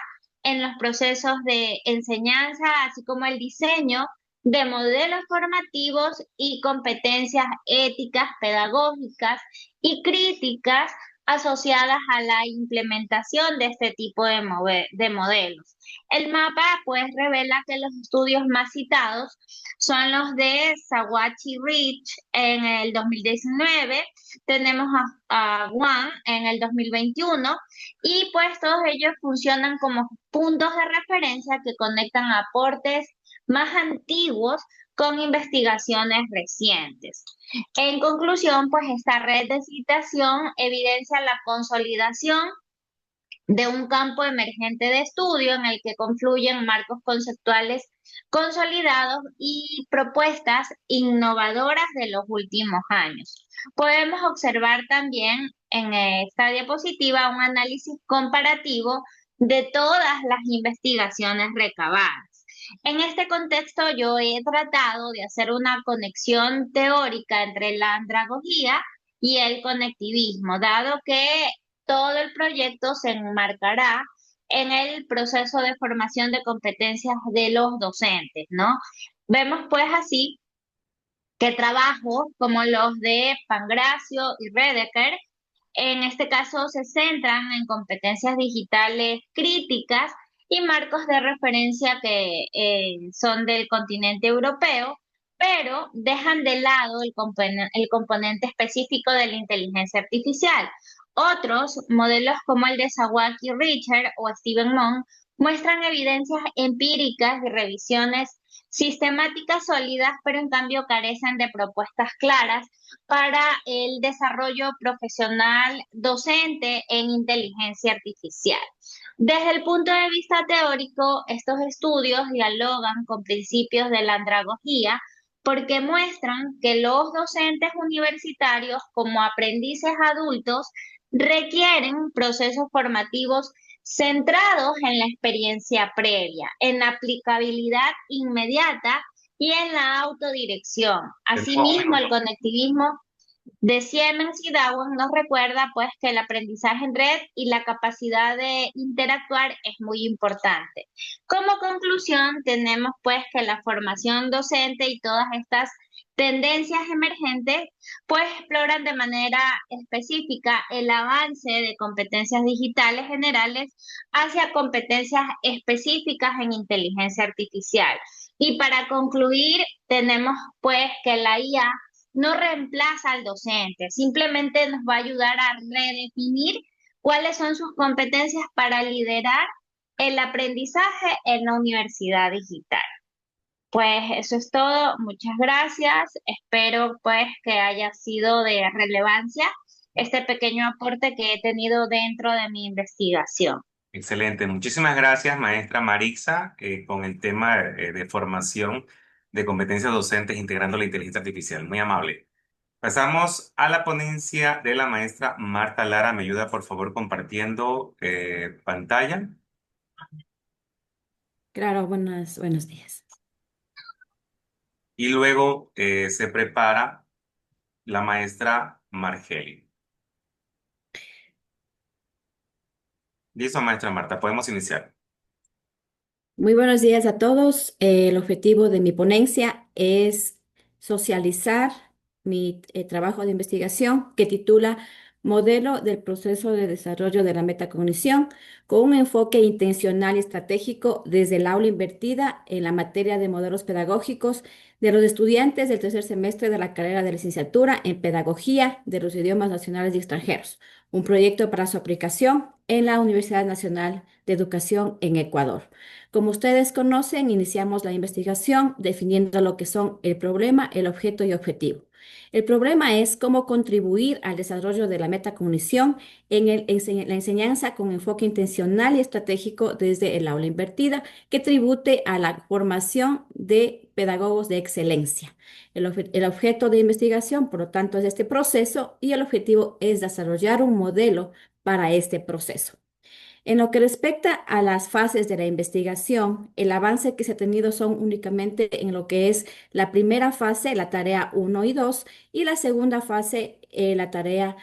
en los procesos de enseñanza, así como el diseño de modelos formativos y competencias éticas, pedagógicas y críticas asociadas a la implementación de este tipo de modelos. El mapa pues revela que los estudios más citados son los de Sawachi Rich en el 2019, tenemos a Wang en el 2021 y pues todos ellos funcionan como puntos de referencia que conectan aportes más antiguos con investigaciones recientes. En conclusión, pues esta red de citación evidencia la consolidación de un campo emergente de estudio en el que confluyen marcos conceptuales consolidados y propuestas innovadoras de los últimos años. Podemos observar también en esta diapositiva un análisis comparativo de todas las investigaciones recabadas. En este contexto yo he tratado de hacer una conexión teórica entre la andragogía y el conectivismo, dado que todo el proyecto se enmarcará en el proceso de formación de competencias de los docentes, ¿no? Vemos pues así que trabajos como los de Pangracio y Redeker, en este caso se centran en competencias digitales críticas y marcos de referencia que son del continente europeo, pero dejan de lado el componente específico de la inteligencia artificial. Otros modelos como el de Sawaki Richard o Steven Mon muestran evidencias empíricas y revisiones sistemáticas sólidas, pero en cambio carecen de propuestas claras para el desarrollo profesional docente en inteligencia artificial. Desde el punto de vista teórico, estos estudios dialogan con principios de la andragogía porque muestran que los docentes universitarios como aprendices adultos requieren procesos formativos centrados en la experiencia previa, en la aplicabilidad inmediata y en la autodirección. Asimismo, el conectivismo de Siemens y Darwin nos recuerda pues que el aprendizaje en red y la capacidad de interactuar es muy importante. Como conclusión, tenemos pues que la formación docente y todas estas tendencias emergentes pues exploran de manera específica el avance de competencias digitales generales hacia competencias específicas en inteligencia artificial. Y para concluir, tenemos pues que la IA no reemplaza al docente, simplemente nos va a ayudar a redefinir cuáles son sus competencias para liderar el aprendizaje en la universidad digital. Pues eso es todo, muchas gracias. Espero pues que haya sido de relevancia este pequeño aporte que he tenido dentro de mi investigación. Excelente. Muchísimas gracias, maestra Marixa, con el tema de formación de competencias docentes integrando la inteligencia artificial. Muy amable. Pasamos a la ponencia de la maestra Marta Lara. ¿Me ayuda, por favor, compartiendo pantalla? Claro, buenos días. Y luego se prepara la maestra Margeli. Listo, maestra Marta, podemos iniciar. Muy buenos días a todos. El objetivo de mi ponencia es socializar mi trabajo de investigación que titula modelo del proceso de desarrollo de la metacognición, con un enfoque intencional y estratégico desde el aula invertida en la materia de modelos pedagógicos de los estudiantes del tercer semestre de la carrera de licenciatura en Pedagogía de los Idiomas Nacionales y Extranjeros, un proyecto para su aplicación en la Universidad Nacional de Educación en Ecuador. Como ustedes conocen, iniciamos la investigación definiendo lo que son el problema, el objeto y objetivo. El problema es cómo contribuir al desarrollo de la metacognición en la enseñanza con enfoque intencional y estratégico desde el aula invertida que tribute a la formación de pedagogos de excelencia. El objeto de investigación, por lo tanto, es este proceso y el objetivo es desarrollar un modelo para este proceso. En lo que respecta a las fases de la investigación, el avance que se ha tenido son únicamente en lo que es la primera fase, la tarea 1 y 2, y la segunda fase, la tarea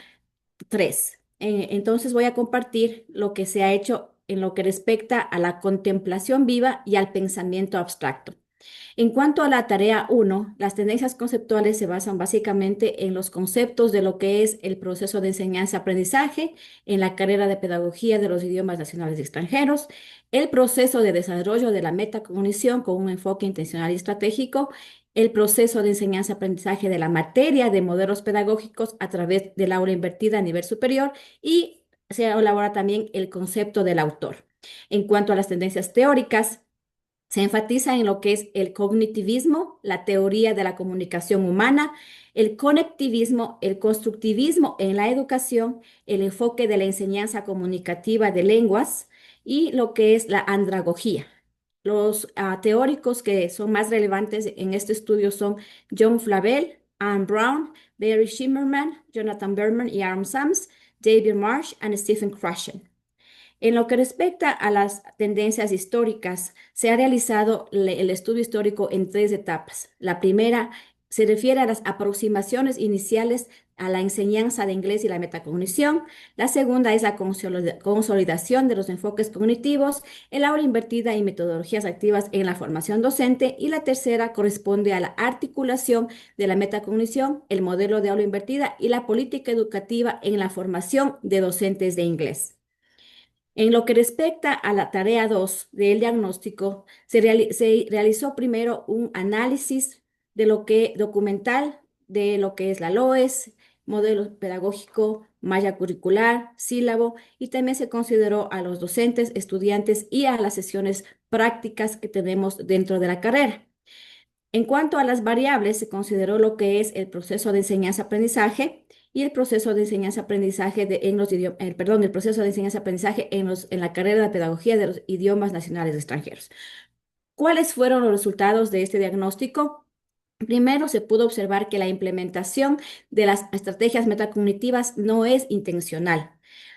3. Entonces voy a compartir lo que se ha hecho en lo que respecta a la contemplación viva y al pensamiento abstracto. En cuanto a la tarea 1, las tendencias conceptuales se basan básicamente en los conceptos de lo que es el proceso de enseñanza-aprendizaje en la carrera de Pedagogía de los Idiomas Nacionales y Extranjeros, el proceso de desarrollo de la metacognición con un enfoque intencional y estratégico, el proceso de enseñanza-aprendizaje de la materia de modelos pedagógicos a través del aula invertida a nivel superior y se elabora también el concepto del autor. En cuanto a las tendencias teóricas, se enfatiza en lo que es el cognitivismo, la teoría de la comunicación humana, el conectivismo, el constructivismo en la educación, el enfoque de la enseñanza comunicativa de lenguas y lo que es la andragogía. Los teóricos que son más relevantes en este estudio son John Flavel, Anne Brown, Barry Shimmerman, Jonathan Berman y Aaron Sams, David Marsh y Stephen Krashen. En lo que respecta a las tendencias históricas, se ha realizado el estudio histórico en tres etapas. La primera se refiere a las aproximaciones iniciales a la enseñanza de inglés y la metacognición. La segunda es la consolidación de los enfoques cognitivos, el aula invertida y metodologías activas en la formación docente. Y la tercera corresponde a la articulación de la metacognición, el modelo de aula invertida y la política educativa en la formación de docentes de inglés. En lo que respecta a la tarea 2 del diagnóstico, se realizó primero un análisis de lo que documental de lo que es la LOES, modelo pedagógico, malla curricular, sílabo, y también se consideró a los docentes, estudiantes y a las sesiones prácticas que tenemos dentro de la carrera. En cuanto a las variables, se consideró lo que es el proceso de enseñanza-aprendizaje y el proceso de enseñanza-aprendizaje el proceso de enseñanza-aprendizaje en la carrera de Pedagogía de los Idiomas Nacionales Extranjeros. ¿Cuáles fueron los resultados de este diagnóstico? Primero, se pudo observar que la implementación de las estrategias metacognitivas no es intencional,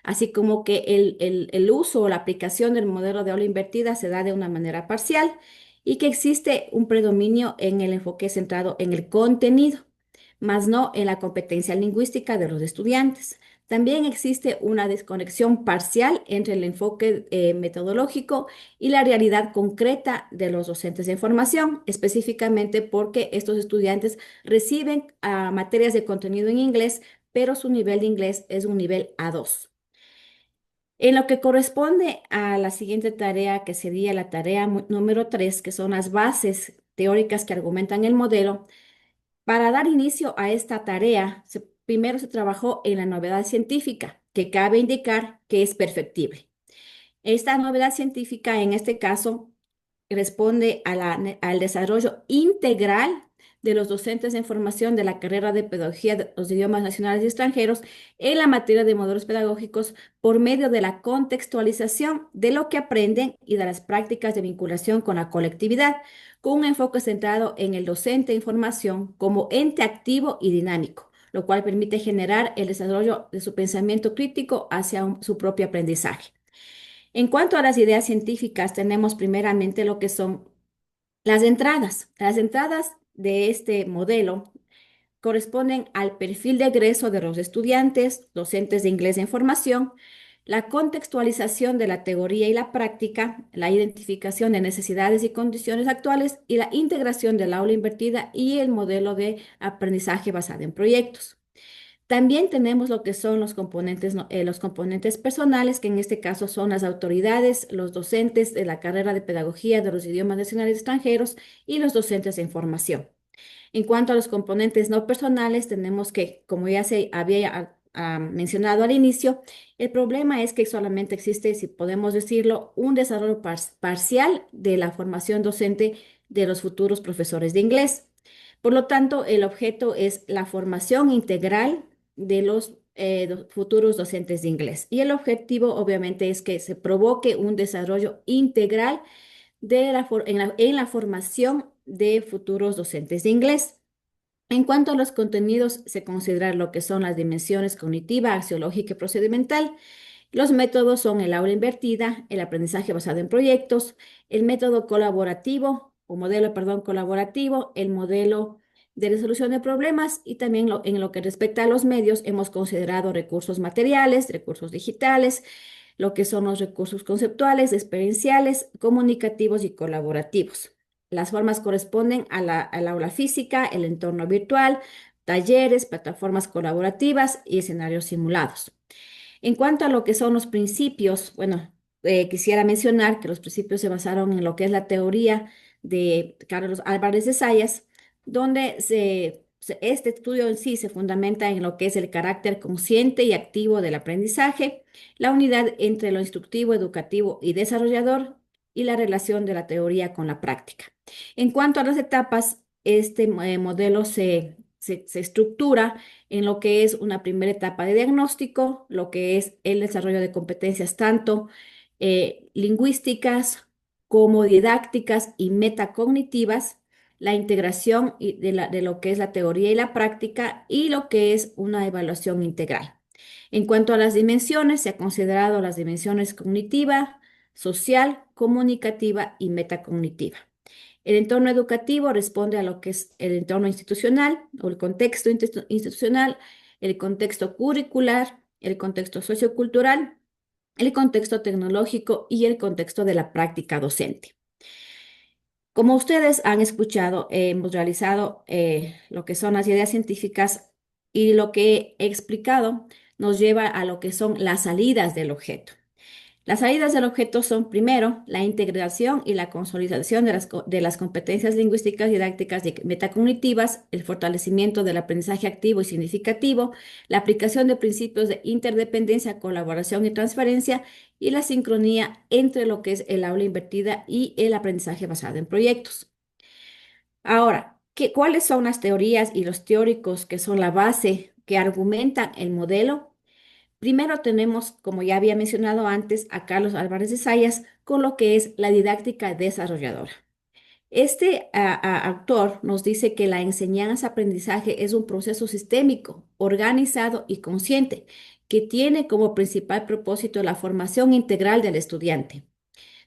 así como que el uso o la aplicación del modelo de aula invertida se da de una manera parcial y que existe un predominio en el enfoque centrado en el contenido, más no en la competencia lingüística de los estudiantes. También existe una desconexión parcial entre el enfoque metodológico y la realidad concreta de los docentes de formación, específicamente porque estos estudiantes reciben materias de contenido en inglés, pero su nivel de inglés es un nivel A2. En lo que corresponde a la siguiente tarea, que sería la tarea número 3, que son las bases teóricas que argumentan el modelo, para dar inicio a esta tarea, primero se trabajó en la novedad científica, que cabe indicar que es perfectible. Esta novedad científica, en este caso, responde al desarrollo integral de los docentes en formación de la carrera de Pedagogía de los Idiomas Nacionales y Extranjeros en la materia de modelos pedagógicos por medio de la contextualización de lo que aprenden y de las prácticas de vinculación con la colectividad, con un enfoque centrado en el docente en formación como ente activo y dinámico, lo cual permite generar el desarrollo de su pensamiento crítico hacia su propio aprendizaje. En cuanto a las ideas científicas, tenemos primeramente lo que son las entradas. Las entradas de este modelo corresponden al perfil de egreso de los estudiantes, docentes de inglés en formación, la contextualización de la teoría y la práctica, la identificación de necesidades y condiciones actuales y la integración del aula invertida y el modelo de aprendizaje basado en proyectos. También tenemos lo que son los componentes, los componentes personales, que en este caso son las autoridades, los docentes de la carrera de pedagogía de los idiomas nacionales extranjeros y los docentes en formación. En cuanto a los componentes no personales, tenemos que, como ya se había mencionado al inicio, el problema es que solamente existe, si podemos decirlo, un desarrollo parcial de la formación docente de los futuros profesores de inglés. Por lo tanto, el objeto es la formación integral de los futuros docentes de inglés. Y el objetivo, obviamente, es que se provoque un desarrollo integral en la formación de futuros docentes de inglés. En cuanto a los contenidos, se considera lo que son las dimensiones cognitiva, axiológica y procedimental. Los métodos son el aula invertida, el aprendizaje basado en proyectos, el método colaborativo o modelo, perdón, colaborativo, el modelo de resolución de problemas y también en lo que respecta a los medios, hemos considerado recursos materiales, recursos digitales, lo que son los recursos conceptuales, experienciales, comunicativos y colaborativos. Las formas corresponden al aula física, el entorno virtual, talleres, plataformas colaborativas y escenarios simulados. En cuanto a lo que son los principios, bueno, quisiera mencionar que los principios se basaron en lo que es la teoría de Carlos Álvarez de Sayas, donde este estudio en sí se fundamenta en lo que es el carácter consciente y activo del aprendizaje, la unidad entre lo instructivo, educativo y desarrollador y la relación de la teoría con la práctica. En cuanto a las etapas, este modelo se estructura en lo que es una primera etapa de diagnóstico, lo que es el desarrollo de competencias tanto lingüísticas como didácticas y metacognitivas, la integración de lo que es la teoría y la práctica y lo que es una evaluación integral. En cuanto a las dimensiones, se ha considerado las dimensiones cognitiva, social, comunicativa y metacognitiva. El entorno educativo responde a lo que es el entorno institucional o el contexto institucional, el contexto curricular, el contexto sociocultural, el contexto tecnológico y el contexto de la práctica docente. Como ustedes han escuchado, hemos realizado lo que son las ideas científicas y lo que he explicado nos lleva a lo que son las salidas del objeto. Las salidas del objeto son, primero, la integración y la consolidación de las competencias lingüísticas, didácticas y metacognitivas, el fortalecimiento del aprendizaje activo y significativo, la aplicación de principios de interdependencia, colaboración y transferencia, y la sincronía entre lo que es el aula invertida y el aprendizaje basado en proyectos. Ahora, ¿cuáles son las teorías y los teóricos que son la base que argumentan el modelo? Primero tenemos, como ya había mencionado antes, a Carlos Álvarez de Sayas con lo que es la didáctica desarrolladora. Este autor nos dice que la enseñanza-aprendizaje es un proceso sistémico, organizado y consciente, que tiene como principal propósito la formación integral del estudiante.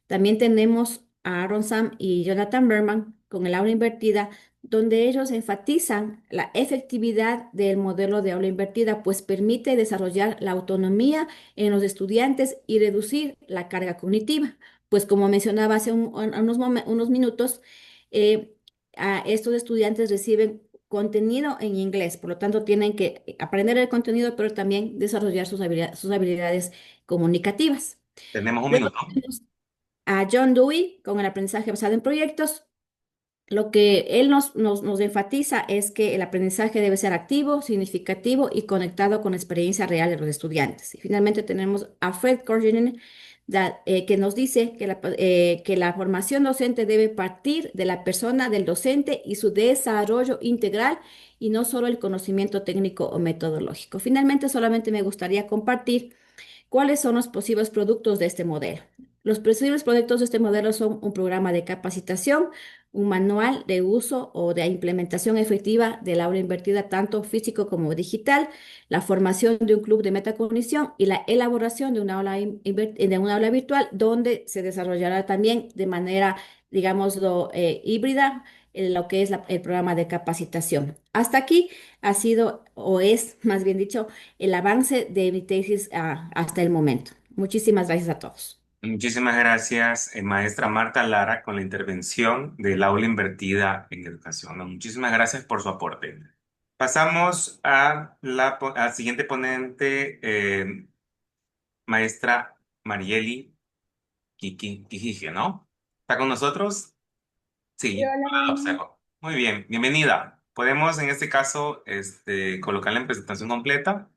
También tenemos a Aaron Sam y Jonathan Berman con el aula invertida, donde ellos enfatizan la efectividad del modelo de aula invertida, pues permite desarrollar la autonomía en los estudiantes y reducir la carga cognitiva. Pues como mencionaba hace unos minutos, eh, estos estudiantes reciben contenido en inglés, por lo tanto tienen que aprender el contenido, pero también desarrollar sus habilidades comunicativas. Tenemos un Luego minuto. tenemos a John Dewey con el aprendizaje basado en proyectos. Lo que él nos enfatiza es que el aprendizaje debe ser activo, significativo y conectado con la experiencia real de los estudiantes. Y finalmente tenemos a Fred Korjinen, que nos dice que la formación docente debe partir de la persona del docente y su desarrollo integral y no solo el conocimiento técnico o metodológico. Finalmente, solamente me gustaría compartir ¿cuáles son los posibles productos de este modelo? Los posibles productos de este modelo son un programa de capacitación, un manual de uso o de implementación efectiva del aula invertida, tanto físico como digital, la formación de un club de metacognición y la elaboración de una de un aula virtual donde se desarrollará también de manera, digámoslo, híbrida lo que es el programa de capacitación. Hasta aquí ha sido, o es, más bien dicho, el avance de mi tesis hasta el momento. Muchísimas gracias a todos. Muchísimas gracias, maestra Marta Lara, con la intervención del aula invertida en educación. Muchísimas gracias por su aporte. Pasamos a la siguiente ponente, maestra Marieli Quijije, ¿no? ¿Está con nosotros? Sí, Sí, hola, ahora la Ronnie. observo. Muy bien, bienvenida. Podemos en este caso colocarla en presentación completa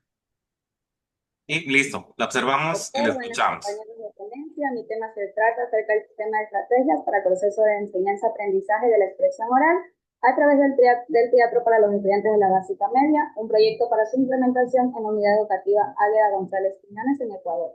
y listo, la observamos y la Doctor, buenas escuchamos. compañeros de ponencia. Mi tema se trata acerca del sistema de estrategias para el proceso de enseñanza-aprendizaje de la expresión oral a través del teatro para los estudiantes de la básica media, un proyecto para su implementación en la unidad educativa Águeda González Quiñones en Ecuador.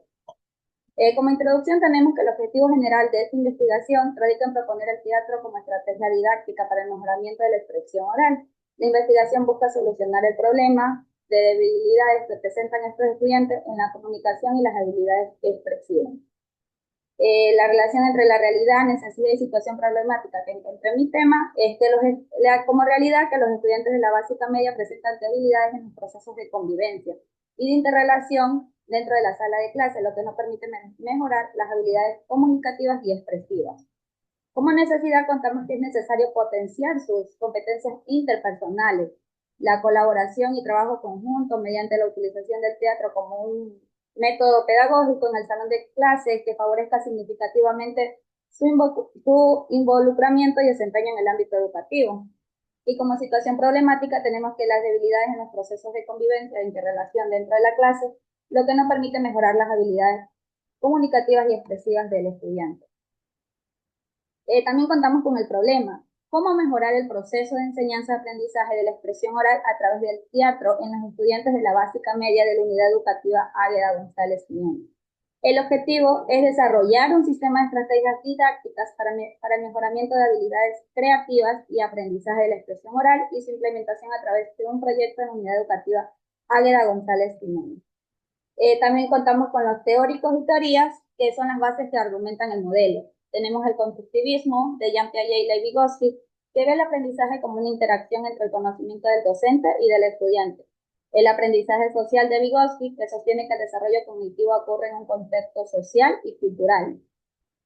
Como introducción tenemos que el objetivo general de esta investigación radica en proponer el teatro como estrategia didáctica para el mejoramiento de la expresión oral. La investigación busca solucionar el problema de debilidades que presentan estos estudiantes en la comunicación y las habilidades expresivas. La relación entre la realidad, necesidad y situación problemática que encontré en mi tema es que como realidad que los estudiantes de la básica media presentan debilidades en los procesos de convivencia y de interrelación dentro de la sala de clase, lo que no permite mejorar las habilidades comunicativas y expresivas. Como necesidad contamos que es necesario potenciar sus competencias interpersonales, la colaboración y trabajo conjunto mediante la utilización del teatro como un método pedagógico en el salón de clase que favorezca significativamente su involucramiento y desempeño en el ámbito educativo. Y como situación problemática tenemos que las debilidades en los procesos de convivencia e interrelación dentro de la clase, lo que no permite mejorar las habilidades comunicativas y expresivas del estudiante. También contamos con el problema, cómo mejorar el proceso de enseñanza-aprendizaje de la expresión oral a través del teatro en los estudiantes de la básica media de la unidad educativa Águeda González Quiñones. El objetivo es desarrollar un sistema de estrategias didácticas para el mejoramiento de habilidades creativas y aprendizaje de la expresión oral y su implementación a través de un proyecto en la unidad educativa Águeda González Quiñones. También contamos con los teóricos y teorías, que son las bases que argumentan el modelo. Tenemos el constructivismo de Jean Piaget y Levi-Vygotsky, que ve el aprendizaje como una interacción entre el conocimiento del docente y del estudiante. El aprendizaje social de Vygotsky, que sostiene que el desarrollo cognitivo ocurre en un contexto social y cultural.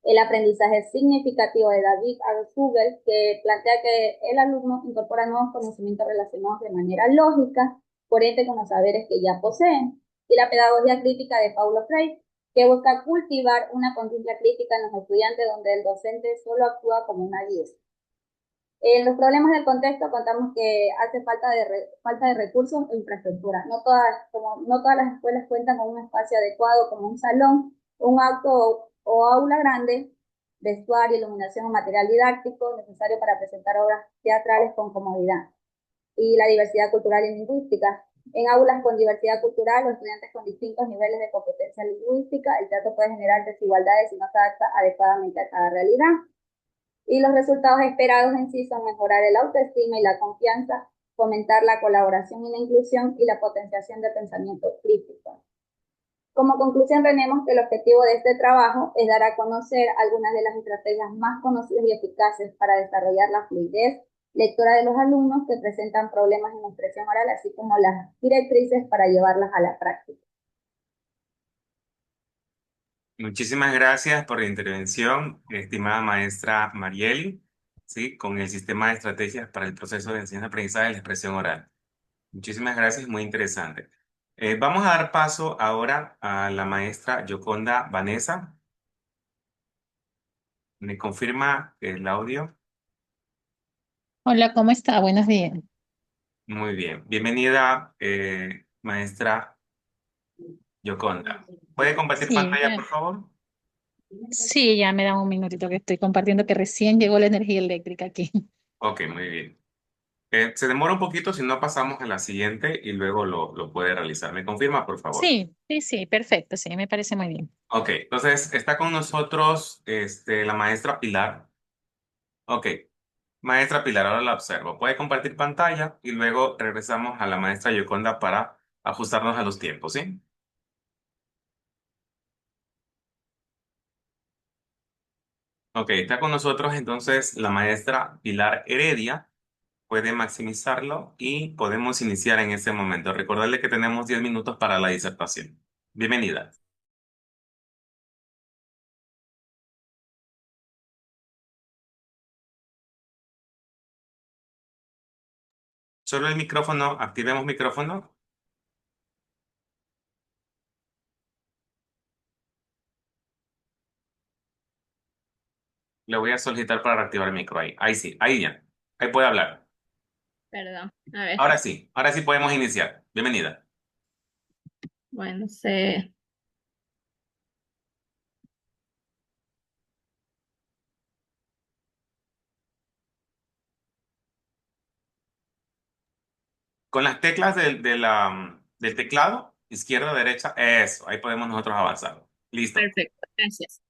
El aprendizaje significativo de David Altshuler, que plantea que el alumno incorpora nuevos conocimientos relacionados de manera lógica, coherente con los saberes que ya poseen. Y la pedagogía crítica de Paulo Freire, que busca cultivar una conciencia crítica en los estudiantes donde el docente solo actúa como una guía. En los problemas del contexto contamos que hace falta de recursos e infraestructura. No todas las escuelas cuentan con un espacio adecuado como un salón, un auto o aula grande, vestuario, iluminación o material didáctico necesario para presentar obras teatrales con comodidad. Y la diversidad cultural y lingüística. En aulas con diversidad cultural o estudiantes con distintos niveles de competencia lingüística, el teatro puede generar desigualdades si no se adapta adecuadamente a cada realidad. Y los resultados esperados en sí son mejorar el autoestima y la confianza, fomentar la colaboración y la inclusión y la potenciación de pensamiento crítico. Como conclusión tenemos que el objetivo de este trabajo es dar a conocer algunas de las estrategias más conocidas y eficaces para desarrollar la fluidez lectora de los alumnos que presentan problemas en la expresión oral, así como las directrices para llevarlas a la práctica. Muchísimas gracias por la intervención, estimada maestra Marieli, ¿sí? Con el sistema de estrategias para el proceso de enseñanza-aprendizaje de la expresión oral. Muchísimas gracias, muy interesante. Vamos a dar paso ahora a la maestra Yoconda Vanessa. ¿Me confirma el audio? Hola, ¿cómo está? Buenos días. Muy bien. Bienvenida, maestra Yoconda. ¿Puede compartir Sí, pantalla, por favor? sí, ya me da un minutito que estoy compartiendo que recién llegó la energía eléctrica aquí. Ok, muy bien. Se demora un poquito si no pasamos a la siguiente y luego lo puede realizar. ¿Me confirma, por favor? Sí, sí, sí, perfecto, sí, me parece muy bien. Ok, entonces está con nosotros la maestra Pilar. Ok, maestra Pilar, ahora la observo. Puede compartir pantalla y luego regresamos a la maestra Yoconda para ajustarnos a los tiempos, ¿sí? Ok, está con nosotros entonces la maestra Pilar Heredia. Puede maximizarlo y podemos iniciar en este momento. Recordarle que tenemos 10 minutos para la disertación. Bienvenida. Solo el micrófono, activemos micrófono. Le voy a solicitar para reactivar el micro ahí. Ahí sí, ahí ya. Ahí puede hablar. Perdón, a ver, Ahora sí podemos iniciar. Bienvenida. bueno, sé. Con las teclas del teclado, izquierda, derecha, eso, ahí podemos nosotros avanzar. Listo. Perfecto, gracias.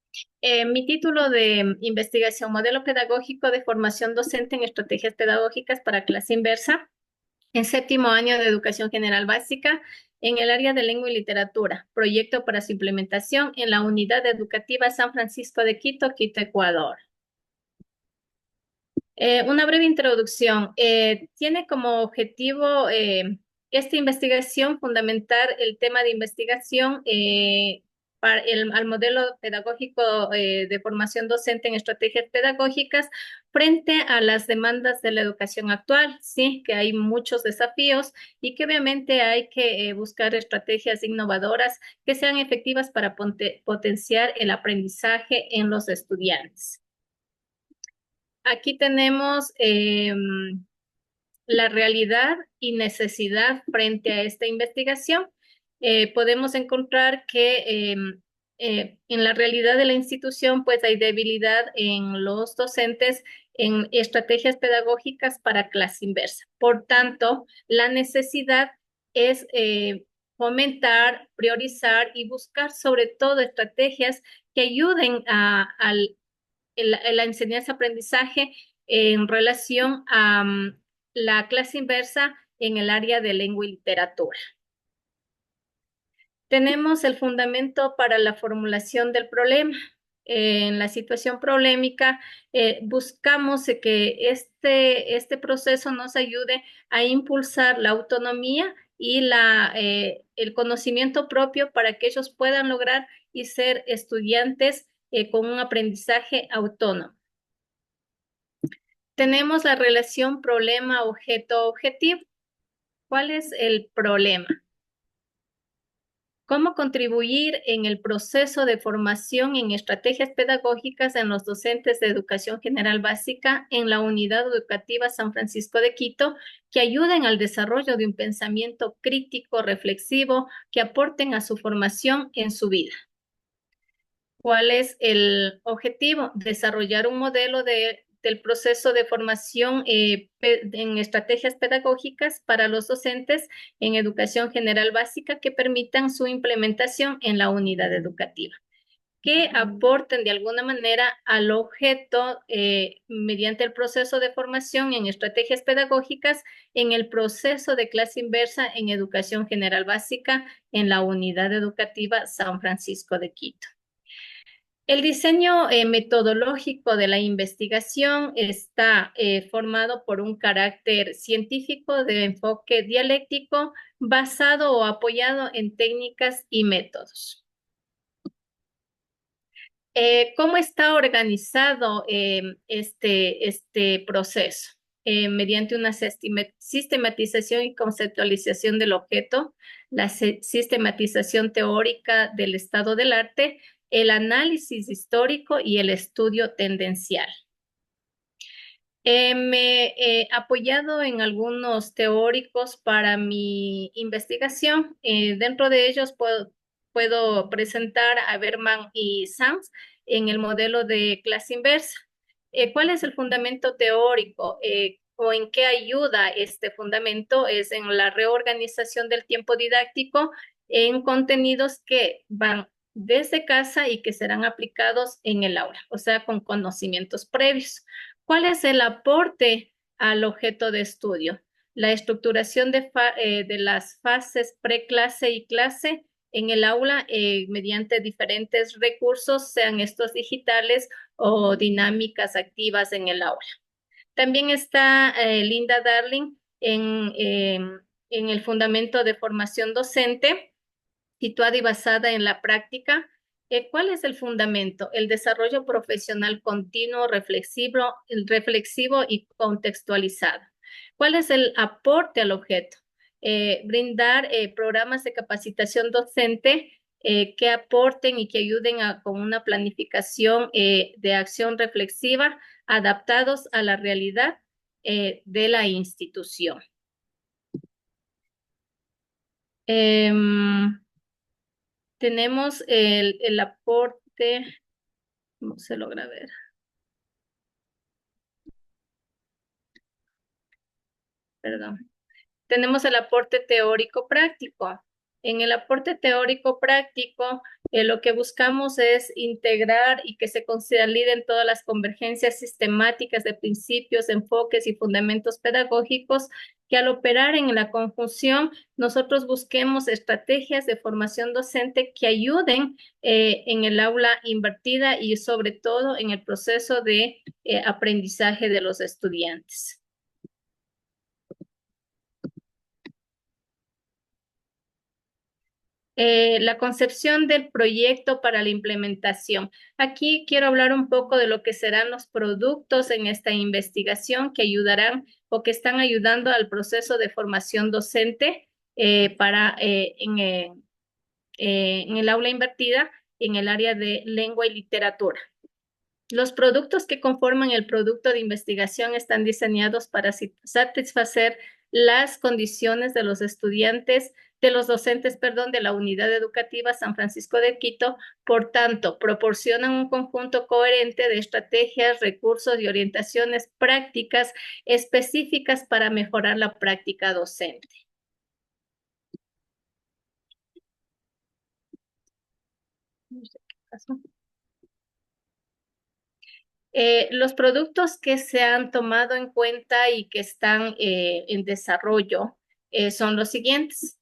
Mi título de investigación, modelo pedagógico de formación docente en estrategias pedagógicas para clase inversa, en séptimo año de educación general básica, en el área de lengua y literatura, proyecto para su implementación en la unidad educativa San Francisco de Quito, Quito, Ecuador. Una breve introducción. Tiene como objetivo esta investigación fundamentar el tema de investigación al modelo pedagógico de formación docente en estrategias pedagógicas frente a las demandas de la educación actual, sí, que hay muchos desafíos y que obviamente hay que buscar estrategias innovadoras que sean efectivas para potenciar el aprendizaje en los estudiantes. Aquí tenemos la realidad y necesidad frente a esta investigación. Podemos encontrar que en la realidad de la institución, pues hay debilidad en los docentes en estrategias pedagógicas para clase inversa. Por tanto, la necesidad es fomentar, priorizar y buscar sobre todo estrategias que ayuden la enseñanza-aprendizaje en relación a la clase inversa en el área de lengua y literatura. Tenemos el fundamento para la formulación del problema. En la situación problemática, buscamos que este proceso nos ayude a impulsar la autonomía y el conocimiento propio para que ellos puedan lograr y ser estudiantes con un aprendizaje autónomo. Tenemos la relación problema-objeto-objetivo. ¿Cuál es el problema? ¿Cómo contribuir en el proceso de formación en estrategias pedagógicas en los docentes de educación general básica en la unidad educativa San Francisco de Quito que ayuden al desarrollo de un pensamiento crítico, reflexivo, que aporten a su formación en su vida? ¿Cuál es el objetivo? Desarrollar un modelo del proceso de formación en estrategias pedagógicas para los docentes en educación general básica que permitan su implementación en la unidad educativa, que aporten de alguna manera al objeto mediante el proceso de formación en estrategias pedagógicas en el proceso de clase inversa en educación general básica en la unidad educativa San Francisco de Quito. El diseño metodológico de la investigación está formado por un carácter científico de enfoque dialéctico basado o apoyado en técnicas y métodos. ¿Cómo está organizado este proceso? Mediante una sistematización y conceptualización del objeto, la sistematización teórica del estado del arte, el análisis histórico y el estudio tendencial. Me he apoyado en algunos teóricos para mi investigación. Dentro de ellos puedo presentar a Berman y Sanz en el modelo de clase inversa. ¿Cuál es el fundamento teórico o en qué ayuda este fundamento? Es en la reorganización del tiempo didáctico en contenidos que van desde casa y que serán aplicados en el aula, o sea, con conocimientos previos. ¿Cuál es el aporte al objeto de estudio? La estructuración de las fases preclase y clase en el aula mediante diferentes recursos, sean estos digitales o dinámicas activas en el aula. También está Linda Darling en el fundamento de formación docente, situada y basada en la práctica. ¿Cuál es el fundamento? El desarrollo profesional continuo, reflexivo y contextualizado. ¿Cuál es el aporte al objeto? Brindar programas de capacitación docente que aporten y que ayuden con una planificación de acción reflexiva adaptados a la realidad de la institución. Tenemos el aporte, ¿cómo se logra ver? Perdón. Tenemos el aporte teórico práctico. En el aporte teórico práctico, lo que buscamos es integrar y que se consoliden todas las convergencias sistemáticas de principios, enfoques y fundamentos pedagógicos que al operar en la conjunción, nosotros busquemos estrategias de formación docente que ayuden en el aula invertida y sobre todo en el proceso de aprendizaje de los estudiantes. La concepción del proyecto para la implementación. Aquí quiero hablar un poco de lo que serán los productos en esta investigación que ayudarán o que están ayudando al proceso de formación docente en el aula invertida en el área de lengua y literatura. Los productos que conforman el producto de investigación están diseñados para satisfacer las condiciones de los estudiantes, de los docentes, perdón, de la Unidad Educativa San Francisco de Quito. Por tanto, proporcionan un conjunto coherente de estrategias, recursos y orientaciones prácticas específicas para mejorar la práctica docente. No sé qué pasó. Los productos que se han tomado en cuenta y que están en desarrollo son los siguientes.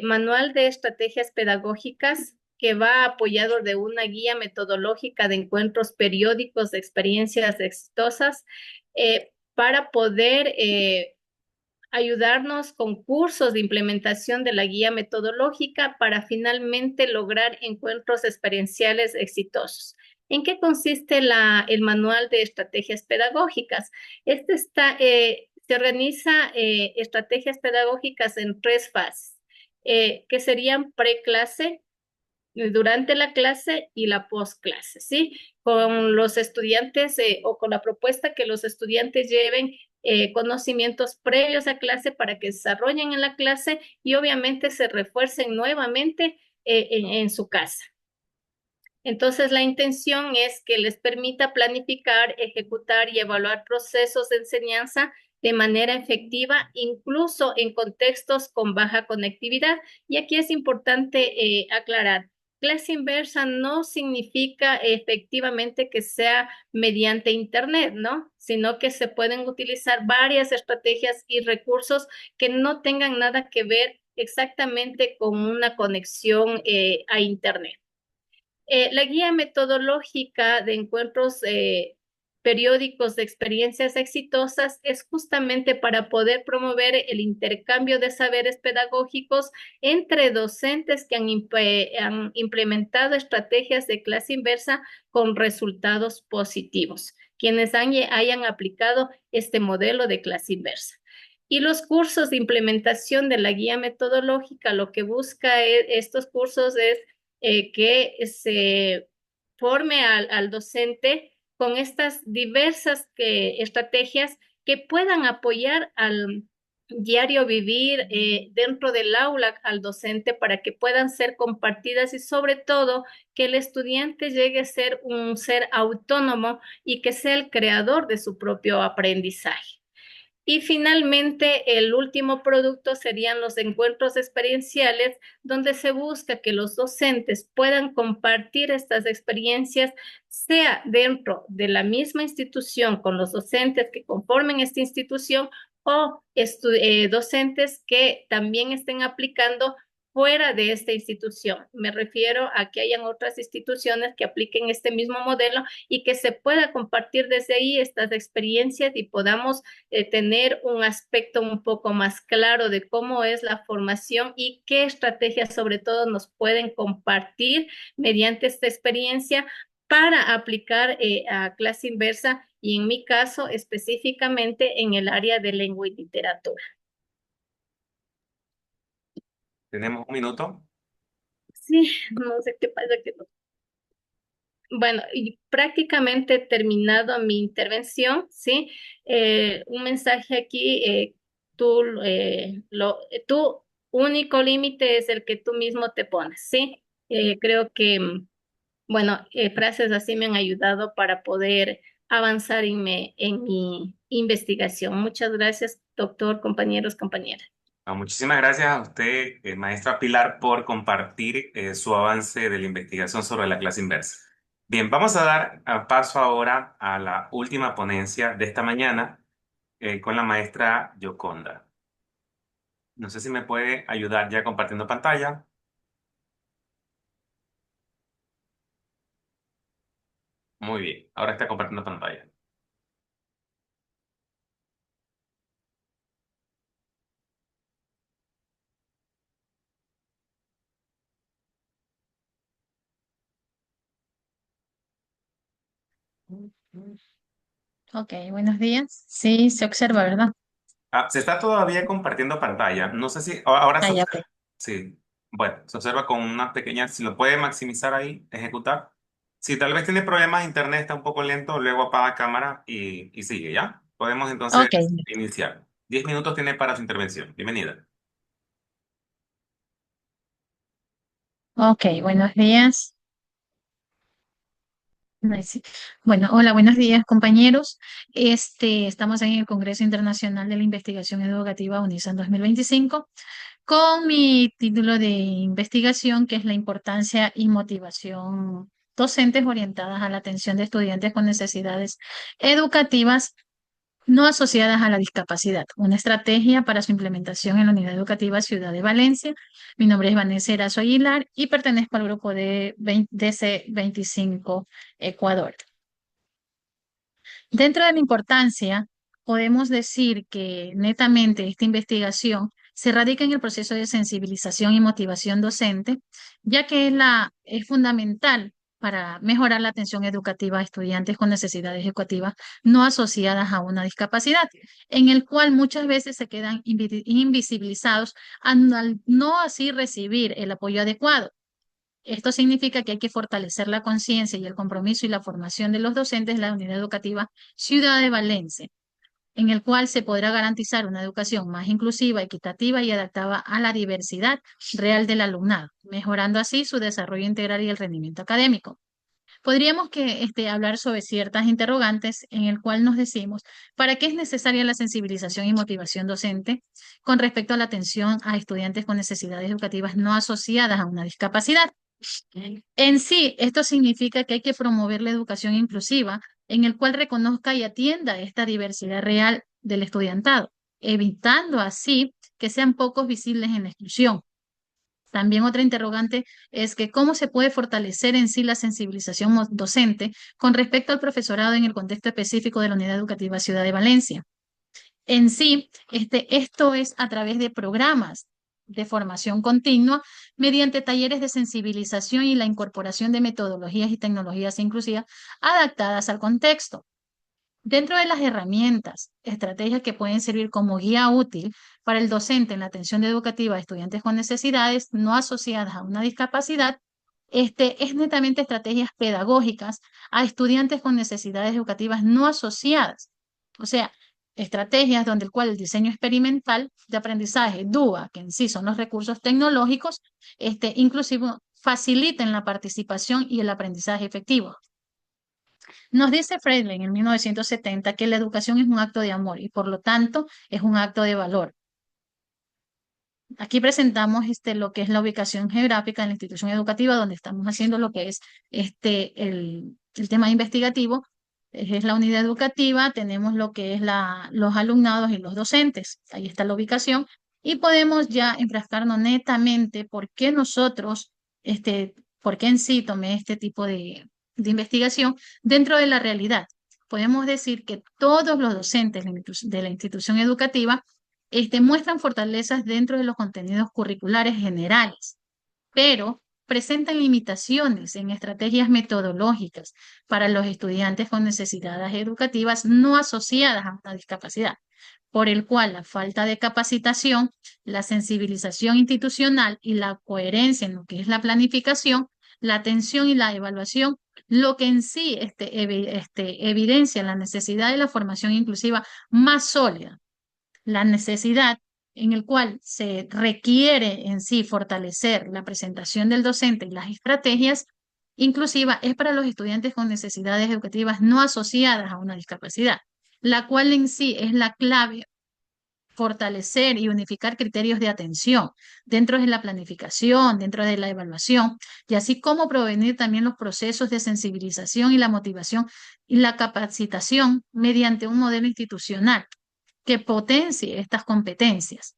Manual de estrategias pedagógicas que va apoyado de una guía metodológica de encuentros periódicos de experiencias exitosas para poder ayudarnos con cursos de implementación de la guía metodológica para finalmente lograr encuentros experienciales exitosos. ¿En qué consiste el manual de estrategias pedagógicas? Se organiza estrategias pedagógicas en 3 fases, que serían preclase, durante la clase y la postclase, ¿sí? Con los estudiantes o con la propuesta que los estudiantes lleven conocimientos previos a clase para que desarrollen en la clase y obviamente se refuercen nuevamente en su casa. Entonces, la intención es que les permita planificar, ejecutar y evaluar procesos de enseñanza de manera efectiva, incluso en contextos con baja conectividad. Y aquí es importante aclarar, clase inversa no significa efectivamente que sea mediante Internet, ¿no? Sino que se pueden utilizar varias estrategias y recursos que no tengan nada que ver exactamente con una conexión a Internet. La guía metodológica de encuentros periódicos de experiencias exitosas es justamente para poder promover el intercambio de saberes pedagógicos entre docentes que han implementado estrategias de clase inversa con resultados positivos, quienes hayan aplicado este modelo de clase inversa. Y los cursos de implementación de la guía metodológica, lo que busca estos cursos es que se forme al docente con estas diversas estrategias que puedan apoyar al diario vivir dentro del aula al docente para que puedan ser compartidas y sobre todo que el estudiante llegue a ser un ser autónomo y que sea el creador de su propio aprendizaje. Y finalmente, el último producto serían los encuentros experienciales, donde se busca que los docentes puedan compartir estas experiencias, sea dentro de la misma institución con los docentes que conformen esta institución o docentes que también estén aplicando fuera de esta institución. Me refiero a que hayan otras instituciones que apliquen este mismo modelo y que se pueda compartir desde ahí estas experiencias y podamos tener un aspecto un poco más claro de cómo es la formación y qué estrategias sobre todo nos pueden compartir mediante esta experiencia para aplicar a clase inversa y en mi caso específicamente en el área de lengua y literatura. Tenemos un minuto. Sí, no sé qué pasa que no. Bueno, y prácticamente he terminado mi intervención, ¿sí? Un mensaje aquí, tu único límite es el que tú mismo te pones, ¿sí? Creo que, bueno, frases así me han ayudado para poder avanzar en mi investigación. Muchas gracias, doctor, compañeros, compañeras. Muchísimas gracias a usted, maestra Pilar, por compartir su avance de la investigación sobre la clase inversa. Bien, vamos a dar paso ahora a la última ponencia de esta mañana con la maestra Yoconda. No sé si me puede ayudar ya compartiendo pantalla. Muy bien, ahora está compartiendo pantalla. Ok, buenos días. Sí, se observa, ¿verdad? Se está todavía compartiendo pantalla. No sé si ahora Ah, se ya, observa. ok. Sí, bueno, se observa con una pequeña, si lo puede maximizar ahí, ejecutar. Si tal vez tiene problemas de internet, está un poco lento, luego apaga cámara y sigue, ¿ya? Podemos entonces Ok, iniciar. 10 minutos tiene para su intervención. Bienvenida. ok, buenos días. Ay, sí. Bueno, hola, buenos días, compañeros. Estamos en el Congreso Internacional de la Investigación Educativa UNISAN 2025 con mi título de investigación, que es la importancia y motivación docentes orientadas a la atención de estudiantes con necesidades educativas no asociadas a la discapacidad, una estrategia para su implementación en la Unidad Educativa Ciudad de Valencia. Mi nombre es Vanessa Erazo Aguilar y pertenezco al grupo de DC25 Ecuador. Dentro de la importancia, podemos decir que netamente esta investigación se radica en el proceso de sensibilización y motivación docente, ya que es fundamental para mejorar la atención educativa a estudiantes con necesidades educativas no asociadas a una discapacidad, en el cual muchas veces se quedan invisibilizados al no así recibir el apoyo adecuado. Esto significa que hay que fortalecer la conciencia y el compromiso y la formación de los docentes de la unidad educativa Ciudad de Valencia, en el cual se podrá garantizar una educación más inclusiva, equitativa y adaptada a la diversidad real del alumnado, mejorando así su desarrollo integral y el rendimiento académico. Podríamos hablar sobre ciertas interrogantes en el cual nos decimos, ¿para qué es necesaria la sensibilización y motivación docente con respecto a la atención a estudiantes con necesidades educativas no asociadas a una discapacidad? En sí, esto significa que hay que promover la educación inclusiva en el cual reconozca y atienda esta diversidad real del estudiantado, evitando así que sean pocos visibles en la exclusión. También otra interrogante es que cómo se puede fortalecer en sí la sensibilización docente con respecto al profesorado en el contexto específico de la Unidad Educativa Ciudad de Valencia. En sí, esto es a través de programas de formación continua mediante talleres de sensibilización y la incorporación de metodologías y tecnologías inclusivas adaptadas al contexto. Dentro de las herramientas, estrategias que pueden servir como guía útil para el docente en la atención educativa de estudiantes con necesidades no asociadas a una discapacidad, es netamente estrategias pedagógicas a estudiantes con necesidades educativas no asociadas. O sea, estrategias donde el cual el diseño experimental de aprendizaje DUA, que en sí son los recursos tecnológicos, inclusive faciliten la participación y el aprendizaje efectivo. Nos dice Freidling en 1970 que la educación es un acto de amor y por lo tanto es un acto de valor. Aquí presentamos lo que es la ubicación geográfica de la institución educativa donde estamos haciendo lo que es el tema investigativo. Es la unidad educativa, tenemos lo que es los alumnados y los docentes. Ahí está la ubicación y podemos ya enfrascarnos netamente por qué nosotros, por qué en sí tomé este tipo de investigación dentro de la realidad. Podemos decir que todos los docentes de la institución educativa muestran fortalezas dentro de los contenidos curriculares generales, pero presentan limitaciones en estrategias metodológicas para los estudiantes con necesidades educativas no asociadas a una discapacidad, por el cual la falta de capacitación, la sensibilización institucional y la coherencia en lo que es la planificación, la atención y la evaluación, lo que en sí evidencia la necesidad de la formación inclusiva más sólida, la necesidad en el cual se requiere en sí fortalecer la presentación del docente y las estrategias inclusivas es para los estudiantes con necesidades educativas no asociadas a una discapacidad, la cual en sí es la clave fortalecer y unificar criterios de atención dentro de la planificación, dentro de la evaluación, y así como prevenir también los procesos de sensibilización y la motivación y la capacitación mediante un modelo institucional que potencie estas competencias.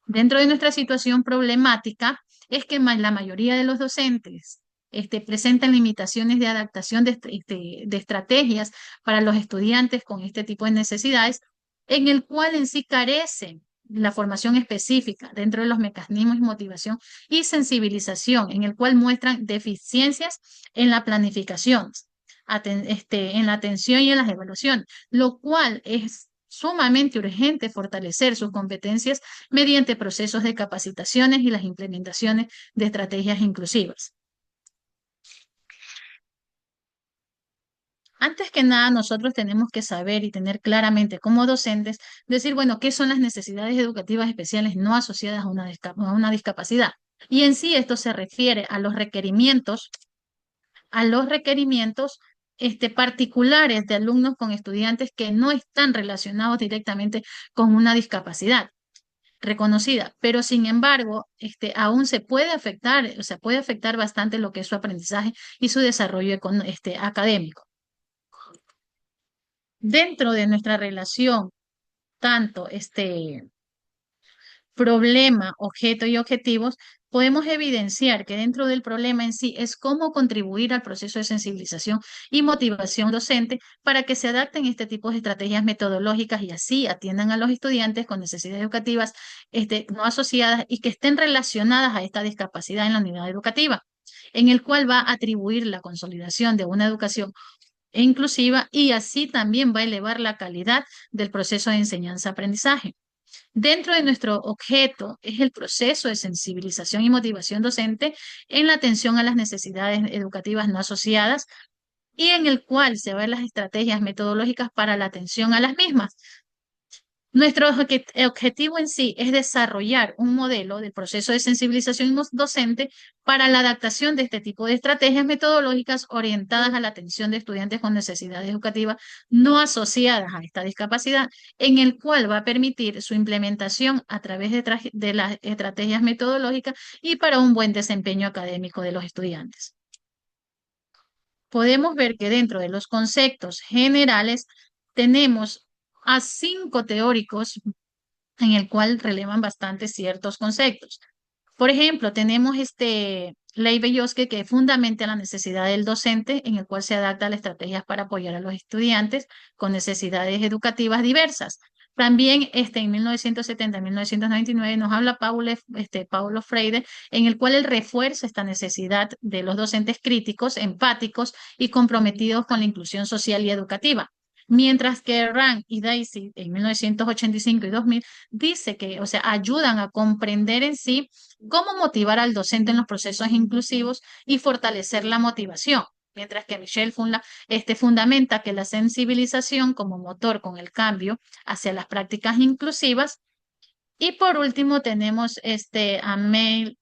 Dentro de nuestra situación problemática es que la mayoría de los docentes presentan limitaciones de adaptación de estrategias para los estudiantes con este tipo de necesidades, en el cual en sí carecen la formación específica dentro de los mecanismos de motivación y sensibilización, en el cual muestran deficiencias en la planificación, en la atención y en las evaluaciones, lo cual es sumamente urgente fortalecer sus competencias mediante procesos de capacitaciones y las implementaciones de estrategias inclusivas. Antes que nada, nosotros tenemos que saber y tener claramente como docentes, decir, bueno, ¿qué son las necesidades educativas especiales no asociadas a una discapacidad? Y en sí esto se refiere a los requerimientos particulares de alumnos con estudiantes que no están relacionados directamente con una discapacidad reconocida, pero sin embargo, aún se puede afectar, o sea, puede afectar bastante lo que es su aprendizaje y su desarrollo académico. Dentro de nuestra relación, tanto problema, objeto y objetivos, podemos evidenciar que dentro del problema en sí es cómo contribuir al proceso de sensibilización y motivación docente para que se adapten este tipo de estrategias metodológicas y así atiendan a los estudiantes con necesidades educativas no asociadas y que estén relacionadas a esta discapacidad en la unidad educativa, en el cual va a atribuir la consolidación de una educación inclusiva y así también va a elevar la calidad del proceso de enseñanza-aprendizaje. Dentro de nuestro objeto es el proceso de sensibilización y motivación docente en la atención a las necesidades educativas no asociadas y en el cual se ven las estrategias metodológicas para la atención a las mismas. Nuestro objetivo en sí es desarrollar un modelo del proceso de sensibilización docente para la adaptación de este tipo de estrategias metodológicas orientadas a la atención de estudiantes con necesidades educativas no asociadas a esta discapacidad, en el cual va a permitir su implementación a través de las estrategias metodológicas y para un buen desempeño académico de los estudiantes. Podemos ver que dentro de los conceptos generales tenemos a 5 teóricos en el cual relevan bastante ciertos conceptos. Por ejemplo, tenemos Leigh-Belloski que fundamenta la necesidad del docente, en el cual se adapta a las estrategias para apoyar a los estudiantes con necesidades educativas diversas. También en 1970 1999 nos habla Paulo Freire, en el cual él refuerza esta necesidad de los docentes críticos, empáticos y comprometidos con la inclusión social y educativa. Mientras que Rand y Daisy en 1985 y 2000 dice que, o sea, ayudan a comprender en sí cómo motivar al docente en los procesos inclusivos y fortalecer la motivación. Mientras que Michelle fundamenta que la sensibilización como motor con el cambio hacia las prácticas inclusivas. Y por último tenemos a Mel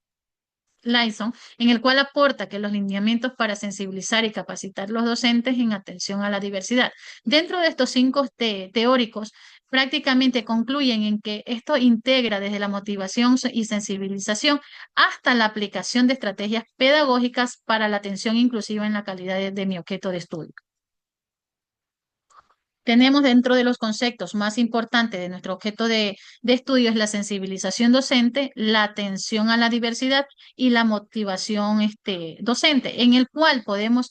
Lyson, en el cual aporta que los lineamientos para sensibilizar y capacitar los docentes en atención a la diversidad. Dentro de estos 5 teóricos, prácticamente concluyen en que esto integra desde la motivación y sensibilización hasta la aplicación de estrategias pedagógicas para la atención inclusiva en la calidad de mi objeto de estudio. Tenemos dentro de los conceptos más importantes de nuestro objeto de estudio es la sensibilización docente, la atención a la diversidad y la motivación docente, en el cual podemos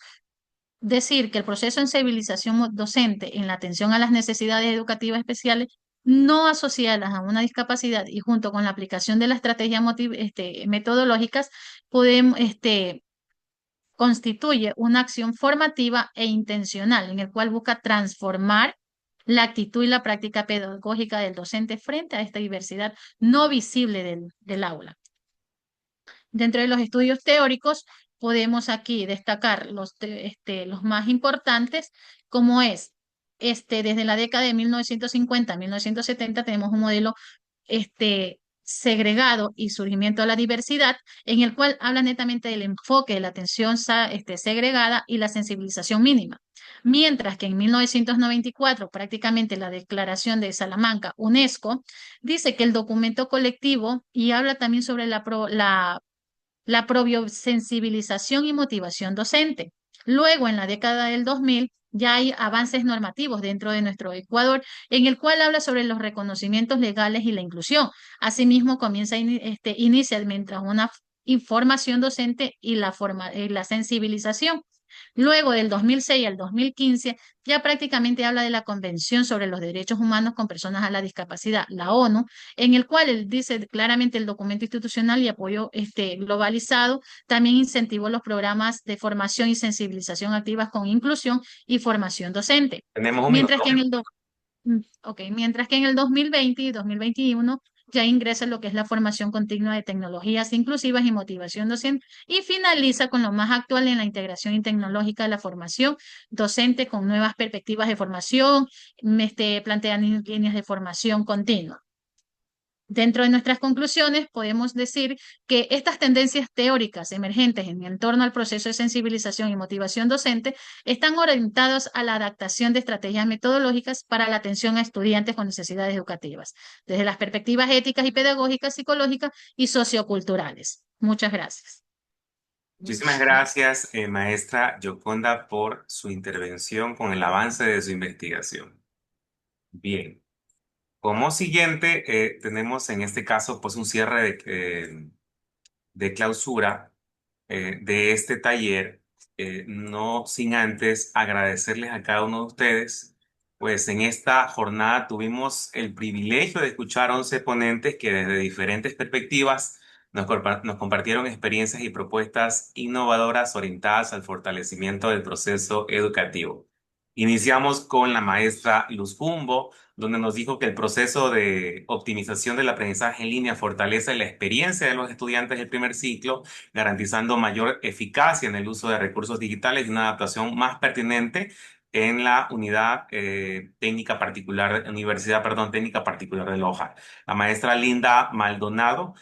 decir que el proceso de sensibilización docente en la atención a las necesidades educativas especiales no asociadas a una discapacidad y junto con la aplicación de las estrategias metodológicas podemos constituye una acción formativa e intencional en el cual busca transformar la actitud y la práctica pedagógica del docente frente a esta diversidad no visible del aula. Dentro de los estudios teóricos, podemos aquí destacar los más importantes, como es, desde la década de 1950 a 1970 tenemos un modelo segregado y surgimiento de la diversidad, en el cual habla netamente del enfoque de la atención segregada y la sensibilización mínima. Mientras que en 1994, prácticamente la Declaración de Salamanca, UNESCO, dice que el documento colectivo y habla también sobre la probiosensibilización y motivación docente. Luego, en la década del 2000, ya hay avances normativos dentro de nuestro Ecuador, en el cual habla sobre los reconocimientos legales y la inclusión. Asimismo, inicia mientras una información docente y la sensibilización. Luego, del 2006 al 2015, ya prácticamente habla de la Convención sobre los Derechos Humanos con Personas a la Discapacidad, la ONU, en el cual él dice claramente el documento institucional y apoyo globalizado también incentivó los programas de formación y sensibilización activas con inclusión y formación docente. Tenemos un Mientras minuto. que mientras que en el 2020 y 2021 ya ingresa lo que es la formación continua de tecnologías inclusivas y motivación docente y finaliza con lo más actual en la integración tecnológica de la formación docente con nuevas perspectivas de formación, plantean líneas de formación continua. Dentro de nuestras conclusiones, podemos decir que estas tendencias teóricas emergentes en torno al proceso de sensibilización y motivación docente están orientadas a la adaptación de estrategias metodológicas para la atención a estudiantes con necesidades educativas, desde las perspectivas éticas y pedagógicas, psicológicas y socioculturales. Muchas gracias. Muchísimas gracias, maestra Yoconda, por su intervención con el avance de su investigación. Bien. Como siguiente, tenemos en este caso pues un cierre de clausura de este taller, no sin antes agradecerles a cada uno de ustedes, pues en esta jornada tuvimos el privilegio de escuchar 11 ponentes que desde diferentes perspectivas nos compartieron experiencias y propuestas innovadoras orientadas al fortalecimiento del proceso educativo. Iniciamos con la maestra Luz Fumbo, donde nos dijo que el proceso de optimización del aprendizaje en línea fortalece la experiencia de los estudiantes del primer ciclo, garantizando mayor eficacia en el uso de recursos digitales y una adaptación más pertinente en la Universidad, Técnica Particular de Loja. La maestra Linda Maldonado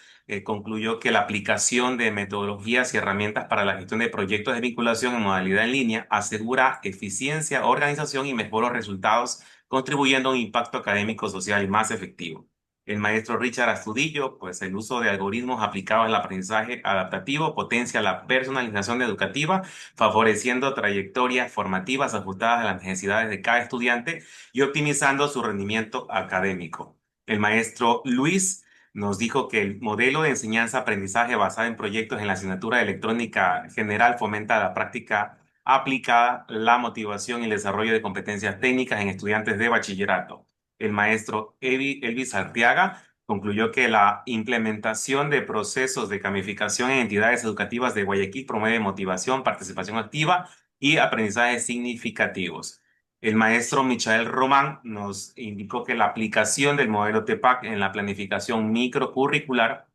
concluyó que la aplicación de metodologías y herramientas para la gestión de proyectos de vinculación en modalidad en línea asegura eficiencia, organización y mejores resultados, contribuyendo a un impacto académico social más efectivo. El maestro Richard Astudillo, pues el uso de algoritmos aplicados al aprendizaje adaptativo potencia la personalización educativa, favoreciendo trayectorias formativas ajustadas a las necesidades de cada estudiante y optimizando su rendimiento académico. El maestro Luis nos dijo que el modelo de enseñanza-aprendizaje basado en proyectos en la asignatura de electrónica general fomenta la práctica aplicada, la motivación y el desarrollo de competencias técnicas en estudiantes de bachillerato. El maestro Elvis Arteaga concluyó que la implementación de procesos de gamificación en entidades educativas de Guayaquil promueve motivación, participación activa y aprendizajes significativos. El maestro Michael Román nos indicó que la aplicación del modelo TEPAC en la planificación microcurricular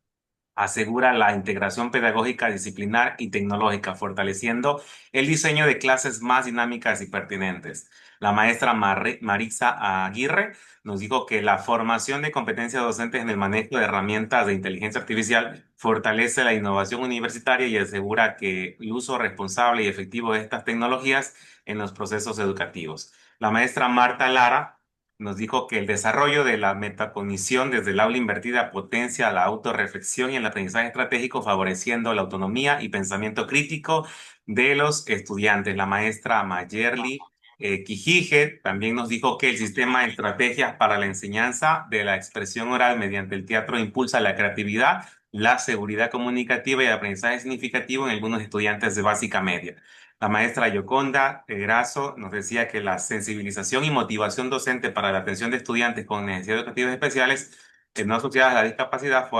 asegura la integración pedagógica, disciplinar y tecnológica, fortaleciendo el diseño de clases más dinámicas y pertinentes. La maestra Marisa Aguirre nos dijo que la formación de competencias docentes en el manejo de herramientas de inteligencia artificial fortalece la innovación universitaria y asegura que el uso responsable y efectivo de estas tecnologías en los procesos educativos. La maestra Marta Lara nos dijo que el desarrollo de la metacognición desde el aula invertida potencia la autorreflexión y el aprendizaje estratégico, favoreciendo la autonomía y pensamiento crítico de los estudiantes. La maestra Mayerly Quijije también nos dijo que el sistema de estrategias para la enseñanza de la expresión oral mediante el teatro impulsa la creatividad, la seguridad comunicativa y el aprendizaje significativo en algunos estudiantes de básica media. La maestra Yoconda Grasso nos decía que la sensibilización y motivación docente para la atención de estudiantes con necesidades educativas especiales no asociadas a la discapacidad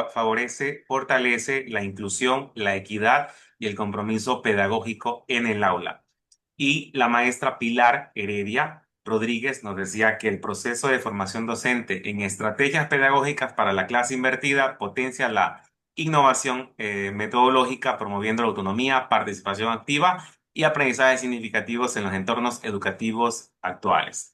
fortalece la inclusión, la equidad, y el compromiso pedagógico en el aula. Y la maestra Pilar Heredia Rodríguez nos decía que el proceso de formación docente en estrategias pedagógicas para la clase invertida potencia la innovación metodológica, promoviendo la autonomía, participación activa y aprendizajes significativos en los entornos educativos actuales.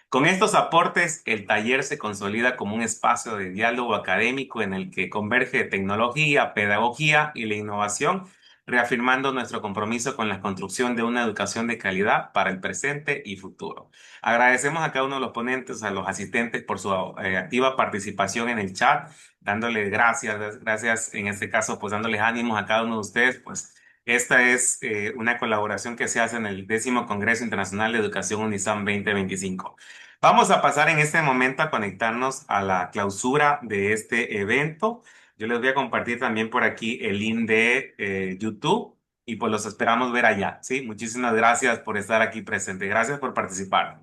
Con estos aportes, el taller se consolida como un espacio de diálogo académico en el que converge tecnología, pedagogía y la innovación, reafirmando nuestro compromiso con la construcción de una educación de calidad para el presente y futuro. Agradecemos a cada uno de los ponentes, a los asistentes por su activa participación en el chat, dándole gracias en este caso, pues dándoles ánimos a cada uno de ustedes, pues esta es una colaboración que se hace en el 10º Congreso Internacional de Educación UNISAM 2025. Vamos a pasar en este momento a conectarnos a la clausura de este evento. Yo les voy a compartir también por aquí el link de YouTube y pues los esperamos ver allá, ¿sí? Muchísimas gracias por estar aquí presente. Gracias por participar.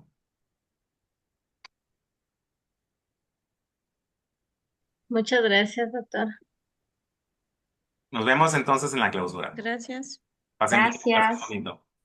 Muchas gracias, doctor. Nos vemos entonces en la clausura. Gracias. Pasen bien. Gracias. Bonito.